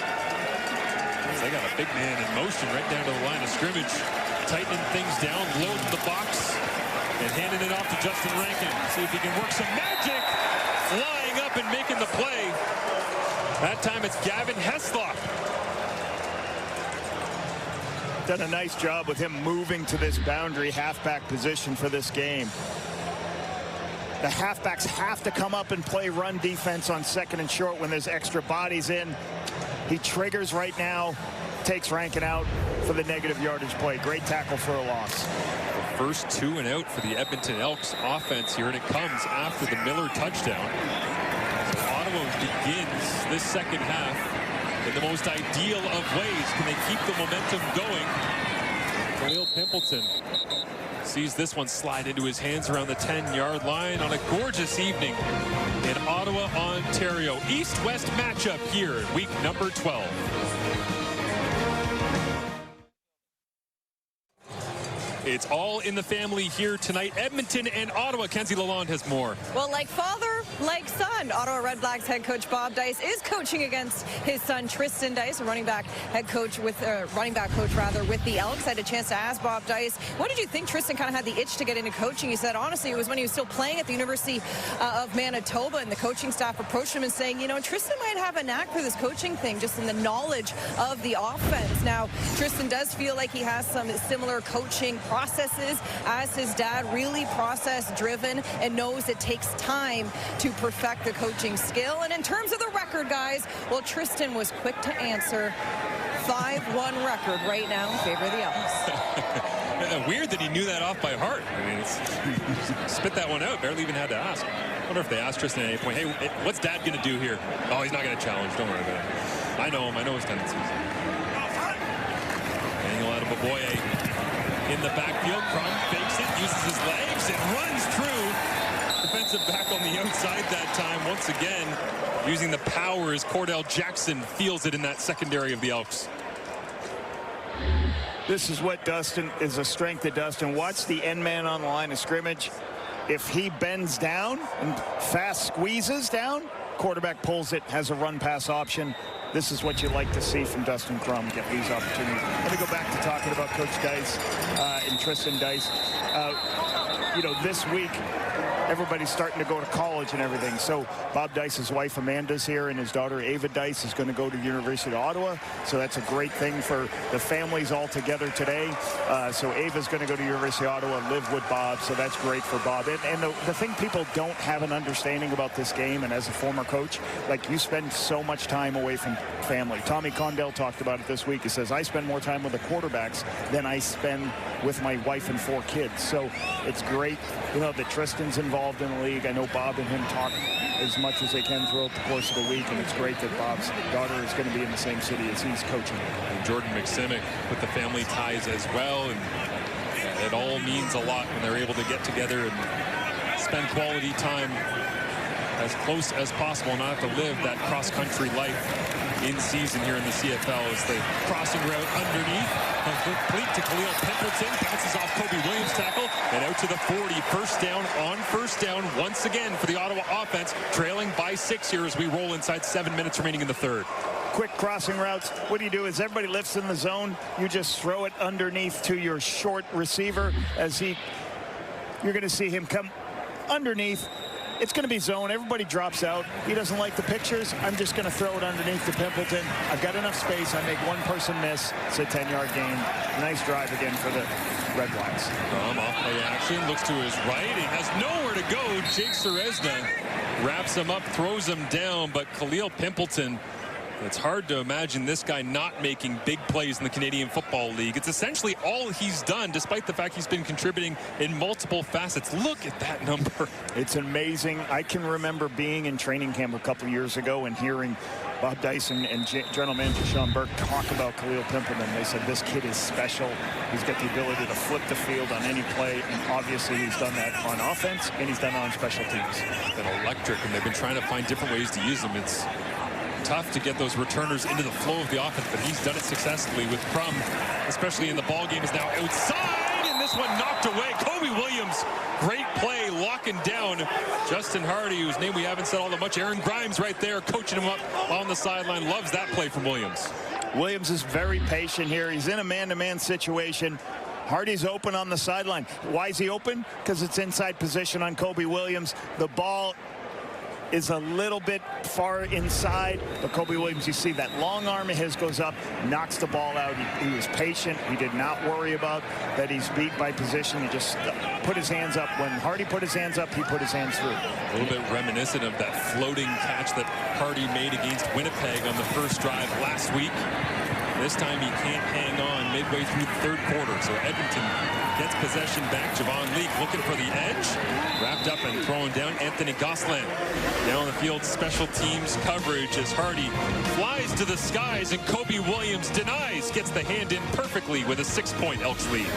They got a big man in motion right down to the line of scrimmage. Tightening things down, loading the box, and handing it off to Justin Rankin. See if he can work some magic. Flying up and making the play. That time it's Gavin Heslop. Done a nice job with him moving to this boundary halfback position for this game. The halfbacks have to come up and play run defense on 2nd and short when there's extra bodies in. He triggers right now, takes Rankin out for the negative yardage play. Great tackle for a loss. The first 2 and out for the Edmonton Elks offense here, and it comes after the Miller touchdown. So Ottawa begins this second half in the most ideal of ways. Can they keep the momentum going? Khalil Pimpleton sees this one slide into his hands around the 10-yard line on a gorgeous evening in Ottawa, Ontario. East-West matchup here, week number 12. It's all in the family here tonight. Edmonton and Ottawa. Kenzie Lalonde has more. Well, like father, like son, Ottawa RedBlacks head coach Bob Dice is coaching against his son Tristan Dice, a running back coach with the Elks. I had a chance to ask Bob Dice, what did you think Tristan kind of had the itch to get into coaching? He said, honestly, it was when he was still playing at the University of Manitoba, and the coaching staff approached him and saying, you know, Tristan might have a knack for this coaching thing, just in the knowledge of the offense. Now, Tristan does feel like he has some similar coaching processes as his dad, really process driven, and knows it takes time to perfect the coaching skill. And in terms of the record, guys, well, Tristan was quick to answer. 5-1 record right now in favor of the Elks. Weird that he knew that off by heart. I mean, spit that one out, barely even had to ask. I wonder if they asked Tristan at any point, hey, what's dad going to do here? Oh, he's not going to challenge, don't worry about it. I know him, I know his tendencies. Daniel Adeboboye in the backfield. Crum fakes it, uses his legs, and runs through. Defensive back on the outside that time. Once again, using the power as Cordell Jackson feels it in that secondary of the Elks. This is what Dustin is a strength of Dustin. Watch the end man on the line of scrimmage. If he bends down and fast squeezes down, quarterback pulls it, has a run pass option. this is what you like to see from Dustin Crum, get these opportunities. Let me go back to talking about Coach Dice and Tristan Dice. You know, this week, everybody's starting to go to college and everything. So Bob Dice's wife Amanda's here, and his daughter Ava Dice is going to go to the University of Ottawa. So that's a great thing for the families all together today. So Ava's going to go to University of Ottawa and live with Bob. So that's great for Bob. And the thing people don't have an understanding about this game, and as a former coach, like, you spend so much time away from family. Tommy Condell talked about it this week. He says, I spend more time with the quarterbacks than I spend with my wife and 4 kids. So it's great, you know, that Tristan's involved in the league. I know Bob and him talk as much as they can throughout the course of the week, and it's great that Bob's daughter is going to be in the same city as he's coaching. And Jordan McSimic with the family ties as well, and it all means a lot when they're able to get together and spend quality time as close as possible, not have to live that cross-country life in season here in the CFL. As the crossing route underneath, complete to Khalil Pimpleton, bounces off Kobe Williams' tackle, and out to the 40. First down on first down once again for the Ottawa offense, trailing by 6 here as we roll inside 7 minutes remaining in the third. Quick crossing routes. What do you do is everybody lifts in the zone. You just throw it underneath to your short receiver as you're going to see him come underneath. It's going to be zone. Everybody drops out. He doesn't like the pictures. I'm just going to throw it underneath to Pimpleton. I've got enough space. I make one person miss. It's a 10-yard gain. Nice drive again for the RedBlacks. Off play action. Looks to his right. He has nowhere to go. Jake Serezna wraps him up, throws him down. But Khalil Pimpleton, it's hard to imagine this guy not making big plays in the Canadian Football League. It's essentially all he's done, despite the fact he's been contributing in multiple facets. Look at that number. It's amazing. I can remember being in training camp a couple years ago and hearing Bob Dyson and General Manager Sean Burke talk about Khalil Pimpleton. They said this kid is special. He's got the ability to flip the field on any play, and obviously he's done that on offense, and he's done it on special teams. It's been electric, and they've been trying to find different ways to use him. It's tough to get those returners into the flow of the offense, but he's done it successfully with Crum, especially in the ball game, is now outside, and this one knocked away. Kobe Williams, great play, locking down Justin Hardy, whose name we haven't said all that much. Aaron Grimes right there, coaching him up on the sideline. Loves that play from Williams. Williams is very patient here. He's in a man-to-man situation. Hardy's open on the sideline. Why is he open? Because it's inside position on Kobe Williams. The ball is a little bit far inside, but Kobe Williams, you see that long arm of his goes up, knocks the ball out. He was patient. He did not worry about that he's beat by position. He just put his hands up. When Hardy put his hands up, he put his hands through. A little bit reminiscent of that floating catch that Hardy made against Winnipeg on the first drive last week. This time he can't hang on midway through the third quarter, so Edmonton gets possession back. Javon Leake looking for the edge. Wrapped up and thrown down. Anthony Gosselin down the field. Special teams coverage as Hardy flies to the skies, and Kobe Williams denies. Gets the hand in perfectly with a 6-point Elks lead.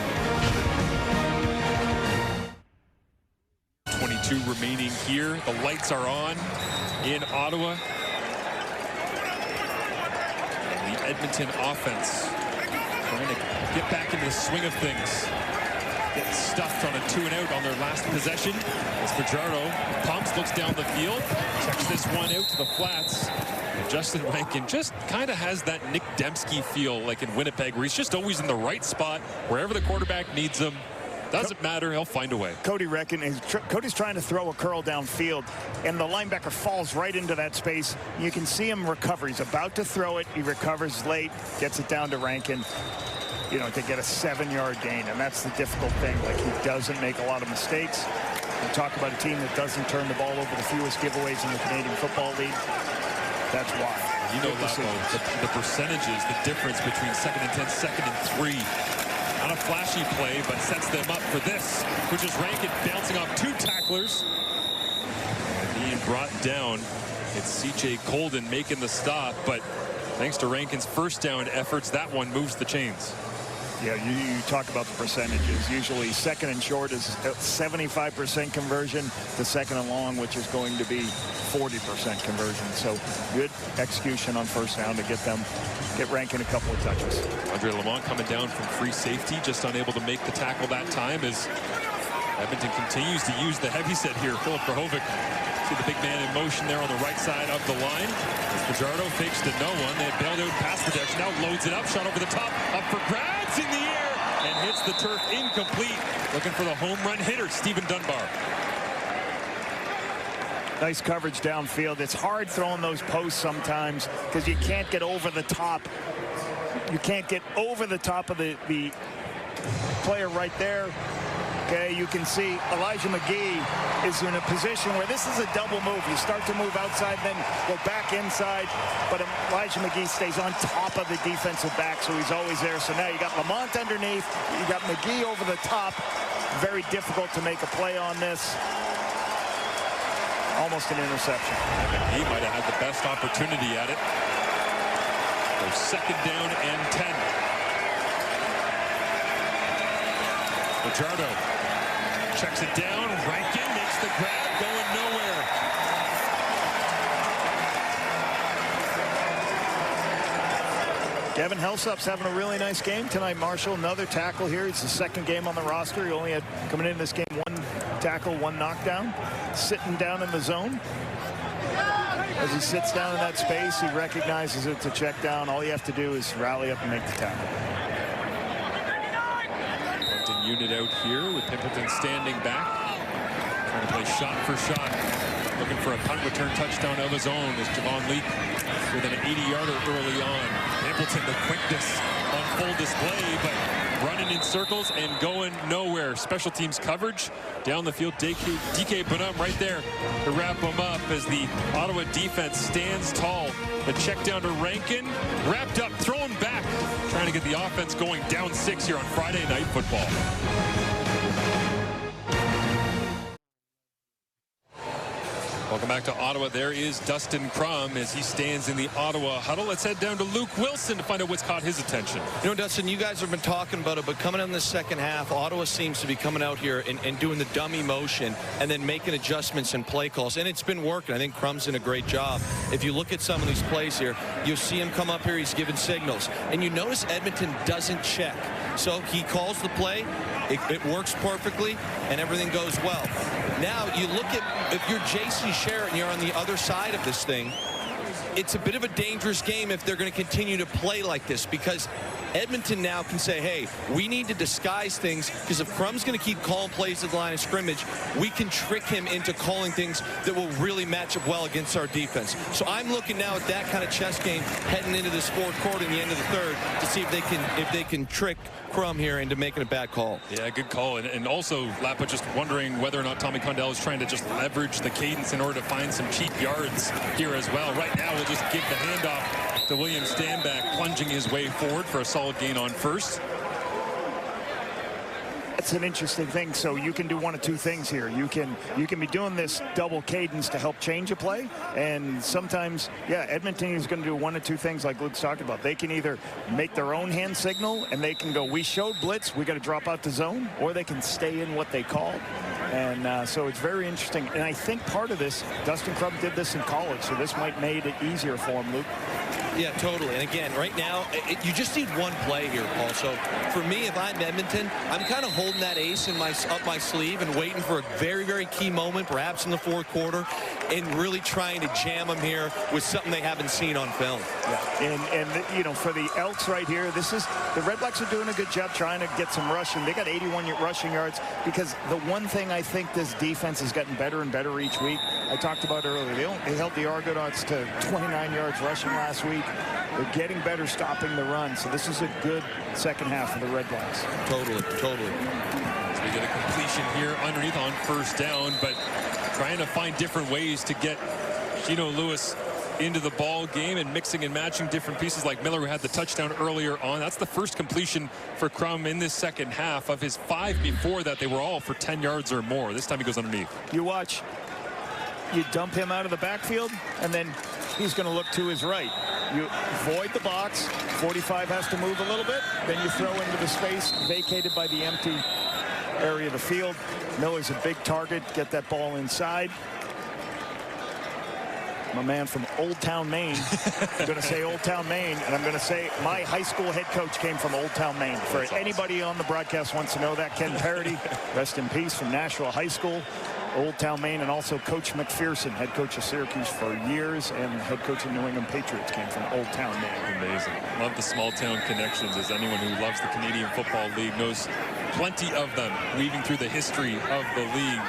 22 remaining here. The lights are on in Ottawa. And the Edmonton offense trying to get back into the swing of things. Get stuffed on a 2-and-out on their last possession as Fajardo pumps, looks down the field, checks this one out to the flats. And Justin Rankin just kind of has that Nick Dembski feel like in Winnipeg, where he's just always in the right spot wherever the quarterback needs him. Doesn't matter, he'll find a way. Cody's trying to throw a curl downfield, and the linebacker falls right into that space. You can see him recover. He's about to throw it. He recovers late, gets it down to Rankin, you know, to get a 7-yard gain, and that's the difficult thing. Like, he doesn't make a lot of mistakes. We talk about a team that doesn't turn the ball over the fewest giveaways in the Canadian Football League. That's why. You know, the percentages, the difference between 2nd and 10, 2nd and 3. Not a flashy play, but sets them up for this, which is Rankin bouncing off 2 tacklers. And being brought down, it's C.J. Colden making the stop, but thanks to Rankin's first down efforts, that one moves the chains. Yeah, you talk about the percentages. Usually 2nd and short is 75% conversion to 2nd and long, which is going to be 40% conversion. So good execution on first down to get Rankin a couple of touches. Andre Lamont coming down from free safety, just unable to make the tackle that time as Edmonton continues to use the heavyset here. Philip Krahovic See the big man in motion there on the right side of the line. As Fajardo fakes to no one. They bailed out pass protection. Now loads it up. Shot over the top. Up for grabs in the air. And hits the turf incomplete. Looking for the home run hitter, Stephen Dunbar. Nice coverage downfield. It's hard throwing those posts sometimes because you can't get over the top. You can't get over the top of the player right there. Okay, you can see Elijah McGee is in a position where this is a double move. You start to move outside, then go back inside, but Elijah McGee stays on top of the defensive back, so he's always there. So now you got Lamont underneath, you got McGee over the top. Very difficult to make a play on this. Almost an interception. He might have had the best opportunity at it. So second down and 10. Fajardo checks it down. Rankin makes the grab, going nowhere. Devin Helsup's having a really nice game tonight, Marshall. Another tackle here. It's the second game on the roster. He only had, coming into this game, 1 tackle, 1 knockdown. Sitting down in the zone. As he sits down in that space, he recognizes it's a check down. All you have to do is rally up and make the tackle. Unit out here with Pimpleton standing back, trying to play shot for shot, looking for a punt return touchdown of his own as Javon Leak with an 80-yarder early on. Pimpleton, the quickness on full display, but running in circles and going nowhere. Special teams coverage down the field. DK Bonham right there to wrap him up as the Ottawa defense stands tall. The check down to Rankin, wrapped up, thrown back, trying to get the offense going down 6 here on Friday Night Football. Welcome back to Ottawa. There is Dustin Crum as he stands in the Ottawa huddle. Let's head down to Luke Wilson to find out what's caught his attention. You know, Dustin, you guys have been talking about it, but coming in the second half, Ottawa seems to be coming out here and doing the dummy motion and then making adjustments and play calls. And it's been working. I think Crum's done a great job. If you look at some of these plays here, you'll see him come up here. He's giving signals. And you notice Edmonton doesn't check. So he calls the play. It works perfectly, and everything goes well. Now, you look at, if you're J.C. Sherritt and you're on the other side of this thing, it's a bit of a dangerous game if they're going to continue to play like this, because Edmonton now can say, hey, we need to disguise things, because if Crum's going to keep calling plays at the line of scrimmage, we can trick him into calling things that will really match up well against our defense. So I'm looking now at that kind of chess game heading into this fourth quarter and the end of the third to see if they can trick Crum here into making a bad call. Yeah, good call. And also, Lapa just wondering whether or not Tommy Condell is trying to just leverage the cadence in order to find some cheap yards here as well. Right now, we'll just give the handoff to William Stanback, plunging his way forward for a solid gain on first. It's an interesting thing. So you can do one of two things here. You can be doing this double cadence to help change a play, and sometimes, yeah, Edmonton is going to do one of two things like Luke's talking about. They can either make their own hand signal and they can go, we showed blitz, we got to drop out the zone, or they can stay in what they called. And so it's very interesting. And I think part of this, Dustin Crum did this in college, so this might made it easier for him, Luke. Yeah, totally. And again, right now, you just need one play here, Paul. So for me, if I'm Edmonton, I'm kind of holding that ace up my sleeve and waiting for a very, very key moment, perhaps in the fourth quarter, and really trying to jam them here with something they haven't seen on film. Yeah, and you know, for the Elks right here, this is, the RedBlacks are doing a good job trying to get some rushing. They got 81 rushing yards, because the one thing I think this defense has gotten better and better each week, I talked about earlier, they held the Argonauts to 29 yards rushing last week. They're getting better stopping the run, so this is a good second half for the RedBlacks. Totally. So we get a completion here underneath on first down, but trying to find different ways to get Chino Lewis into the ball game and mixing and matching different pieces, like Miller, who had the touchdown earlier on. That's the first completion for Crum in this second half. Of his 5 before that, they were all for 10 yards or more. This time he goes underneath. You watch, you dump him out of the backfield, and then he's going to look to his right. You void the box. 45 has to move a little bit. Then you throw into the space vacated by the empty area of the field. Miller's a big target. Get that ball inside. I'm a man from Old Town, Maine. I'm going to say Old Town, Maine, and I'm going to say my high school head coach came from Old Town, Maine. For anybody on the broadcast wants to know that, Ken Parody, rest in peace, from Nashville High School. Old Town, Maine, and also Coach McPherson, head coach of Syracuse for years, and head coach of New England Patriots, came from Old Town, Maine. Amazing. Love the small town connections, as anyone who loves the Canadian Football League knows plenty of them, weaving through the history of the league.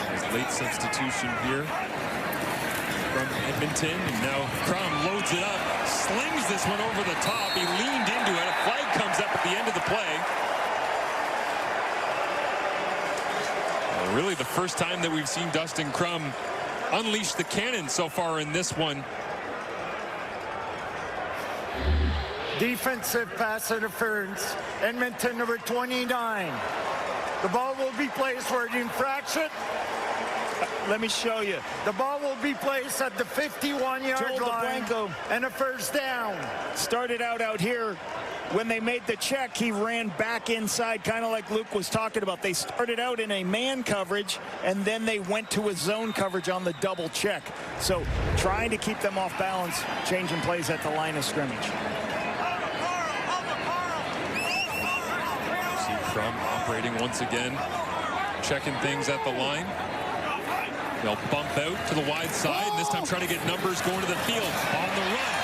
There's late substitution here from Edmonton, and now Crum loads it up, slings this one over the top. He leaned into it. A flag comes up at the end of the play. Well, really the first time that we've seen Dustin Crum unleash the cannon so far in this one. Defensive pass interference. Edmonton, number 29. The ball will be placed for an infraction. Let me show you. The ball will be placed at the 51-yard line and a first down. Started out here. When they made the check, he ran back inside, kind of like Luke was talking about. They started out in a man coverage, and then they went to a zone coverage on the double check. So trying to keep them off balance, changing plays at the line of scrimmage. See Crum operating once again, checking things at the line. They'll bump out to the wide side, and this time trying to get numbers going to the field on the run.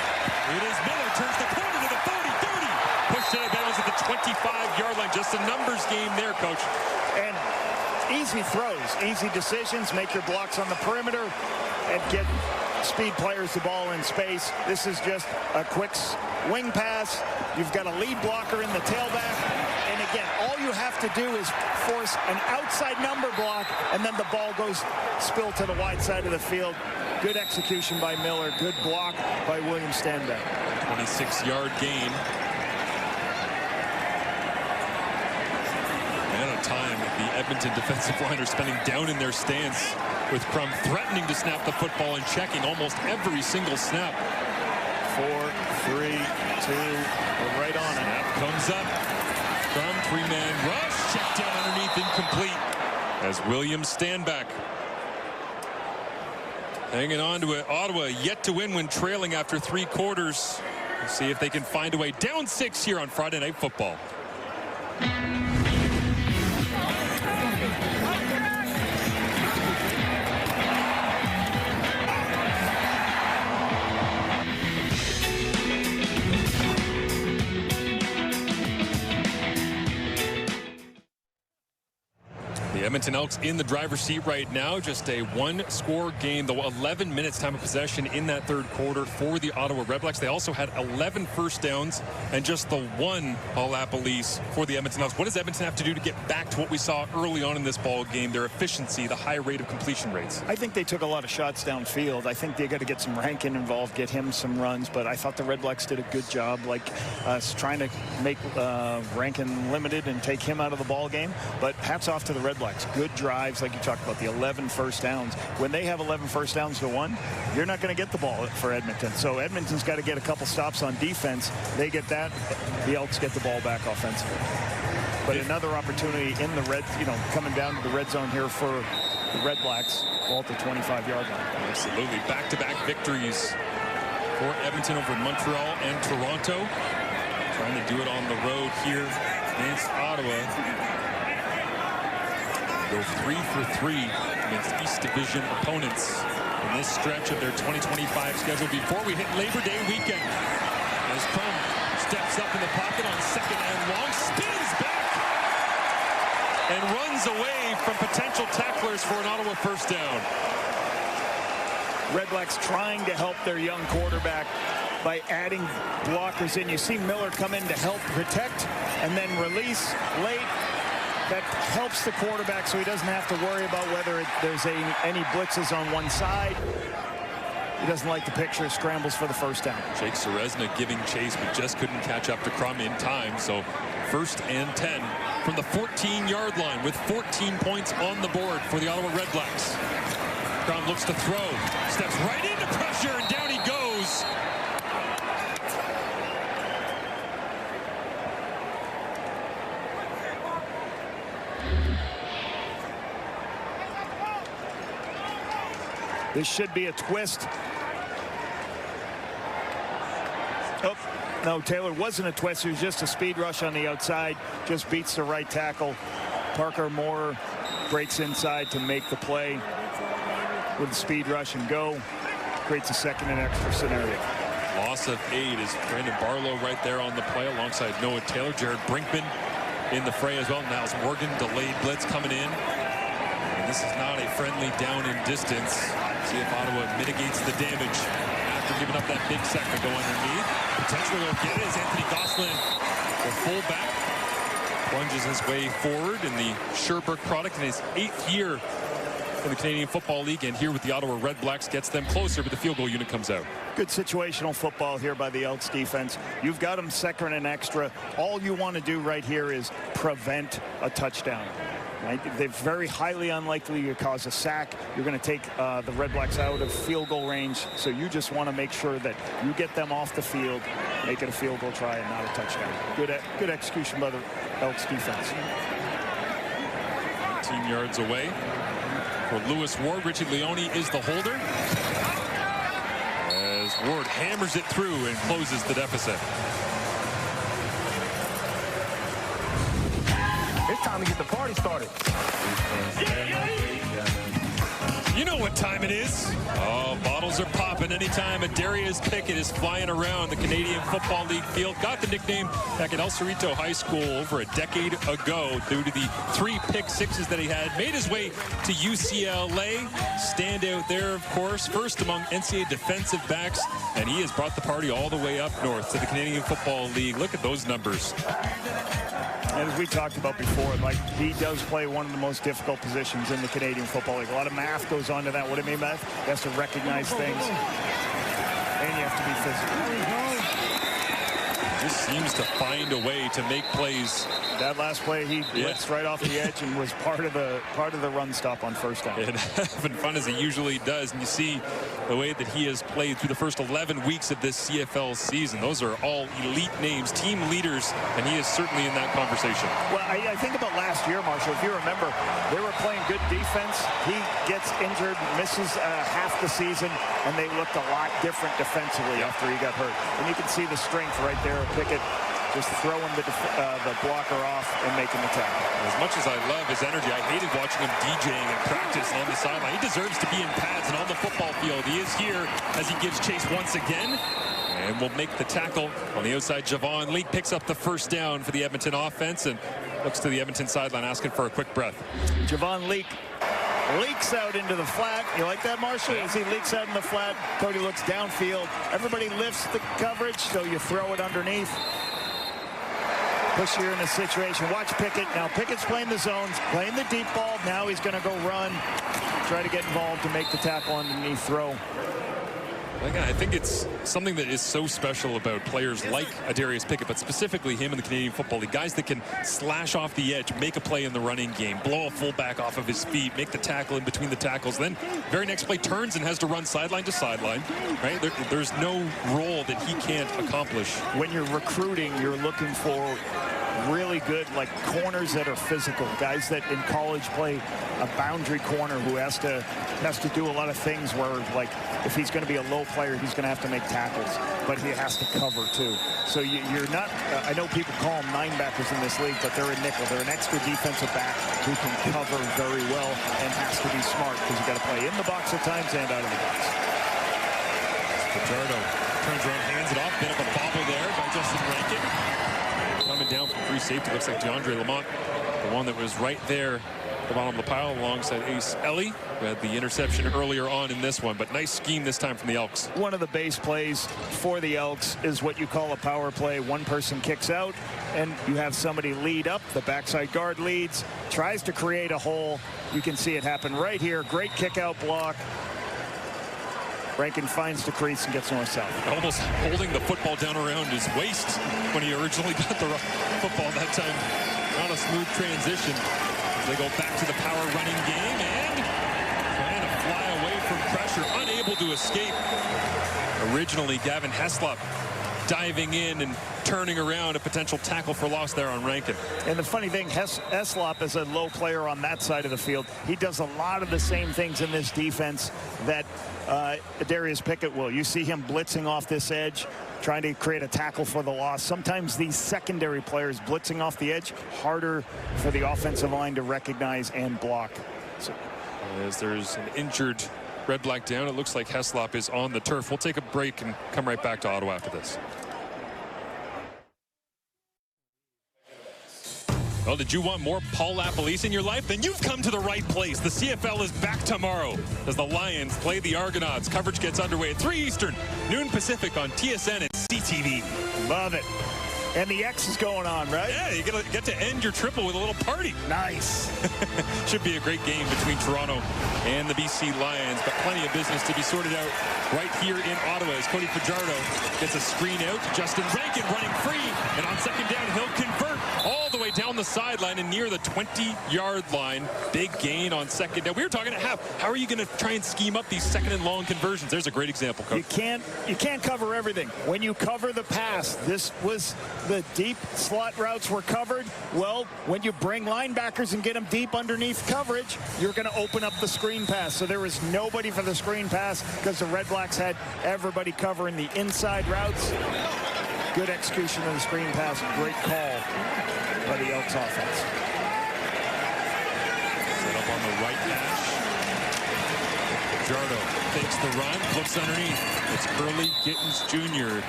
It is Miller, turns the corner to the 30, 30. Pushed out of bounds at the 25-yard line. Just a numbers game there, Coach. And easy throws, easy decisions, make your blocks on the perimeter, and get speed players the ball in space. This is just a quick wing pass. You've got a lead blocker in the tailback. And again, all you have to do is force an outside number block, and then the ball goes spill to the wide side of the field. Good execution by Miller. Good block by William Stanback. 26-yard gain. And a time the Edmonton defensive line are spending down in their stance, with Crum threatening to snap the football and checking almost every single snap. 4, 3, 2, we're right on it. Snap comes up. Crum, three-man rush, check down underneath, incomplete, as William Stanback hanging on to it. Ottawa yet to win when trailing after 3 quarters. We'll see if they can find a way. Down 6 here on Friday Night Football. The Edmonton Elks in the driver's seat right now. Just a one-score game, though 11 minutes time of possession in that third quarter for the Ottawa RedBlacks. They also had 11 first downs and just the 1 all-Appalese for the Edmonton Elks. What does Edmonton have to do to get back to what we saw early on in this ball game, their efficiency, the high rate of completion rates? I think they took a lot of shots downfield. I think they got to get some Rankin involved, get him some runs, but I thought the RedBlacks did a good job, like us trying to make Rankin limited and take him out of the ball game. But hats off to the RedBlacks. Good drives, like you talked about, the 11 first downs. When they have 11 first downs to 1, you're not going to get the ball for Edmonton. So Edmonton's got to get a couple stops on defense. They get that. The Elks get the ball back offensively. But another opportunity in the red, coming down to the red zone here for the RedBlacks, ball at the 25-yard line. Absolutely. Back-to-back victories for Edmonton over Montreal and Toronto. Trying to do it on the road here against Ottawa. Go 3 for 3 against East Division opponents in this stretch of their 2025 schedule before we hit Labor Day weekend. As Crum steps up in the pocket on second and long, spins back and runs away from potential tacklers for an Ottawa first down. RedBlacks trying to help their young quarterback by adding blockers in. You see Miller come in to help protect and then release late. That helps the quarterback so he doesn't have to worry about whether there's any blitzes on one side. He doesn't like the picture, scrambles for the first down. Jake Serezna giving chase, but just couldn't catch up to Crum in time. So 1st and 10 from the 14-yard line with 14 points on the board for the Ottawa RedBlacks. Crum looks to throw, steps right into pressure, and down he goes. This should be a twist. Oh, no, Taylor wasn't a twist. It was just a speed rush on the outside. Just beats the right tackle. Parker Moore breaks inside to make the play with the speed rush and go. Creates a second and extra scenario. Loss of 8 is Brandon Barlow right there on the play alongside Noah Taylor. Jared Brinkman in the fray as well. Niles Morgan, delayed blitz coming in. And this is not a friendly down and distance. See if Ottawa mitigates the damage after giving up that big sack to go underneath. Potentially will get it as Anthony Gosselin, the fullback, plunges his way forward in the Sherbrooke product in his 8th year in the Canadian Football League, and here with the Ottawa RedBlacks gets them closer, but the field goal unit comes out. Good situational football here by the Elks defense. You've got them second and extra. All you want to do right here is prevent a touchdown. Right? They're very highly unlikely to cause a sack. You're going to take the RedBlacks out of field goal range, so you just want to make sure that you get them off the field, make it a field goal try and not a touchdown. Good execution by the Elks defense. 18 yards away for Lewis Ward. Richie Leone is the holder, as Ward hammers it through and closes the deficit. It's time to get the party started. You know what time it is. Oh, bottles are popping anytime a Darius Pickett is flying around the Canadian Football League field. Got the nickname back at El Cerrito High School over a decade ago due to the 3 pick sixes that he had. Made his way to UCLA. Standout there, of course. First among NCAA defensive backs. And he has brought the party all the way up north to the Canadian Football League. Look at those numbers. And as we talked about before, like, he does play one of the most difficult positions in the Canadian Football League. A lot of math goes on to that. What do I mean by that? He has to recognize things, and you have to be physical. Just seems to find a way to make plays. That last play, he blitzed right off the edge and was part of the run stop on first down. And having fun as he usually does, and you see the way that he has played through the first 11 weeks of this CFL season. Those are all elite names, team leaders, and he is certainly in that conversation. Well, I think about last year, Marshall. If you remember, they were playing good defense. He gets injured, misses half the season, and they looked a lot different defensively after he got hurt. And you can see the strength right there. Pickett just throwing the blocker off and making the tackle. As much as I love his energy, I hated watching him DJing in practice and on the sideline. He deserves to be in pads and on the football field. He is here as he gives chase once again. And will make the tackle on the outside. Javon Leake picks up the first down for the Edmonton offense and looks to the Edmonton sideline asking for a quick breath. Javon Leake leaks out into the flat. You like that, Marshall? As he leaks out in the flat, Cody looks downfield. Everybody lifts the coverage, so you throw it underneath. Push you in a situation. Watch Pickett. Now Pickett's playing the zones, playing the deep ball. Now he's going to go run, try to get involved to make the tackle underneath throw. Again, I think it's something that is so special about players like Darius Pickett, but specifically him in the Canadian Football League. Guys that can slash off the edge, make a play in the running game, blow a fullback off of his feet, make the tackle in between the tackles. Then very next play turns and has to run sideline to sideline. Right? There's no role that he can't accomplish. When you're recruiting, you're looking for really good, like, corners that are physical, guys that in college play a boundary corner who has to do a lot of things where, like, if he's going to be a low player, he's going to have to make tackles, but he has to cover too. So you're not, I know people call them 9-backers in this league, but they're a nickel. They're an extra defensive back who can cover very well and has to be smart because you got to play in the box at times and out of the box. Fajardo turns around, hands it off. Bit of a bobble there by Justin Rankin. Coming down from free safety, looks like DeAndre Lamont, the one that was right there at the bottom of the pile alongside Ace Ellie, who had the interception earlier on in this one, but nice scheme this time from the Elks. One of the base plays for the Elks is what you call a power play. One person kicks out and you have somebody lead up. The backside guard leads, tries to create a hole. You can see it happen right here. Great kick out block. Rankin finds the crease and gets north-south. Almost holding the football down around his waist when he originally got the football that time. Not a smooth transition as they go back to the power running game and trying to fly away from pressure, unable to escape. Originally, Gavin Heslop diving in and turning around a potential tackle for loss there on Rankin. And the funny thing, Heslop is a low player on that side of the field. He does a lot of the same things in this defense that Darius Pickett will. You see him blitzing off this edge, trying to create a tackle for the loss. Sometimes these secondary players blitzing off the edge, harder for the offensive line to recognize and block. So, as there's an injured Red Black down, it looks like Heslop is on the turf. We'll take a break and come right back to Ottawa after this. Well, did you want more Paul LaPolice in your life? Then you've come to the right place. The CFL is back tomorrow as the Lions play the Argonauts. Coverage gets underway at 3 Eastern, noon Pacific on TSN and CTV. Love it. And the X is going on, right? Yeah, you get to end your triple with a little party. Nice. Should be a great game between Toronto and the BC Lions, but plenty of business to be sorted out right here in Ottawa as Cody Fajardo gets a screen out. Justin Rankin running free, and on second down, he'll convert all the way down the sideline and near the 20-yard line. Big gain on second down. We were talking at half. How are you going to try and scheme up these second and long conversions? There's a great example, Coach. You can't cover everything. When you cover the pass, this was the deep slot routes were covered. Well, when you bring linebackers and get them deep underneath coverage, you're going to open up the screen pass. So there was nobody for the screen pass because the RedBlacks had everybody covering the inside routes. Good execution of the screen pass. Great call by the Elks offense. Set up on the right hash. Fajardo takes the run, looks underneath. It's Curly Gittins Jr.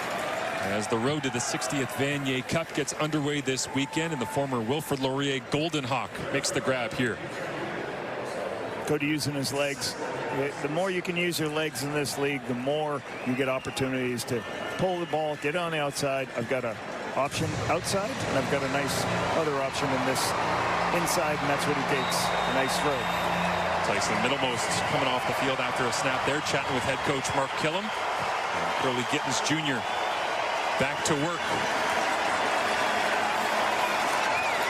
as the road to the 60th Vanier Cup gets underway this weekend, and the former Wilfrid Laurier Golden Hawk makes the grab here. Cody using his legs. The more you can use your legs in this league, the more you get opportunities to pull the ball, get on the outside. I've got an option outside, and I've got a nice other option in this inside, and that's what he takes. A nice throw. Tyson Middlemost coming off the field after a snap there, chatting with head coach Mark Killam. Curly Gittins Jr. back to work.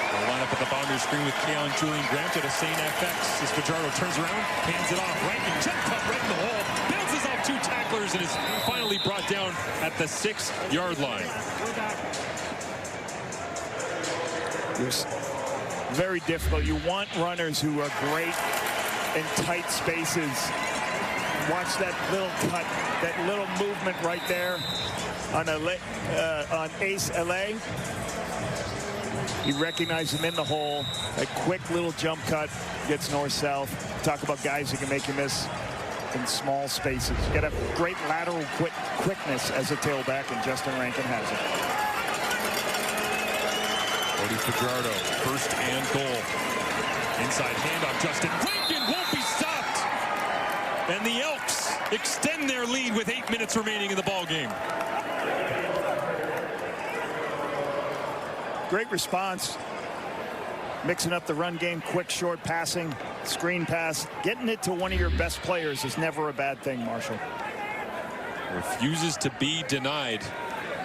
They'll line up at the bottom of your screen with Keon Julian Grant at a St. FX as Fajardo turns around, hands it off. Rankin jumped up right in the hole, bounces off two tacklers, and is finally brought down at the 6-yard line. It's very difficult. You want runners who are great in tight spaces. Watch that little cut, that little movement right there on Ace LA. He recognized him in the hole. A quick little jump cut, gets north-south. Talk about guys who can make you miss in small spaces. You got a great lateral quickness as a tailback, and Justin Rankin has it. Cody Fajardo, first and goal. Inside handoff, Justin Rankin won't be stopped. And the Elks extend their lead with 8 minutes remaining in the ball game. Great response. Mixing up the run game, quick, short passing, screen pass. Getting it to one of your best players is never a bad thing, Marshall. Refuses to be denied.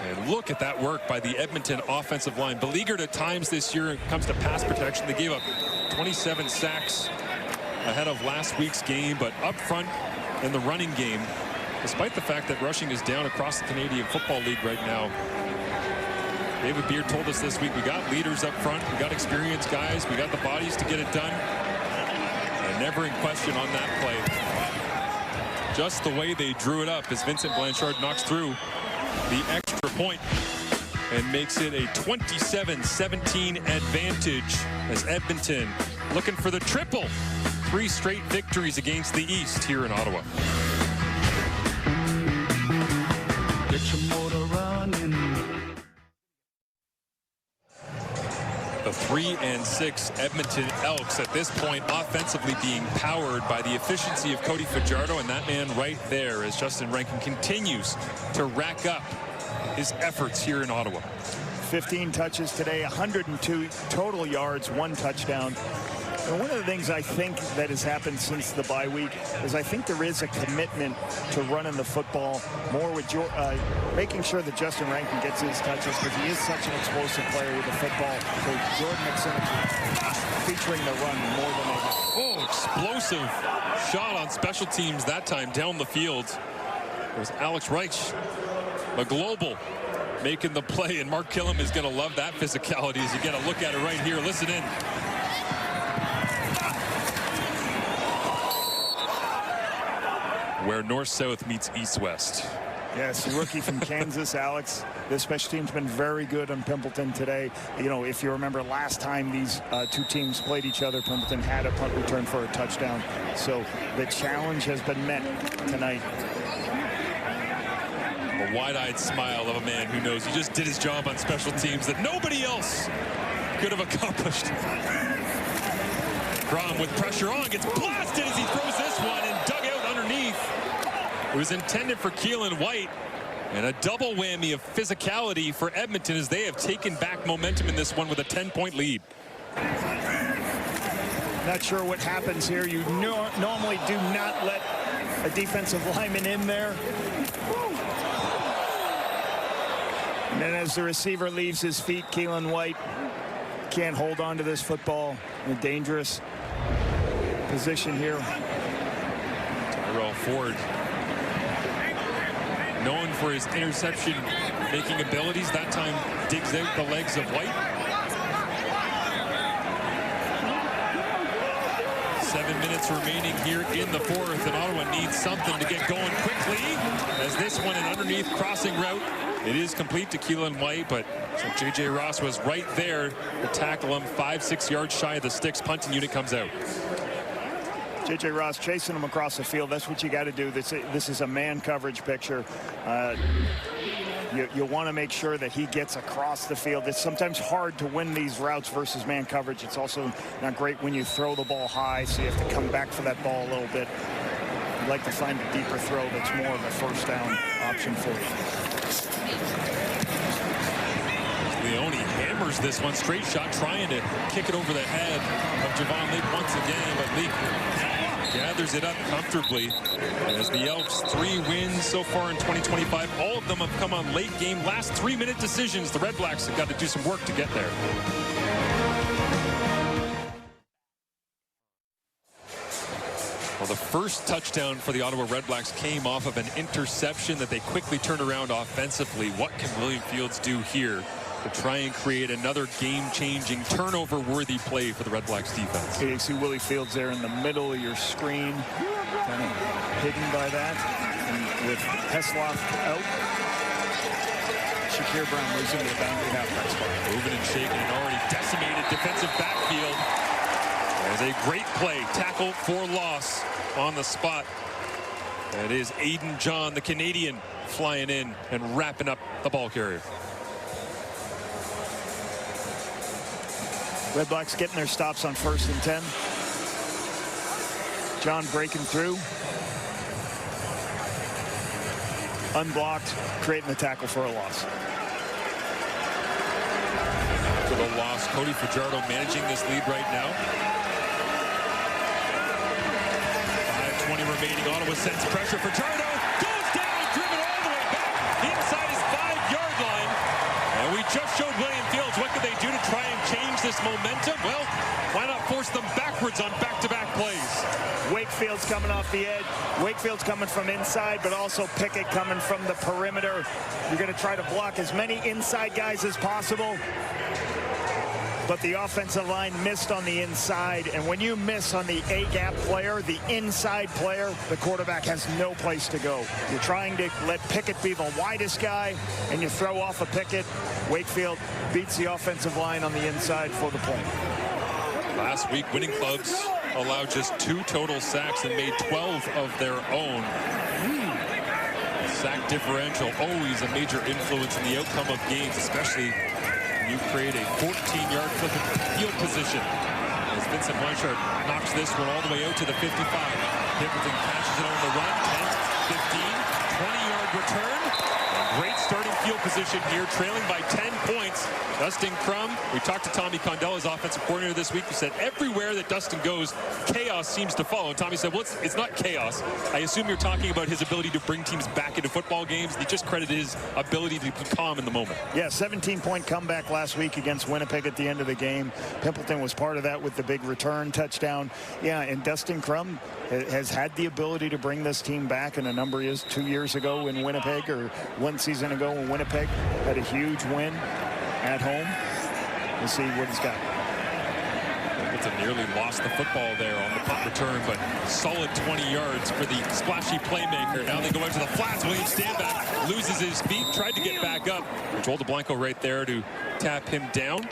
And look at that work by the Edmonton offensive line. Beleaguered at times this year when it comes to pass protection. They gave up 27 sacks ahead of last week's game, but up front in the running game, despite the fact that rushing is down across the Canadian Football League right now, David Beard told us this week, we got leaders up front, we got experienced guys, we got the bodies to get it done. And never in question on that play. Just the way they drew it up as Vincent Blanchard knocks through the extra point and makes it a 27-17 advantage as Edmonton looking for the triple. 3 straight victories against the East here in Ottawa. Get your motor running. The 3-6 Edmonton Elks at this point offensively being powered by the efficiency of Cody Fajardo, and that man right there as Justin Rankin continues to rack up his efforts here in Ottawa. 15 touches today, 102 total yards, 1 touchdown. And one of the things I think that has happened since the bye week is I think there is a commitment to running the football more with making sure that Justin Rankin gets his touches because he is such an explosive player with the football. So Jordan McSimmons featuring the run more than ever. Oh, explosive shot on special teams that time down the field. It was Alex Reich, a global making the play, and Mark Killam is going to love that physicality as you get a look at it right here. Listen in. Where north-south meets east-west. Yes, rookie from Kansas, Alex. This special team's been very good on Pimpleton today. You know, if you remember last time these two teams played each other, Pimpleton had a punt return for a touchdown. So the challenge has been met tonight. A wide-eyed smile of a man who knows he just did his job on special teams that nobody else could have accomplished. Crum with pressure on, gets blasted as he throws this one and dug out underneath. It was intended for Keelan White, and a double whammy of physicality for Edmonton as they have taken back momentum in this one with a 10-point lead. Not sure what happens here. You normally do not let a defensive lineman in there. And then as the receiver leaves his feet, Keelan White can't hold on to this football in a dangerous position here. Tyrell Ford, known for his interception making abilities, that time digs out the legs of White. 7 minutes remaining here in the fourth, and Ottawa needs something to get going quickly as this one, an underneath crossing route. It is complete to Keelan White, but so J.J. Ross was right there to tackle him 5-6 yards shy of the sticks. Punting unit comes out. J.J. Ross chasing him across the field. That's what you got to do. This is a man coverage picture. You want to make sure that he gets across the field. It's sometimes hard to win these routes versus man coverage. It's also not great when you throw the ball high, so you have to come back for that ball a little bit. You'd like to find a deeper throw that's more of a first down option for you. Leone hammers this one, straight shot, trying to kick it over the head of Javon Leake once again, but Leake gathers it up comfortably as the Elks 3 wins so far in 2025. All of them have come on late game, last 3-minute decisions. The RedBlacks have got to do some work to get there. Well, the first touchdown for the Ottawa RedBlacks came off of an interception that they quickly turned around offensively. What can William Fields do here to try and create another game-changing, turnover-worthy play for the RedBlacks defense? Okay, you see Willie Fields there in the middle of your screen, kind of hidden by that. And with Hesloff out, Shakir Brown moves into the boundary halfback spot. Moving and shaking an already decimated defensive backfield. There's a great play, tackle for loss on the spot. That is Aiden John, the Canadian, flying in and wrapping up the ball carrier. RedBlacks getting their stops on 1st and 10. John breaking through. Unblocked, creating the tackle for a loss. For the loss, Cody Fajardo managing this lead right now. 5:20 remaining. Ottawa sends pressure. Fajardo goes down, driven all the way back inside his 5-yard line. And we just showed William Fields what could they do to try and change this momentum. Well, why not force them backwards on back-to-back plays? Wakefield's coming off the edge. Wakefield's coming from inside, but also Pickett coming from the perimeter. You're going to try to block as many inside guys as possible. But the offensive line missed on the inside. And when you miss on the A-gap player, the inside player, the quarterback has no place to go. You're trying to let Pickett be the widest guy, and you throw off a Pickett. Wakefield beats the offensive line on the inside for the play. Last week, winning clubs allowed just 2 total sacks and made 12 of their own. Sack differential, always a major influence in the outcome of games, especially when you create a 14-yard flip of field position. As Vincent Blanchard knocks this one all the way out to the 55. Pimpleton catches it on the run, 10, 15, 20-yard return. Great starting field position here, trailing by 10 points. Dustin Crum, we talked to Tommy Condell, his offensive coordinator this week, who said everywhere that Dustin goes, chaos seems to follow. And Tommy said, well, it's not chaos. I assume you're talking about his ability to bring teams back into football games. He just credited his ability to be calm in the moment. Yeah, 17-point comeback last week against Winnipeg at the end of the game. Pimpleton was part of that with the big return touchdown. Yeah, and Dustin Crum has had the ability to bring this team back in a number of years. 2 years ago in Winnipeg, or 1 season ago in Winnipeg, had a huge win at home. We'll see what he's got. Edmonton nearly lost the football there on the punt return, but solid 20 yards for the splashy playmaker. Now they go into the flats. William Stanback loses his feet, tried to get back up. Joel DeBlanco right there to tap him down.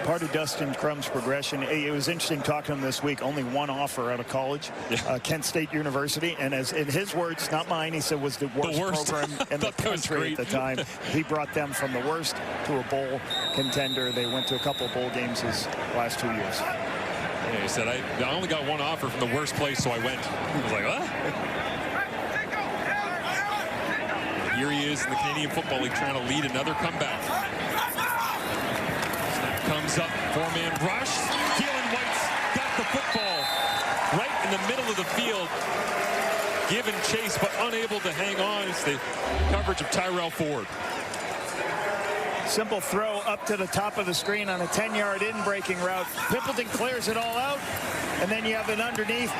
Part of Dustin Crum's progression. It was interesting talking to him this week. Only one offer out of college, Kent State University, and as in his words, not mine, he said was the worst program in the country at the time. He brought them from the worst to a bowl contender. They went to a couple of bowl games his last 2 years. Yeah, he said, I only got one offer from the worst place, so I went. I was like, what? Here he is in the Canadian Football League trying to lead another comeback. Comes up, four-man rush. Keelan White's got the football right in the middle of the field. Given chase, but unable to hang on. It's the coverage of Tyrell Ford. Simple throw up to the top of the screen on a 10-yard in-breaking route. Pimpleton clears it all out, and then you have it underneath.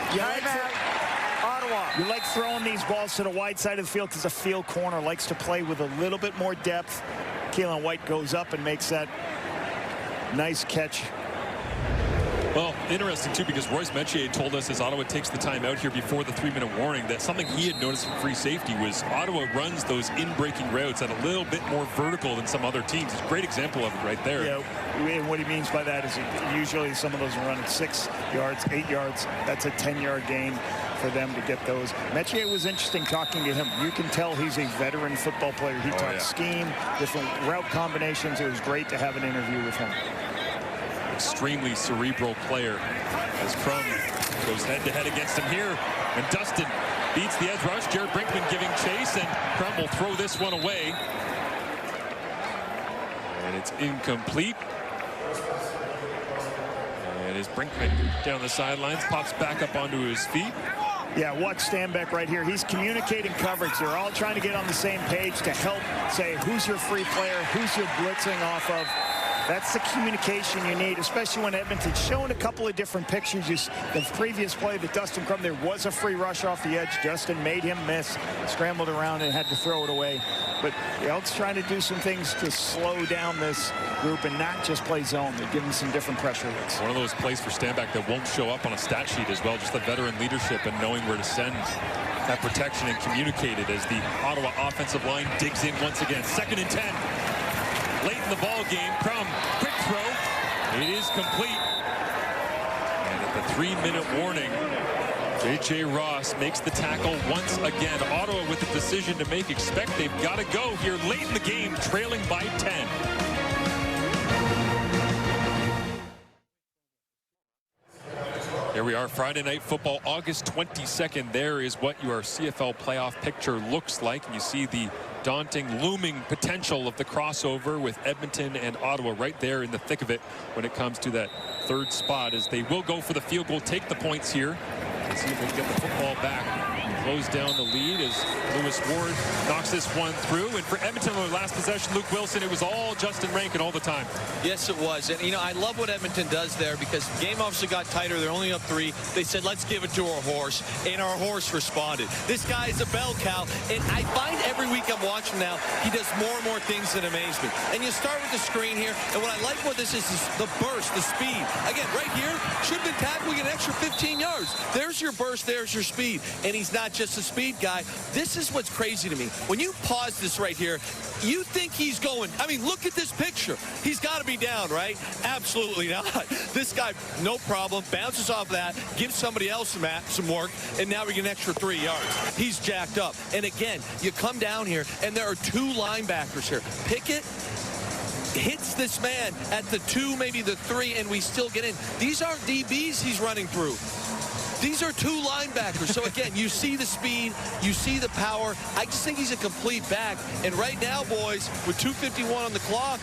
Ottawa. You like throwing these balls to the wide side of the field because the field corner likes to play with a little bit more depth. Keelan White goes up and makes that nice catch. Well, interesting, too, because Royce Metier told us as Ottawa takes the time out here before the 3-minute warning that something he had noticed from free safety was Ottawa runs those in-breaking routes at a little bit more vertical than some other teams. It's a great example of it right there. Yeah, and what he means by that is usually some of those are running 6 yards, 8 yards. That's a 10-yard gain for them to get those. Metier was interesting talking to him. You can tell he's a veteran football player. He taught scheme, different route combinations. It was great to have an interview with him. Extremely cerebral player as Crum goes head-to-head against him here. And Dustin beats the edge rush. Jared Brinkman giving chase, and Crum will throw this one away. And it's incomplete. And as Brinkman down the sidelines, pops back up onto his feet. Yeah, watch Stanback right here. He's communicating coverage. They're all trying to get on the same page to help say who's your free player, who's you're blitzing off of. That's the communication you need, especially when Edmonton's showing a couple of different pictures. The previous play that Dustin Crum, there was a free rush off the edge. Justin made him miss, scrambled around and had to throw it away. But the Elks trying to do some things to slow down this group and not just play zone. They're giving some different pressure looks. One of those plays for Stanback that won't show up on a stat sheet as well. Just the veteran leadership and knowing where to send that protection and communicate it as the Ottawa offensive line digs in once again. 2nd and 10. Late in the ball game, Crum, quick throw. It is complete. And at the 3-minute warning, J.J. Ross makes the tackle once again. Ottawa with a decision to make. Expect they've got to go here late in the game, trailing by 10. Here we are, Friday Night Football, August 22nd. There is what your CFL playoff picture looks like. And you see the daunting, looming potential of the crossover with Edmonton and Ottawa right there in the thick of it when it comes to that 3rd spot, as they will go for the field goal, take the points here, and see if they can get the football back. Close down the lead as Lewis Ward knocks this one through. And for Edmonton on their last possession, Luke Wilson, it was all Justin Rankin all the time. Yes, it was. And, you know, I love what Edmonton does there because the game obviously got tighter. They're only up 3. They said, let's give it to our horse. And our horse responded. This guy is a bell cow. And I find every week I'm watching now, he does more and more things that amaze me. And you start with the screen here. And what I like about this is the burst, the speed. Again, right here, should have been tackling an extra 15 yards. There's your burst. There's your speed. And he's not just a speed guy. This is what's crazy to me. When you pause this right here, you think he's going, I mean, look at this picture. He's got to be down, right? Absolutely not. This guy, no problem, bounces off that, gives somebody else some work, and now we get an extra 3 yards. He's jacked up. And again, you come down here, and there are 2 linebackers here. Pickett hits this man at the 2, maybe the 3, and we still get in. These aren't DBs he's running through. These are 2 linebackers. So, again, you see the speed, you see the power. I just think he's a complete back. And right now, boys, with 2:51 on the clock,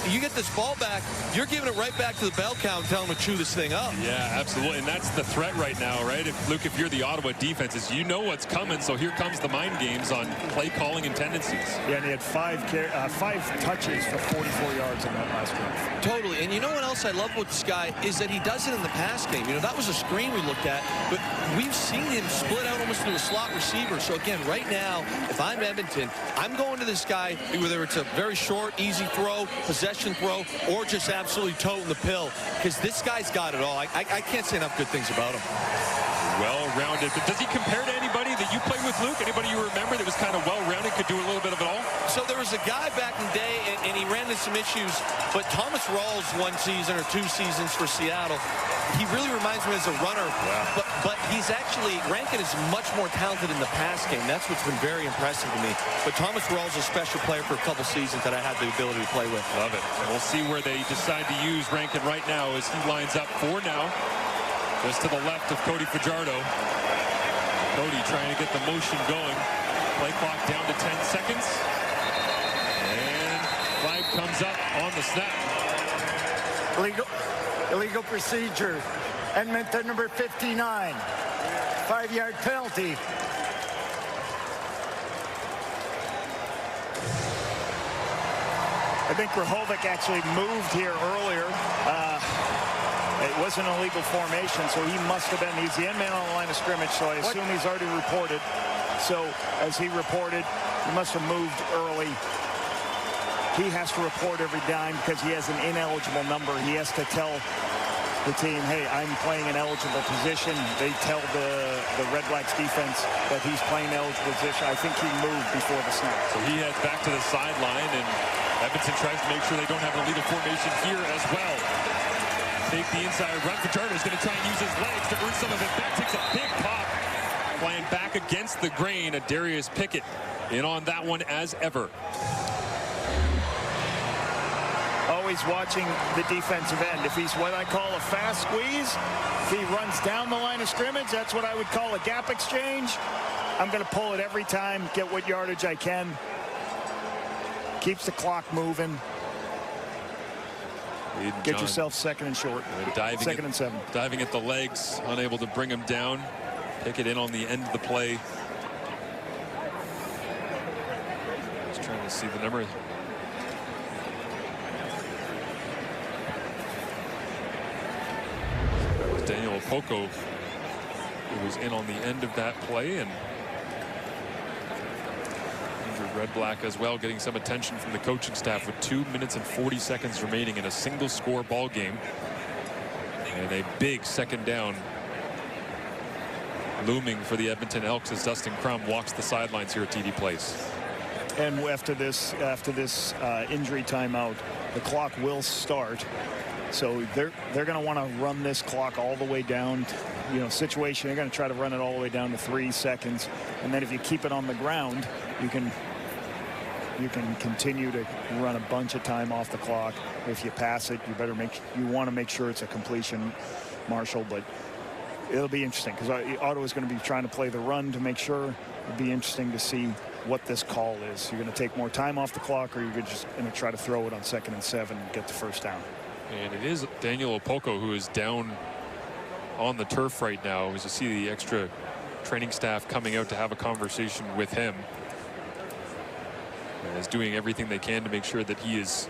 you get this ball back, you're giving it right back to the bell cow and telling them to chew this thing up. Yeah, absolutely. And that's the threat right now, right? Luke, if you're the Ottawa defense, you know what's coming, so here comes the mind games on play calling and tendencies. Yeah, and he had five touches for 44 yards in that last drive. Totally. And you know what else I love with this guy is that he does it in the pass game. You know, that was a screen we looked at, but we've seen him split out almost to a slot receiver. So again, right now, if I'm Edmonton, I'm going to this guy, whether it's a very short, easy throw, possession throw, or just absolutely toting the pill, because this guy's got it all. I can't say enough good things about him. Well-rounded. But does he compare to anybody that you played with, Luke? Anybody you remember that was kind of well-rounded, could do a little bit of it all? So there was a guy back in the day, and he ran into some issues, but Thomas Rawls one season or 2 seasons for Seattle, he really reminds me as a runner, but he's actually, Rankin is much more talented in the pass game. That's what's been very impressive to me. But Thomas Rawls is a special player for a couple seasons that I had the ability to play with. Love it. And we'll see where they decide to use Rankin right now as he lines up for now. Just to the left of Cody Fajardo. Cody trying to get the motion going. Play clock down to 10 seconds. And flag comes up on the snap. Illegal procedure. Edmonton number 59. 5-yard penalty. I think Rehovic actually moved here earlier. It was an illegal formation, so he must have been. He's the end man on the line of scrimmage, so I assume he's already reported. So as he reported, he must have moved early. He has to report every dime because he has an ineligible number. He has to tell the team, hey, I'm playing an eligible position. They tell the RedBlacks defense that he's playing eligible position. I think he moved before the snap. So he heads back to the sideline, and Edmonton tries to make sure they don't have an illegal formation here as well. Take the inside run. Fajardo's going to try and use his legs to earn some of it back. Takes a big pop. Flying back against the grain. Darius Pickett in on that one as ever. Always watching the defensive end. If he's what I call a fast squeeze, if he runs down the line of scrimmage, that's what I would call a gap exchange. I'm going to pull it every time, get what yardage I can. Keeps the clock moving. Get yourself second and short. Second and 7. Diving at the legs, unable to bring him down. Pick it in on the end of the play. Just trying to see the number. It was Daniel Opoku who was in on the end of that play, and RedBlack as well, getting some attention from the coaching staff with 2 minutes and 40 seconds remaining in a single score ball game, and a big second down looming for the Edmonton Elks as Dustin Crum walks the sidelines here at TD Place. And after this injury timeout, the clock will start. So they're going to want to run this clock all the way down. Situation, they're going to try to run it all the way down to 3 seconds. And then if you keep it on the ground, you can continue to run a bunch of time off the clock. If you pass it, you want to make sure it's a completion, Marshall. But it'll be interesting because Ottawa's going to be trying to play the run to make sure. It'll be interesting to see what this call is. You're going to take more time off the clock, or you're just going to try to throw it on 2nd and 7 and get the first down. And it is Daniel Opoku who is down on the turf right now, as you see the extra training staff coming out to have a conversation with him. And is doing everything they can to make sure that he is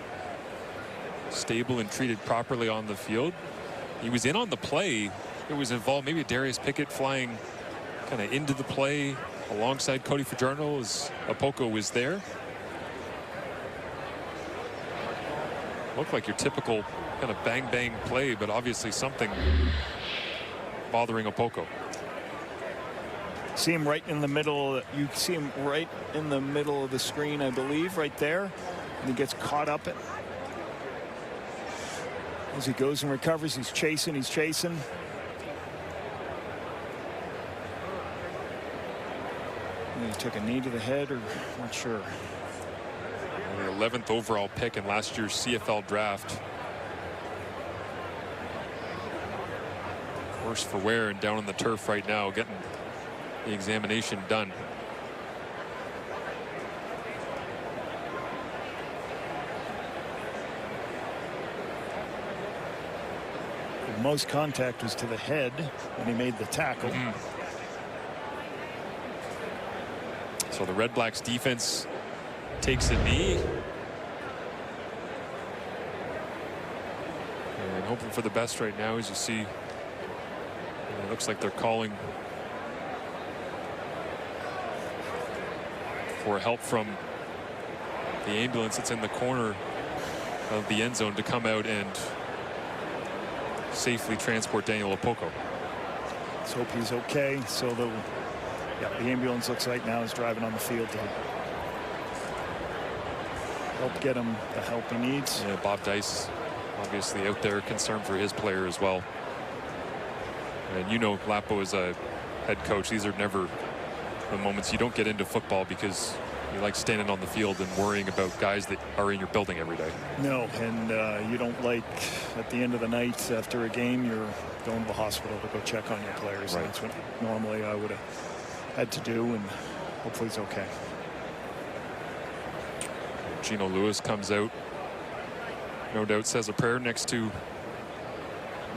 stable and treated properly on the field. He was in on the play. It was involved maybe Darius Pickett flying kind of into the play alongside Cody Fajardo as Opoku was there. Looked like your typical kind of bang play, but obviously something bothering Opoku. See him right in the middle. You see him right in the middle of the screen, I believe, right there. And he gets caught up as he goes and recovers. He's chasing. And he took a knee to the head, or not sure. The 11th overall pick in last year's CFL draft. Worse for wear and down on the turf right now, getting the examination done. most contact was to the head when he made the tackle. So the RedBlacks defense takes a knee. And hoping for the best right now, as you see. It looks like they're calling for help from the ambulance that's in the corner of the end zone to come out and safely transport Daniel Opoku. Let's hope he's okay. So the ambulance looks like now is driving on the field to help get him the help he needs. Yeah, Bob Dice obviously out there concerned for his player as well. And you know, Lapo is a head coach. These are never the moments you don't get into football because you like standing on the field and worrying about guys that are in your building every day. No, and you don't like at the end of the night after a game you're going to the hospital to go check on your players. Right. And that's what normally I would have had to do, and hopefully he's okay. Gino Lewis comes out, no doubt says a prayer next to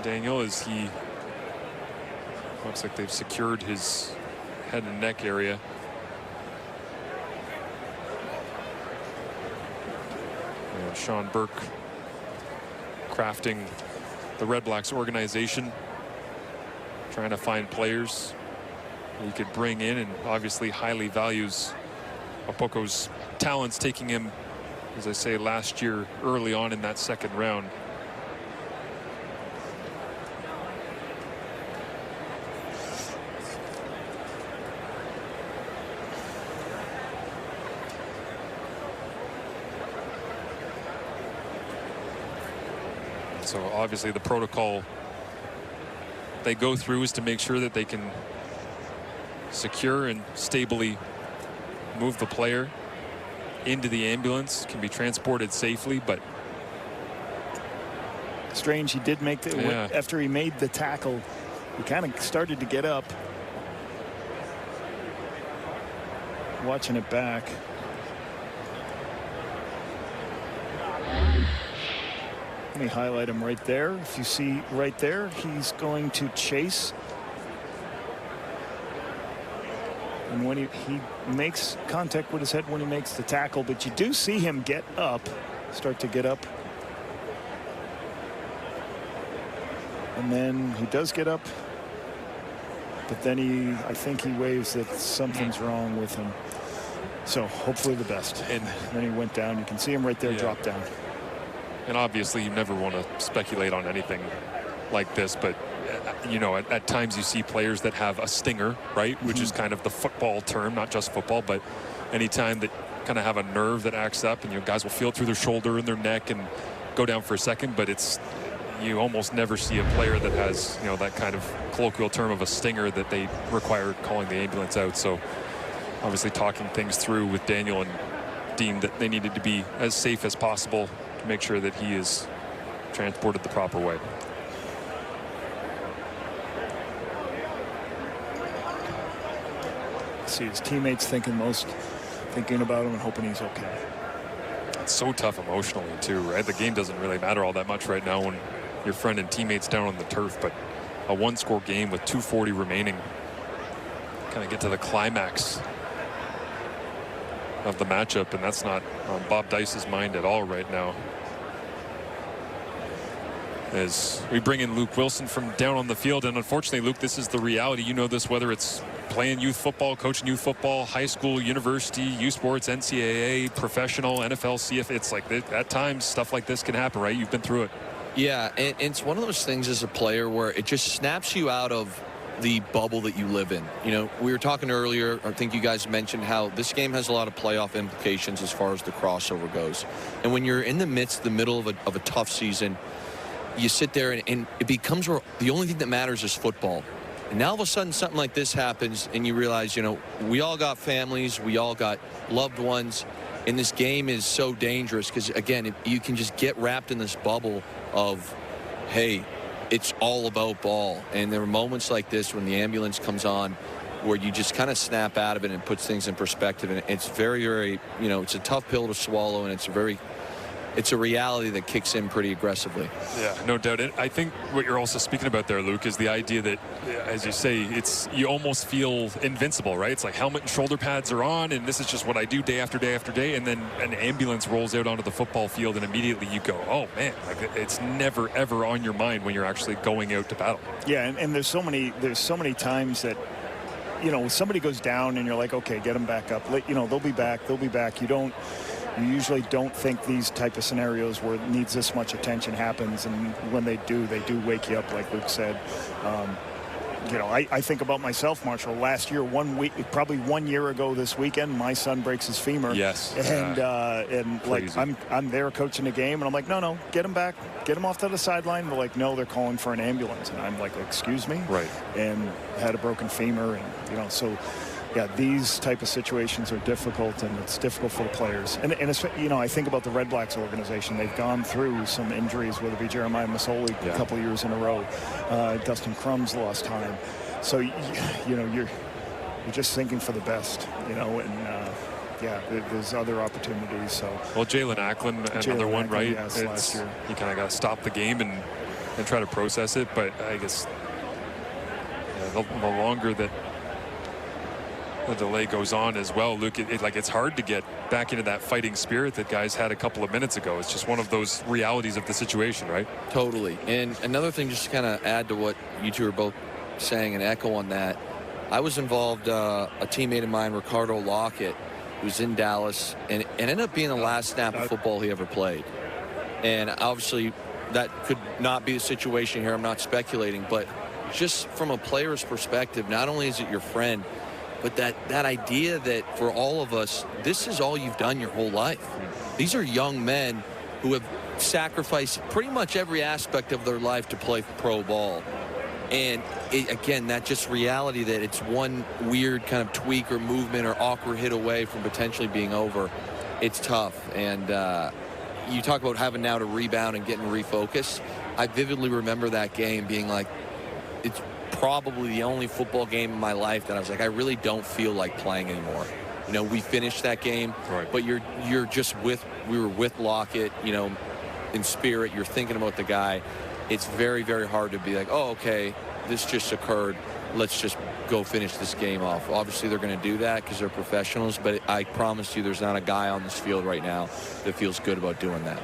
Daniel as he looks like they've secured his head and neck area. And Sean Burke crafting the RedBlacks organization, trying to find players he could bring in, and obviously highly values Opoku's talents, taking him, as I say, last year early on in that second round. So obviously the protocol they go through is to make sure that they can secure and stably move the player into the ambulance, can be transported safely. But strange, he did make the after he made the tackle, he kind of started to get up. Watching it back, let me highlight him right there. If you see right there, he's going to chase. And when he makes contact with his head when he makes the tackle, but you do see him get up, start to get up. And then he does get up, but then I think he waves that something's wrong with him. So hopefully the best. And then he went down. You can see him right there drop down. And obviously you never want to speculate on anything like this, but you know, at times you see players that have a stinger, right? Which is kind of the football term, not just football, but anytime that kind of have a nerve that acts up, and you know, guys will feel it through their shoulder and their neck and go down for a second, but you almost never see a player that has, you know, that kind of colloquial term of a stinger that they require calling the ambulance out. So obviously talking things through with Daniel and deemed that they needed to be as safe as possible to make sure that he is transported the proper way. See his teammates thinking about him and hoping he's okay. It's so tough emotionally too, right? The game doesn't really matter all that much right now when your friend and teammates down on the turf, but a one-score game with 2:40 remaining, kind of get to the climax of the matchup, and that's not on Bob Dice's mind at all right now. As we bring in Luke Wilson from down on the field, and unfortunately, Luke, this is the reality. You know this, whether it's playing youth football, coaching youth football, high school, university, U Sports, NCAA, professional, NFL, CFL. It's like at times stuff like this can happen, right? You've been through it. Yeah, and it's one of those things as a player where it just snaps you out of the bubble that you live in. You know, we were talking earlier, I think you guys mentioned how this game has a lot of playoff implications as far as the crossover goes. And when you're in the middle of a tough season, you sit there and it becomes where the only thing that matters is football. And now all of a sudden something like this happens and you realize, you know, we all got families, we all got loved ones, and this game is so dangerous because, again, you can just get wrapped in this bubble of, hey, it's all about ball. And there are moments like this when the ambulance comes on where you just kind of snap out of it and puts things in perspective. And it's very, very, you know, it's a tough pill to swallow, and it's a very it's a reality that kicks in pretty aggressively. Yeah, no doubt. I think what you're also speaking about there, Luke, is the idea that, as you say, you almost feel invincible, right? It's like helmet and shoulder pads are on, and this is just what I do day after day after day, and then an ambulance rolls out onto the football field, and immediately you go, oh man, like it's never ever on your mind when you're actually going out to battle. Yeah, and there's so many times that, you know, somebody goes down and you're like, okay, get them back up. You know, they'll be back. You usually don't think these type of scenarios where it needs this much attention happens, and when they do wake you up, like Luke said. You know, I think about myself, Marshall. Last year, probably 1 year ago this weekend, my son breaks his femur. Yes. And like I'm there coaching the game, and I'm like, no, get him back, get him off to the sideline. They're like, no, they're calling for an ambulance, and I'm like, excuse me. Right. And had a broken femur, and you know, so. Yeah, these type of situations are difficult, and it's difficult for the players. And it's, you know, I think about the RedBlacks organization. They've gone through some injuries, whether it be Jeremiah Masoli a couple of years in a row. Dustin Crum's lost time. So, you know, you're just thinking for the best, you know, and yeah, there's other opportunities. So. Well, Jalen Acklin, another one, right? Yes, last year. You kind of got to stop the game and try to process it. But I guess the longer that the delay goes on as well, Luke, it's hard to get back into that fighting spirit that guys had a couple of minutes ago. It's just one of those realities of the situation, right? Totally. And another thing, just to kind of add to what you two are both saying and echo on that, I was involved, a teammate of mine, Ricardo Lockett, who's in Dallas, and ended up being the last snap of football he ever played. And obviously that could not be the situation here. I'm not speculating, but just from a player's perspective, not only is it your friend, but that idea that for all of us, this is all you've done your whole life. These are young men who have sacrificed pretty much every aspect of their life to play pro ball. And again, that just reality that it's one weird kind of tweak or movement or awkward hit away from potentially being over. It's tough. And you talk about having now to rebound and getting refocused. I vividly remember that game being like, it's probably the only football game in my life that I was like, I really don't feel like playing anymore. You know, we finished that game, right, but we were with Lockett, you know, in spirit. You're thinking about the guy. It's very, very hard to be like, oh, okay, this just occurred. Let's just go finish this game off. Obviously, they're going to do that because they're professionals, but I promise you there's not a guy on this field right now that feels good about doing that.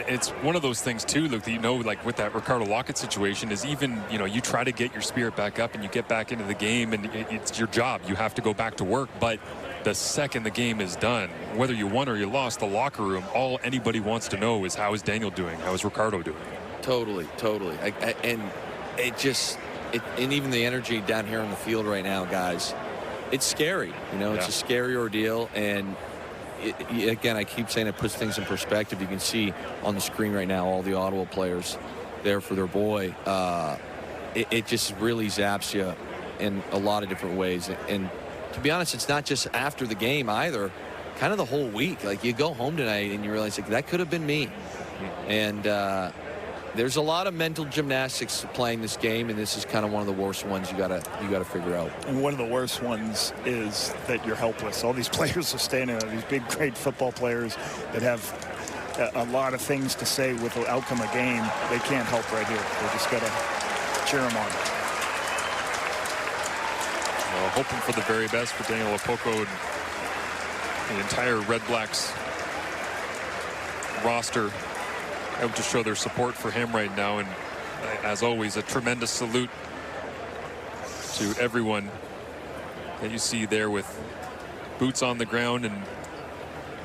It's one of those things, too, Luke, that, you know, like with that Ricardo Lockett situation is even, you know, you try to get your spirit back up and you get back into the game, and it's your job. You have to go back to work, but the second the game is done, whether you won or you lost, the locker room, all anybody wants to know is how is Daniel doing? How is Ricardo doing? Totally. And it just... and even the energy down here on the field right now, guys, it's scary. You know, it's a scary ordeal. And again, I keep saying it puts things in perspective. You can see on the screen right now all the Ottawa players there for their boy. It just really zaps you in a lot of different ways. And to be honest, it's not just after the game either. Kind of the whole week. Like, you go home tonight and you realize, like, that could have been me. And there's a lot of mental gymnastics playing this game, and this is kind of one of the worst ones you gotta figure out. And one of the worst ones is that you're helpless. All these players are standing there, these big, great football players that have a lot of things to say with the outcome of game. They can't help right here. They just gotta cheer them on. Well, hoping for the very best for Daniel Opoku and the entire RedBlacks roster out to show their support for him right now. And as always, a tremendous salute to everyone that you see there with boots on the ground and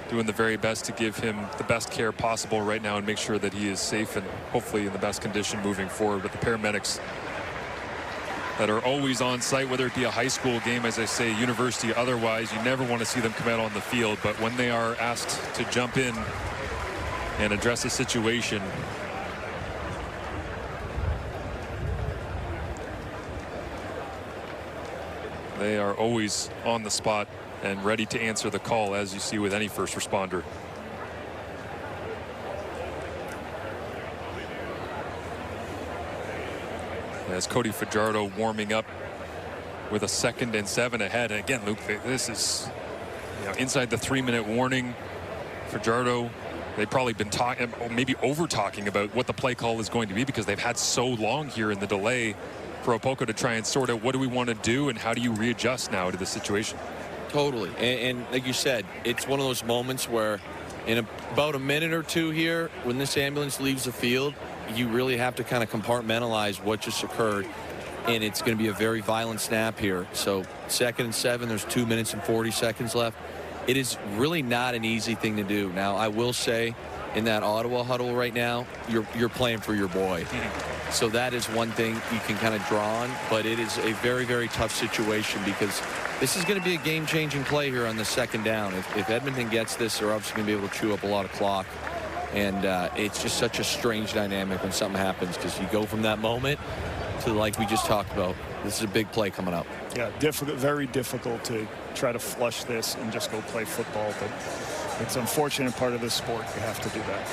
doing the very best to give him the best care possible right now and make sure that he is safe and hopefully in the best condition moving forward. But the paramedics that are always on site, whether it be a high school game, as I say, university, otherwise, you never want to see them come out on the field. But when they are asked to jump in and address a situation, they are always on the spot and ready to answer the call, as you see with any first responder. As Cody Fajardo warming up with a 2nd and 7 ahead. And again, Luke, this is, you know, inside the 3-minute warning. Fajardo they've probably been talking, maybe over-talking about what the play call is going to be, because they've had so long here in the delay for Opoko to try and sort out what do we want to do and how do you readjust now to the situation. Totally. And like you said, it's one of those moments where in about a minute or two here, when this ambulance leaves the field, you really have to kind of compartmentalize what just occurred. And it's going to be a very violent snap here. So 2nd and 7, there's 2 minutes and 40 seconds left. It is really not an easy thing to do. Now, I will say, in that Ottawa huddle right now, you're playing for your boy. So that is one thing you can kind of draw on, but it is a very, very tough situation because this is going to be a game-changing play here on the 2nd down. If Edmonton gets this, they're obviously going to be able to chew up a lot of clock. And it's just such a strange dynamic when something happens, because you go from that moment to, like we just talked about, this is a big play coming up. Yeah, difficult, very difficult to try to flush this and just go play football, but it's an unfortunate part of this sport. You have to do that.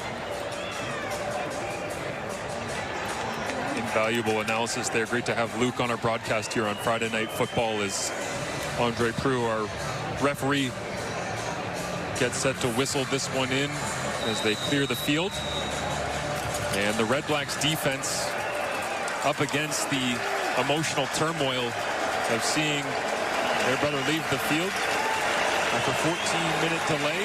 Invaluable analysis there. Great to have Luke on our broadcast here on Friday Night Football as Andre Proulx, our referee, gets set to whistle this one in as they clear the field. And the RedBlacks defense up against the emotional turmoil of seeing their brother leave the field after 14-minute delay.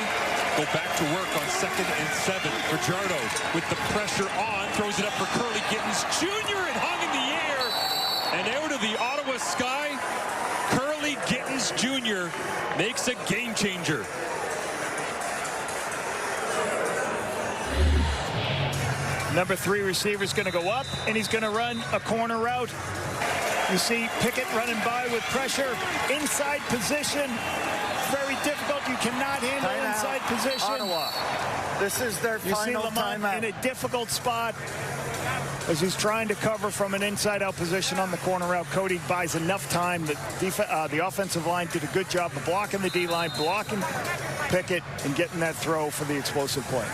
Go back to work on 2nd and 7. Fajardo with the pressure on, throws it up for Curly Gittens Jr. and hung in the air and out of the Ottawa sky. Curly Gittens Jr. makes a game changer. Number 3 receiver is going to go up, and he's going to run a corner route. You see Pickett running by with pressure, inside position. Very difficult. You cannot handle inside position. Ottawa. This is their final timeout. You see Lamont in a difficult spot as he's trying to cover from an inside-out position on the corner route. Cody buys enough time. The offensive line did a good job of blocking the D-line, blocking Pickett, and getting that throw for the explosive play.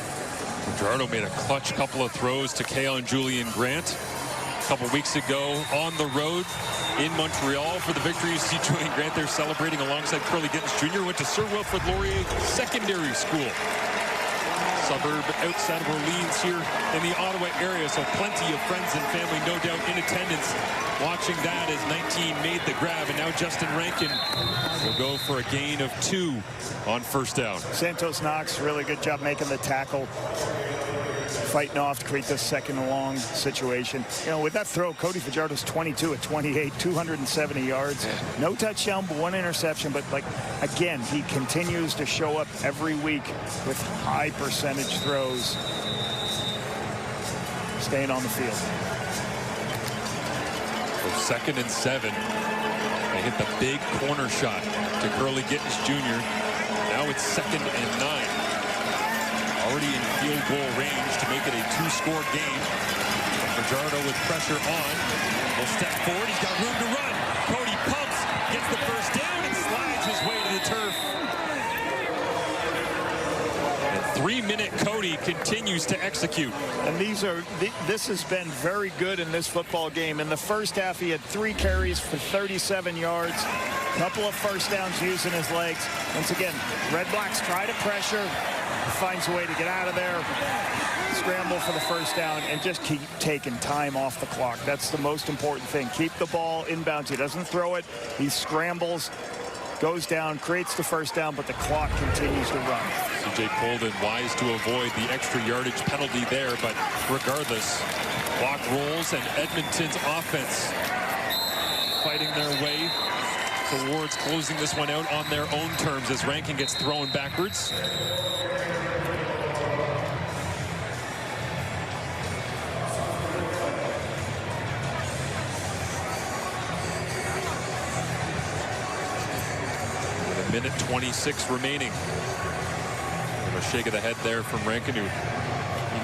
Fajardo made a clutch couple of throws to Keon Julian Grant a couple weeks ago on the road in Montreal for the victory. You see Julian Grant there celebrating alongside Curly Gittens Jr. Went to Sir Wilfrid Laurier Secondary School, suburb outside of Orleans here in the Ottawa area. So plenty of friends and family, no doubt, in attendance watching that as 19 made the grab. And now Justin Rankin will go for a gain of 2 on 1st down. Santos Knox, really good job making the tackle, fighting off to create this 2nd and long situation. You know, with that throw, Cody Fajardo's 22 at 28, 270 yards. No touchdown, but 1 interception. But, like, again, he continues to show up every week with high percentage throws, staying on the field. So 2nd and 7. They hit the big corner shot to Curly Gittens Jr. Now it's 2nd and 9. Already in field goal range to make it a 2-score game. Fajardo with pressure on. Will step forward. He's got room to run. Cody pumps, gets the 1st down, and slides his way to the turf. And 3-minute Cody continues to execute. And this has been very good in this football game. In the first half, he had 3 carries for 37 yards. A couple of 1st downs using his legs. Once again, RedBlacks try to pressure. Finds a way to get out of there, scramble for the 1st down, and just keep taking time off the clock. That's the most important thing. Keep the ball inbounds. He doesn't throw it. He scrambles, goes down, creates the 1st down, but the clock continues to run. CJ Colden wise to avoid the extra yardage penalty there, but regardless, clock rolls and Edmonton's offense fighting their way towards closing this one out on their own terms as Rankin gets thrown backwards. With 1:26 remaining. A shake of the head there from Rankin, who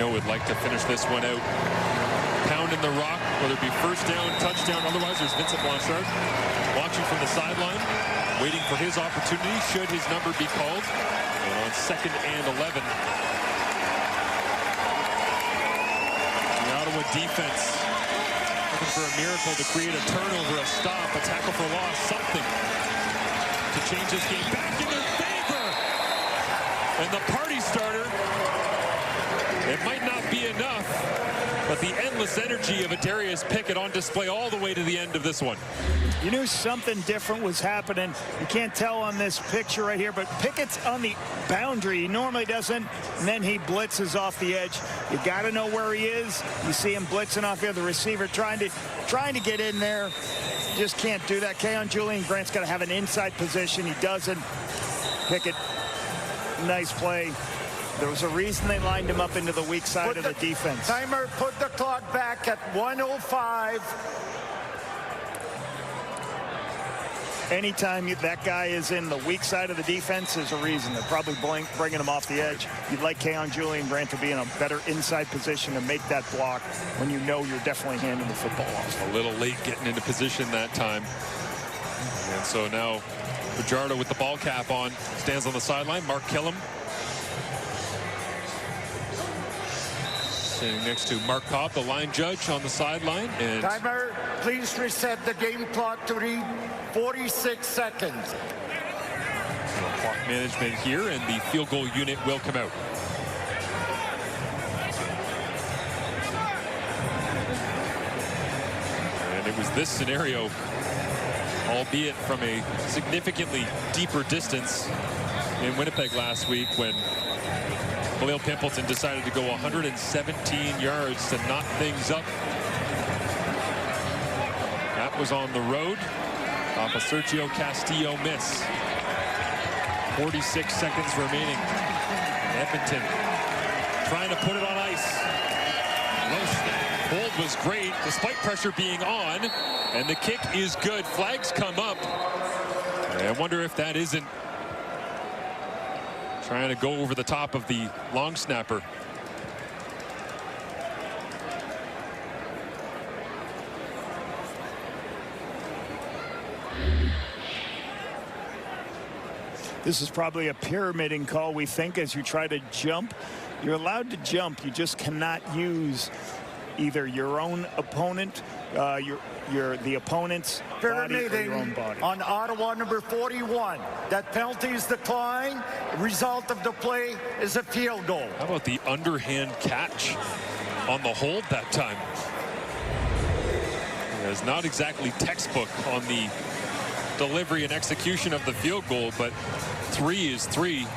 would like to finish this one out. Pounding the rock, whether it be 1st down, touchdown, otherwise there's Vincent Blanchard watching from the sideline, waiting for his opportunity should his number be called. And on 2nd and 11. The Ottawa defense looking for a miracle to create a turnover, a stop, a tackle for loss, something to change this game back in their favor. And the party starter endless energy of Adarius Pickett on display all the way to the end of this one. You knew something different was happening. You can't tell on this picture right here, but Pickett's on the boundary. He normally doesn't, and then he blitzes off the edge. You got to know where he is. You see him blitzing off here. The receiver trying to get in there. Just can't do that. Keon Julian Grant's got to have an inside position. He doesn't. Pickett, nice play. There was a reason they lined him up into the weak side of the defense. Timer, put the clock back at 1:05. Anytime that guy is in the weak side of the defense, there's a reason. They're probably bringing him off the edge. You'd like Keon Julian Grant to be in a better inside position to make that block when you know you're definitely handing the football off. A little late getting into position that time. And so now Fajardo with the ball cap on stands on the sideline. Mark Killam standing next to Mark Cobb, the line judge, on the sideline. And Timer, please reset the game clock to read 46 seconds. Clock management here, and the field goal unit will come out. And it was this scenario, albeit from a significantly deeper distance, in Winnipeg last week when Khalil Pimpleton decided to go 117 yards to knot things up. That was on the road off a Sergio Castillo miss. 46 seconds remaining. Edmonton trying to put it on ice. Hold was great despite pressure being on, and the kick is good. Flags come up. I wonder if that isn't trying to go over the top of the long snapper. This is probably a pyramiding call, we think, as you try to jump. You're allowed to jump. You just cannot use either your own opponent, the opponent's body or your own body. On Ottawa number 41. That penalty is declined. Result of the play is a field goal. How about the underhand catch on the hold that time? It's not exactly textbook on the delivery and execution of the field goal, but 3 is 3.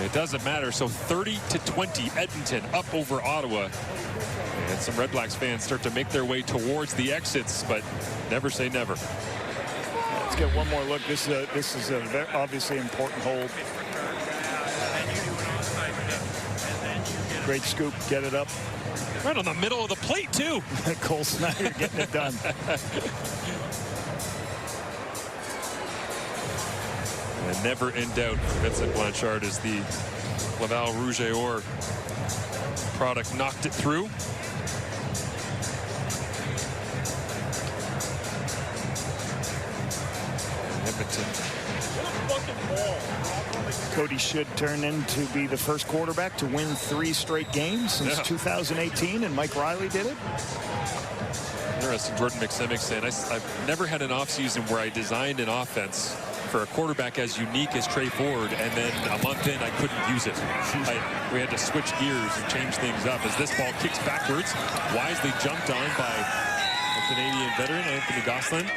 It doesn't matter. So 30-20, Edmonton up over Ottawa. And some RedBlacks fans start to make their way towards the exits, but never say never. Let's get one more look. This is a very obviously important hold. Great scoop, get it up. Right on the middle of the plate, too. Cole Snyder getting it done. And never in doubt, Vincent Blanchard is the Laval Rouge et Or product. Knocked it through. Edmonton. Cody should turn in to be the first quarterback to win 3 straight games since 2018, and Mike Riley did it. Interesting. Jordan McSimic saying, I've never had an offseason where I designed an offense for a quarterback as unique as Trey Ford, and then a month in I couldn't use it. We had to switch gears and change things up as this ball kicks backwards, wisely jumped on by the Canadian veteran Anthony Gosselin.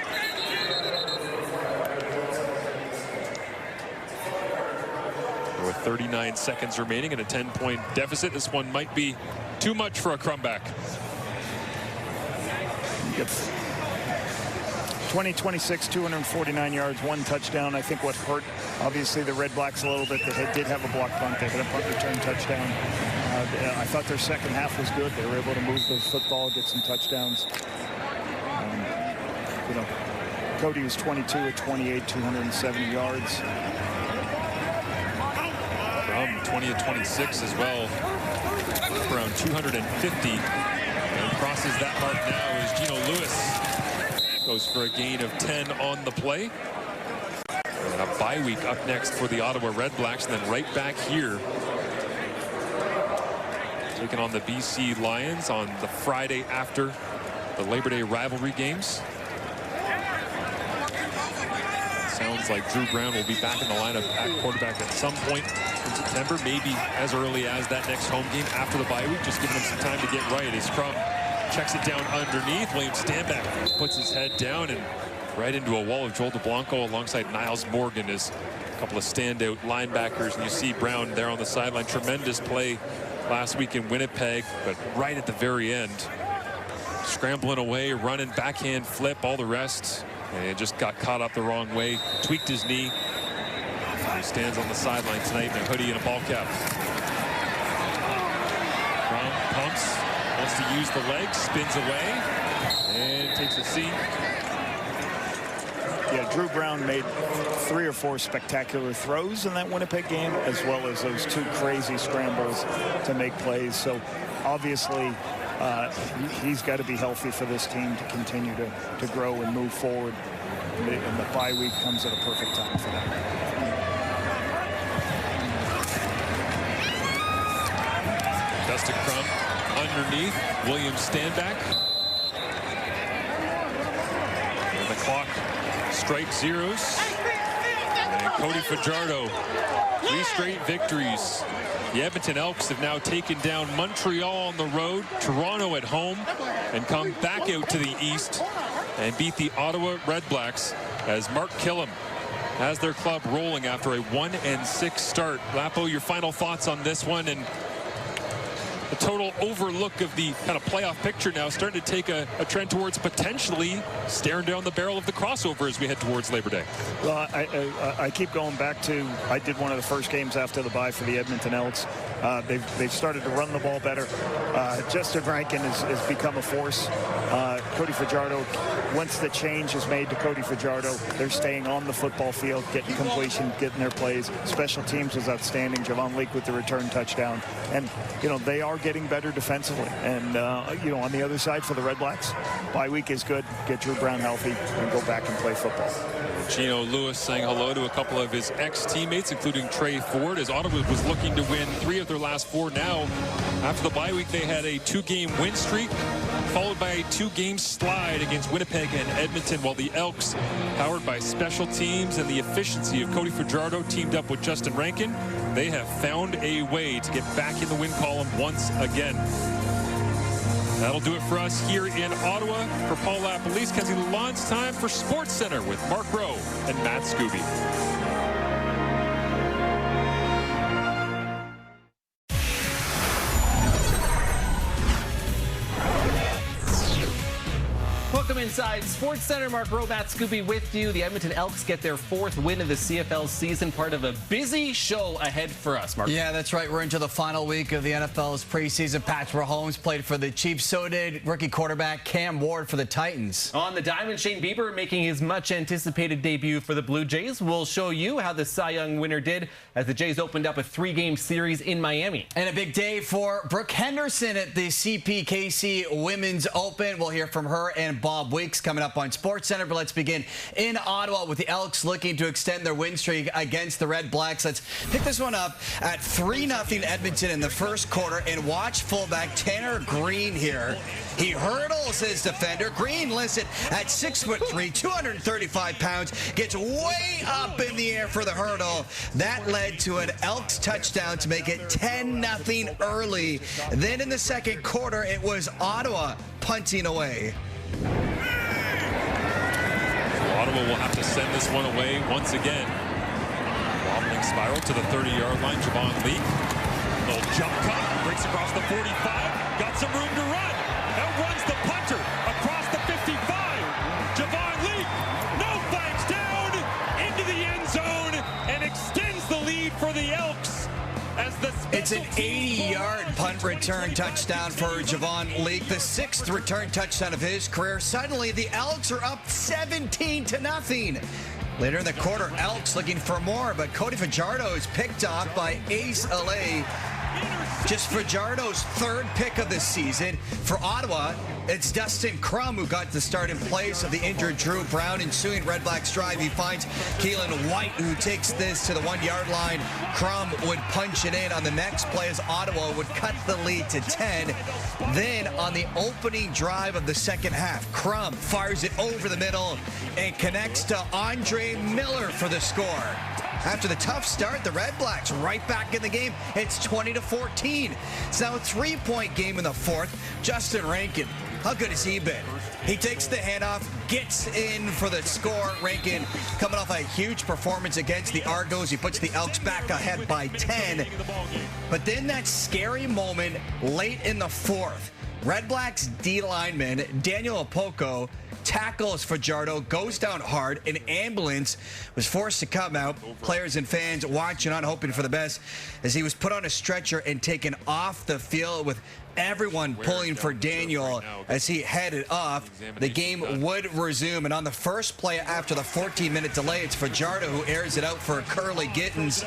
With 39 seconds remaining and a 10-point deficit, this one might be too much for a Crumback. 20-26, 249 yards, 1 touchdown. I think what hurt, obviously, the RedBlacks a little bit, they did have a block punt. They had a punt return touchdown. I thought their second half was good. They were able to move the football, get some touchdowns. Cody was 22 at 28, 270 yards. From 20 at 26 as well, around 250. And crosses that mark now as Gino Lewis goes for a gain of 10 on the play. And a bye week up next for the Ottawa RedBlacks, and then right back here taking on the BC Lions on the Friday after the Labor Day rivalry games. Sounds like Drew Brown will be back in the lineup at quarterback at some point in September, maybe as early as that next home game after the bye week, just giving him some time to get right as Crum checks it down underneath. William Stanback puts his head down and right into a wall of Joel DeBlanco alongside Niles Morgan as a couple of standout linebackers. And you see Brown there on the sideline. Tremendous play last week in Winnipeg, but right at the very end, scrambling away, running, backhand flip, all the rest, and just got caught up the wrong way, tweaked his knee. He stands on the sideline tonight in a hoodie and a ball cap. Brown pumps, wants to use the legs, spins away, and takes a seat. Yeah, Drew Brown made 3 or 4 spectacular throws in that Winnipeg game, as well as those 2 crazy scrambles to make plays. So obviously he's got to be healthy for this team to continue to grow and move forward. And the bye week comes at a perfect time for them. Dustin Crum underneath William Stanback. And the clock strikes zeros. And Cody Fajardo, 3 straight victories. The Edmonton Elks have now taken down Montreal on the road, Toronto at home, and come back out to the east and beat the Ottawa RedBlacks as Mark Killam has their club rolling after a 1-6 start. Lapo, your final thoughts on this one and the total overlook of the kind of playoff picture now starting to take a trend towards potentially staring down the barrel of the crossover as we head towards Labor Day. Well, I keep going back to, I did one of the first games after the bye for the Edmonton Elks. They've started to run the ball better. Justin Rankin has become a force. Cody Fajardo, once the change is made to Cody Fajardo, they're staying on the football field, getting completion, getting their plays. Special teams was outstanding. Javon Leake with the return touchdown. And, you know, they are getting better defensively. And, you know, on the other side for the RedBlacks, bye week is good. Get Drew Brown healthy and go back and play football. Gino Lewis saying hello to a couple of his ex-teammates, including Trey Ford, as Ottawa was looking to win 3 of their last 4 now. After the bye week, they had a 2-game win streak, followed by a 2-game slide against Winnipeg and Edmonton, while the Elks, powered by special teams and the efficiency of Cody Fajardo, teamed up with Justin Rankin. They have found a way to get back in the win column once again. That'll do it for us here in Ottawa. For Paul Lapalisse, Kenzie Lalonde, time for Sports Center with Mark Rowe and Matt Scooby. Welcome inside Sports Center. Mark Rowe, Matt Scooby with you. The Edmonton Elks get their 4th win of the CFL season, part of a busy show ahead for us, Mark. Yeah, that's right. We're into the final week of the NFL's preseason. Patrick Mahomes played for the Chiefs. So did rookie quarterback Cam Ward for the Titans. On the diamond, Shane Bieber making his much-anticipated debut for the Blue Jays. We'll show you how the Cy Young winner did as the Jays opened up a 3-game series in Miami. And a big day for Brooke Henderson at the CPKC Women's Open. We'll hear from her and Bob Weeks coming up on SportsCenter. But let's begin in Ottawa with the Elks looking to extend their win streak against the RedBlacks. Let's pick this one up at 3-0 Edmonton in the first quarter. And watch fullback Tanner Green here. He hurdles his defender. Green listed at 6'3", 235 pounds. Gets way up in the air for the hurdle. That led to an Elks touchdown to make it 10-0 early. Then in the second quarter, it was Ottawa punting away. Ottawa will have to send this one away once again. Wobbling spiral to the 30-yard line. Javon Leake. Little jump cut. Breaks across the 45. Got some room to run. Outruns the punter across the 55. Javon Leake. No flags down. Into the end zone. And extends the lead for the Elks. It's an 80-yard punt return touchdown for Javon Leake, the 6th return touchdown of his career. Suddenly, the Elks are up 17-0. Later in the quarter, Elks looking for more, but Cody Fajardo is picked off by Ace Alay. Just Fajardo's 3rd pick of the season. For Ottawa, it's Dustin Crum who got the start in place of the injured Drew Brown. Ensuing RedBlacks drive, he finds Keelan White, who takes this to the 1-yard line. Crum would punch it in on the next play as Ottawa would cut the lead to 10. Then on the opening drive of the second half, Crum fires it over the middle and connects to Andre Miller for the score. After the tough start, the RedBlacks right back in the game. It's 20-14. It's now a 3-point game in the 4th. Justin Rankin How good has he been? He takes the handoff, gets in for the score. Rankin coming off a huge performance against the Argos. He puts the Elks back ahead by 10. But then that scary moment late in the fourth. RedBlacks D lineman Daniel Opoku tackles Fajardo, goes down hard. An ambulance was forced to come out. Players and fans watching on, hoping for the best, as he was put on a stretcher and taken off the field, with everyone pulling for Daniel as he headed off. The game would resume, and on the first play after the 14-minute delay, it's Fajardo who airs it out for Curly Gittins.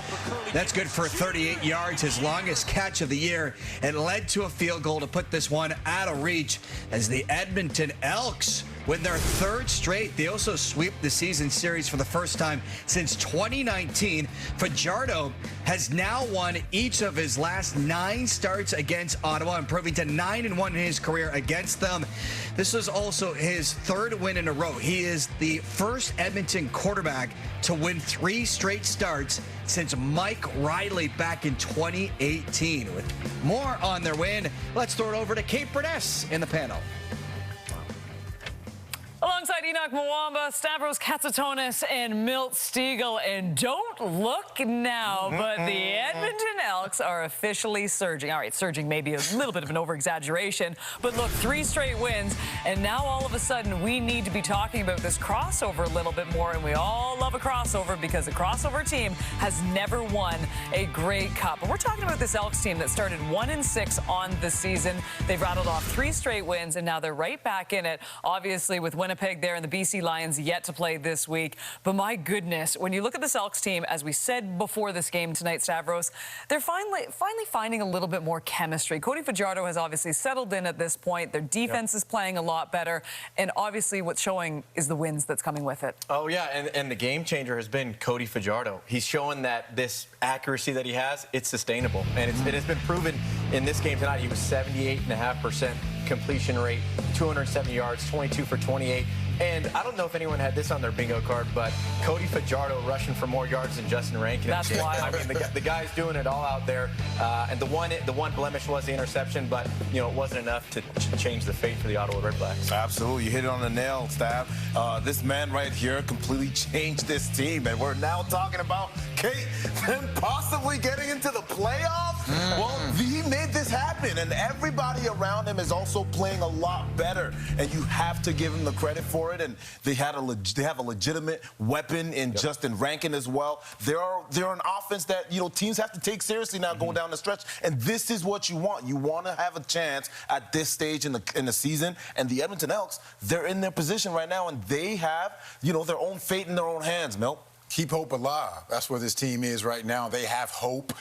That's good for 38 yards, his longest catch of the year. It led to a field goal to put this one out of reach as the Edmonton Elks win their third straight. They also sweep the season series for the first time since 2019. Fajardo has now won each of his last 9 starts against Ottawa, improving to 9-1 in his career against them. This was also his 3rd win in a row. He is the first Edmonton quarterback to win 3 straight starts since Mike Riley back in 2018. With more on their win, let's throw it over to Kate Burness in the panel. Alongside Enoch Mwamba, Stavros Katsatonis, and Milt Stiegel. And don't look now, but the Edmonton Elks are officially surging. All right, surging may be a little bit of an over-exaggeration, but look, 3 straight wins, and now all of a sudden we need to be talking about this crossover a little bit more, and we all love a crossover because a crossover team has never won a Grey Cup. And we're talking about this Elks team that started 1-6 on the season. They've rattled off 3 straight wins, and now they're right back in it, obviously with Winnipeg there and the BC Lions yet to play this week. But my goodness, when you look at this Elks team, as we said before this game tonight, Stavros, they're finally finding a little bit more chemistry. Cody Fajardo has obviously settled in at this point. Their defense is playing a lot better. And obviously what's showing is the wins that's coming with it. Oh, yeah, and the game changer has been Cody Fajardo. He's showing that this accuracy that he has, it's sustainable. And it has been proven in this game tonight. He was 78.5% completion rate, 270 yards, 22 for 28. And I don't know if anyone had this on their bingo card, but Cody Fajardo rushing for more yards than Justin Rankin. That's why. I mean, the guy's doing it all out there. And the one blemish was the interception, but you know it wasn't enough to change the fate for the Ottawa RedBlacks. Absolutely, you hit it on the nail, Stav. This man right here completely changed this team, and we're now talking about Kate them possibly getting into the playoffs. Well, he made this happen, and everybody around him is also playing a lot better, and you have to give him the credit for it. And they have a legitimate weapon in Justin Rankin as well. They're an offense that teams have to take seriously now going down the stretch, and this is what you want. You want to have a chance at this stage in the season, and the Edmonton Elks, they're in their position right now, and they have their own fate in their own hands, Milt. Keep hope alive. That's where this team is right now. They have hope.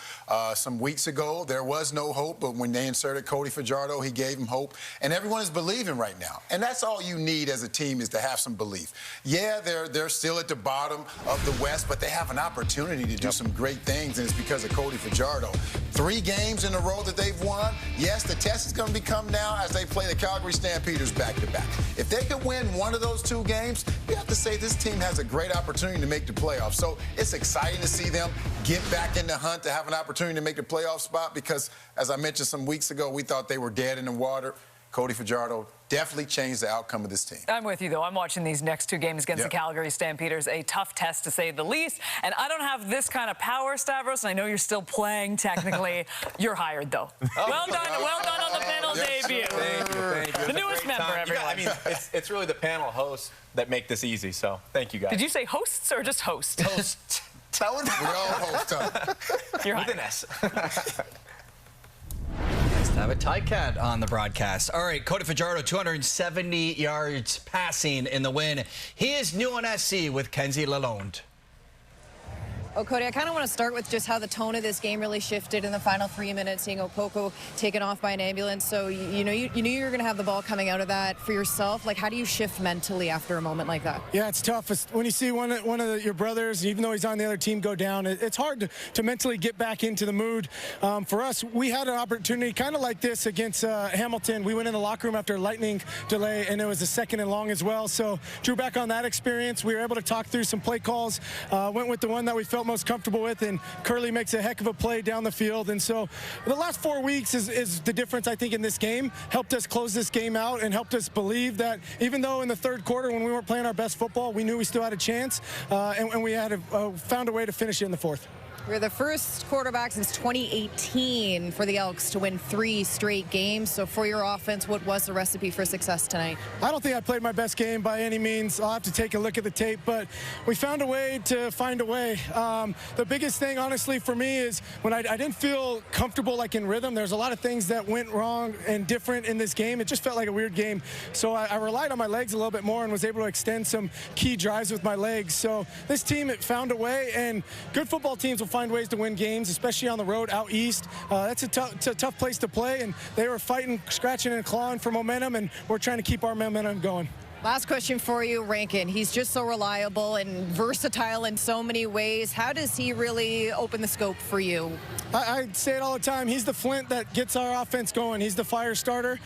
Some weeks ago, there was no hope, but when they inserted Cody Fajardo, he gave them hope. And everyone is believing right now. And that's all you need as a team, is to have some belief. Yeah, they're still at the bottom of the West, but they have an opportunity to do some great things, and it's because of Cody Fajardo. 3 games in a row that they've won. Yes, the test is going to become now as they play the Calgary Stampeders back-to-back. If they could win one of those 2 games, you have to say this team has a great opportunity to make the playoffs. So it's exciting to see them get back in the hunt, to have an opportunity to make the playoff spot, because, as I mentioned some weeks ago, we thought they were dead in the water. Cody Fajardo definitely changed the outcome of this team. I'm with you, though. I'm watching these next 2 games against the Calgary Stampeders. A tough test, to say the least. And I don't have this kind of power, Stavros, and I know you're still playing technically. You're hired, though. Well done on the panel debut. Thank you. The newest member, everyone. I mean, it's really the panel hosts that make this easy, so thank you, guys. Did you say hosts or just host? Host. We're all host. You're with an S. Nice to have a Ticat on the broadcast. All right, Cody Fajardo, 270 yards passing in the win. He is new on SC with Kenzie Lalonde. Oh, Cody, I kind of want to start with just how the tone of this game really shifted in the final 3 minutes, seeing Opoku taken off by an ambulance. So, you knew you were going to have the ball coming out of that for yourself. Like, how do you shift mentally after a moment like that? Yeah, it's tough. When you see one of your brothers, even though he's on the other team, go down, it's hard to mentally get back into the mood. For us, we had an opportunity kind of like this against Hamilton. We went in the locker room after a lightning delay, and it was a 2nd and long as well. So, drew back on that experience. We were able to talk through some play calls. Went with the one that we felt felt most comfortable with, and Curley makes a heck of a play down the field. And so the last 4 weeks is the difference, I think, in this game. Helped us close this game out and helped us believe that even though in the third quarter when we weren't playing our best football, we knew we still had a chance, and we had found a way to finish it in the fourth. We're the first quarterback since 2018 for the Elks to win 3 straight games. So for your offense, what was the recipe for success tonight? I don't think I played my best game by any means. I'll have to take a look at the tape, but we found a way to find a way. The biggest thing, honestly, for me is when I didn't feel comfortable, like in rhythm. There's a lot of things that went wrong and different in this game. It just felt like a weird game. So I relied on my legs a little bit more and was able to extend some key drives with my legs. So this team, it found a way, and good football teams will find ways to win games, especially on the road out east. That's a tough place to play, and they were fighting, scratching and clawing for momentum, and we're trying to keep our momentum going. Last question for you, Rankin. He's just so reliable and versatile in so many ways. How does he really open the scope for you? I say it all the time. He's the flint that gets our offense going. He's the fire starter.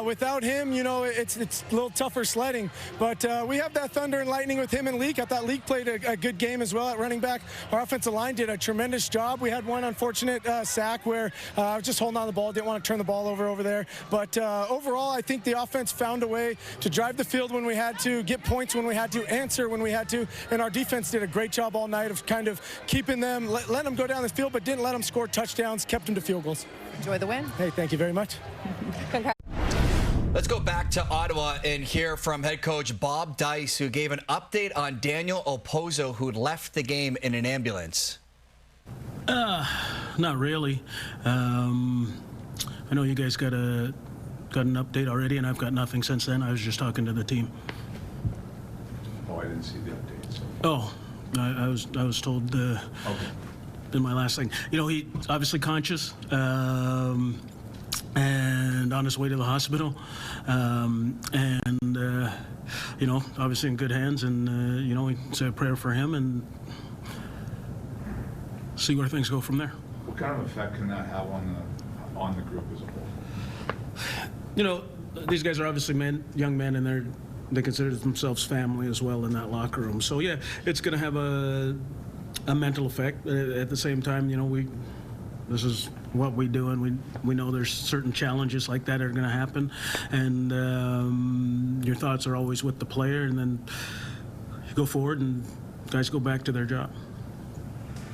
Without him, you know, it's a little tougher sledding. But we have that thunder and lightning with him and Leak. I thought Leak played a good game as well at running back. Our offensive line did a tremendous job. We had one unfortunate sack where I was just holding on the ball, didn't want to turn the ball over there. But overall, I think the offense found a way to drive the field when we had to, get points when we had to, answer when we had to. And our defense did a great job all night of kind of keeping them, letting them go down the field, but didn't let them score touchdowns, kept them to field goals. Enjoy the win. Hey, thank you very much. Let's go back to Ottawa and hear from head coach Bob Dice, who gave an update on Daniel Opozo, who left the game in an ambulance. Not really. I know you guys got an update already, and I've got nothing since then. I was just talking to the team. Oh, I didn't see the update. So. Oh, I was told in my last thing. You know, he's obviously conscious and on his way to the hospital, you know, obviously in good hands, and you know, we say a prayer for him and see where things go from there. What kind of effect can that have on the group as a whole? You know, these guys are obviously young men, and they consider themselves family as well in that locker room. So yeah, it's going to have a mental effect. At the same time, you know, this is what we do, and we know there's certain challenges like that are going to happen, and your thoughts are always with the player, and then you go forward and guys go back to their job.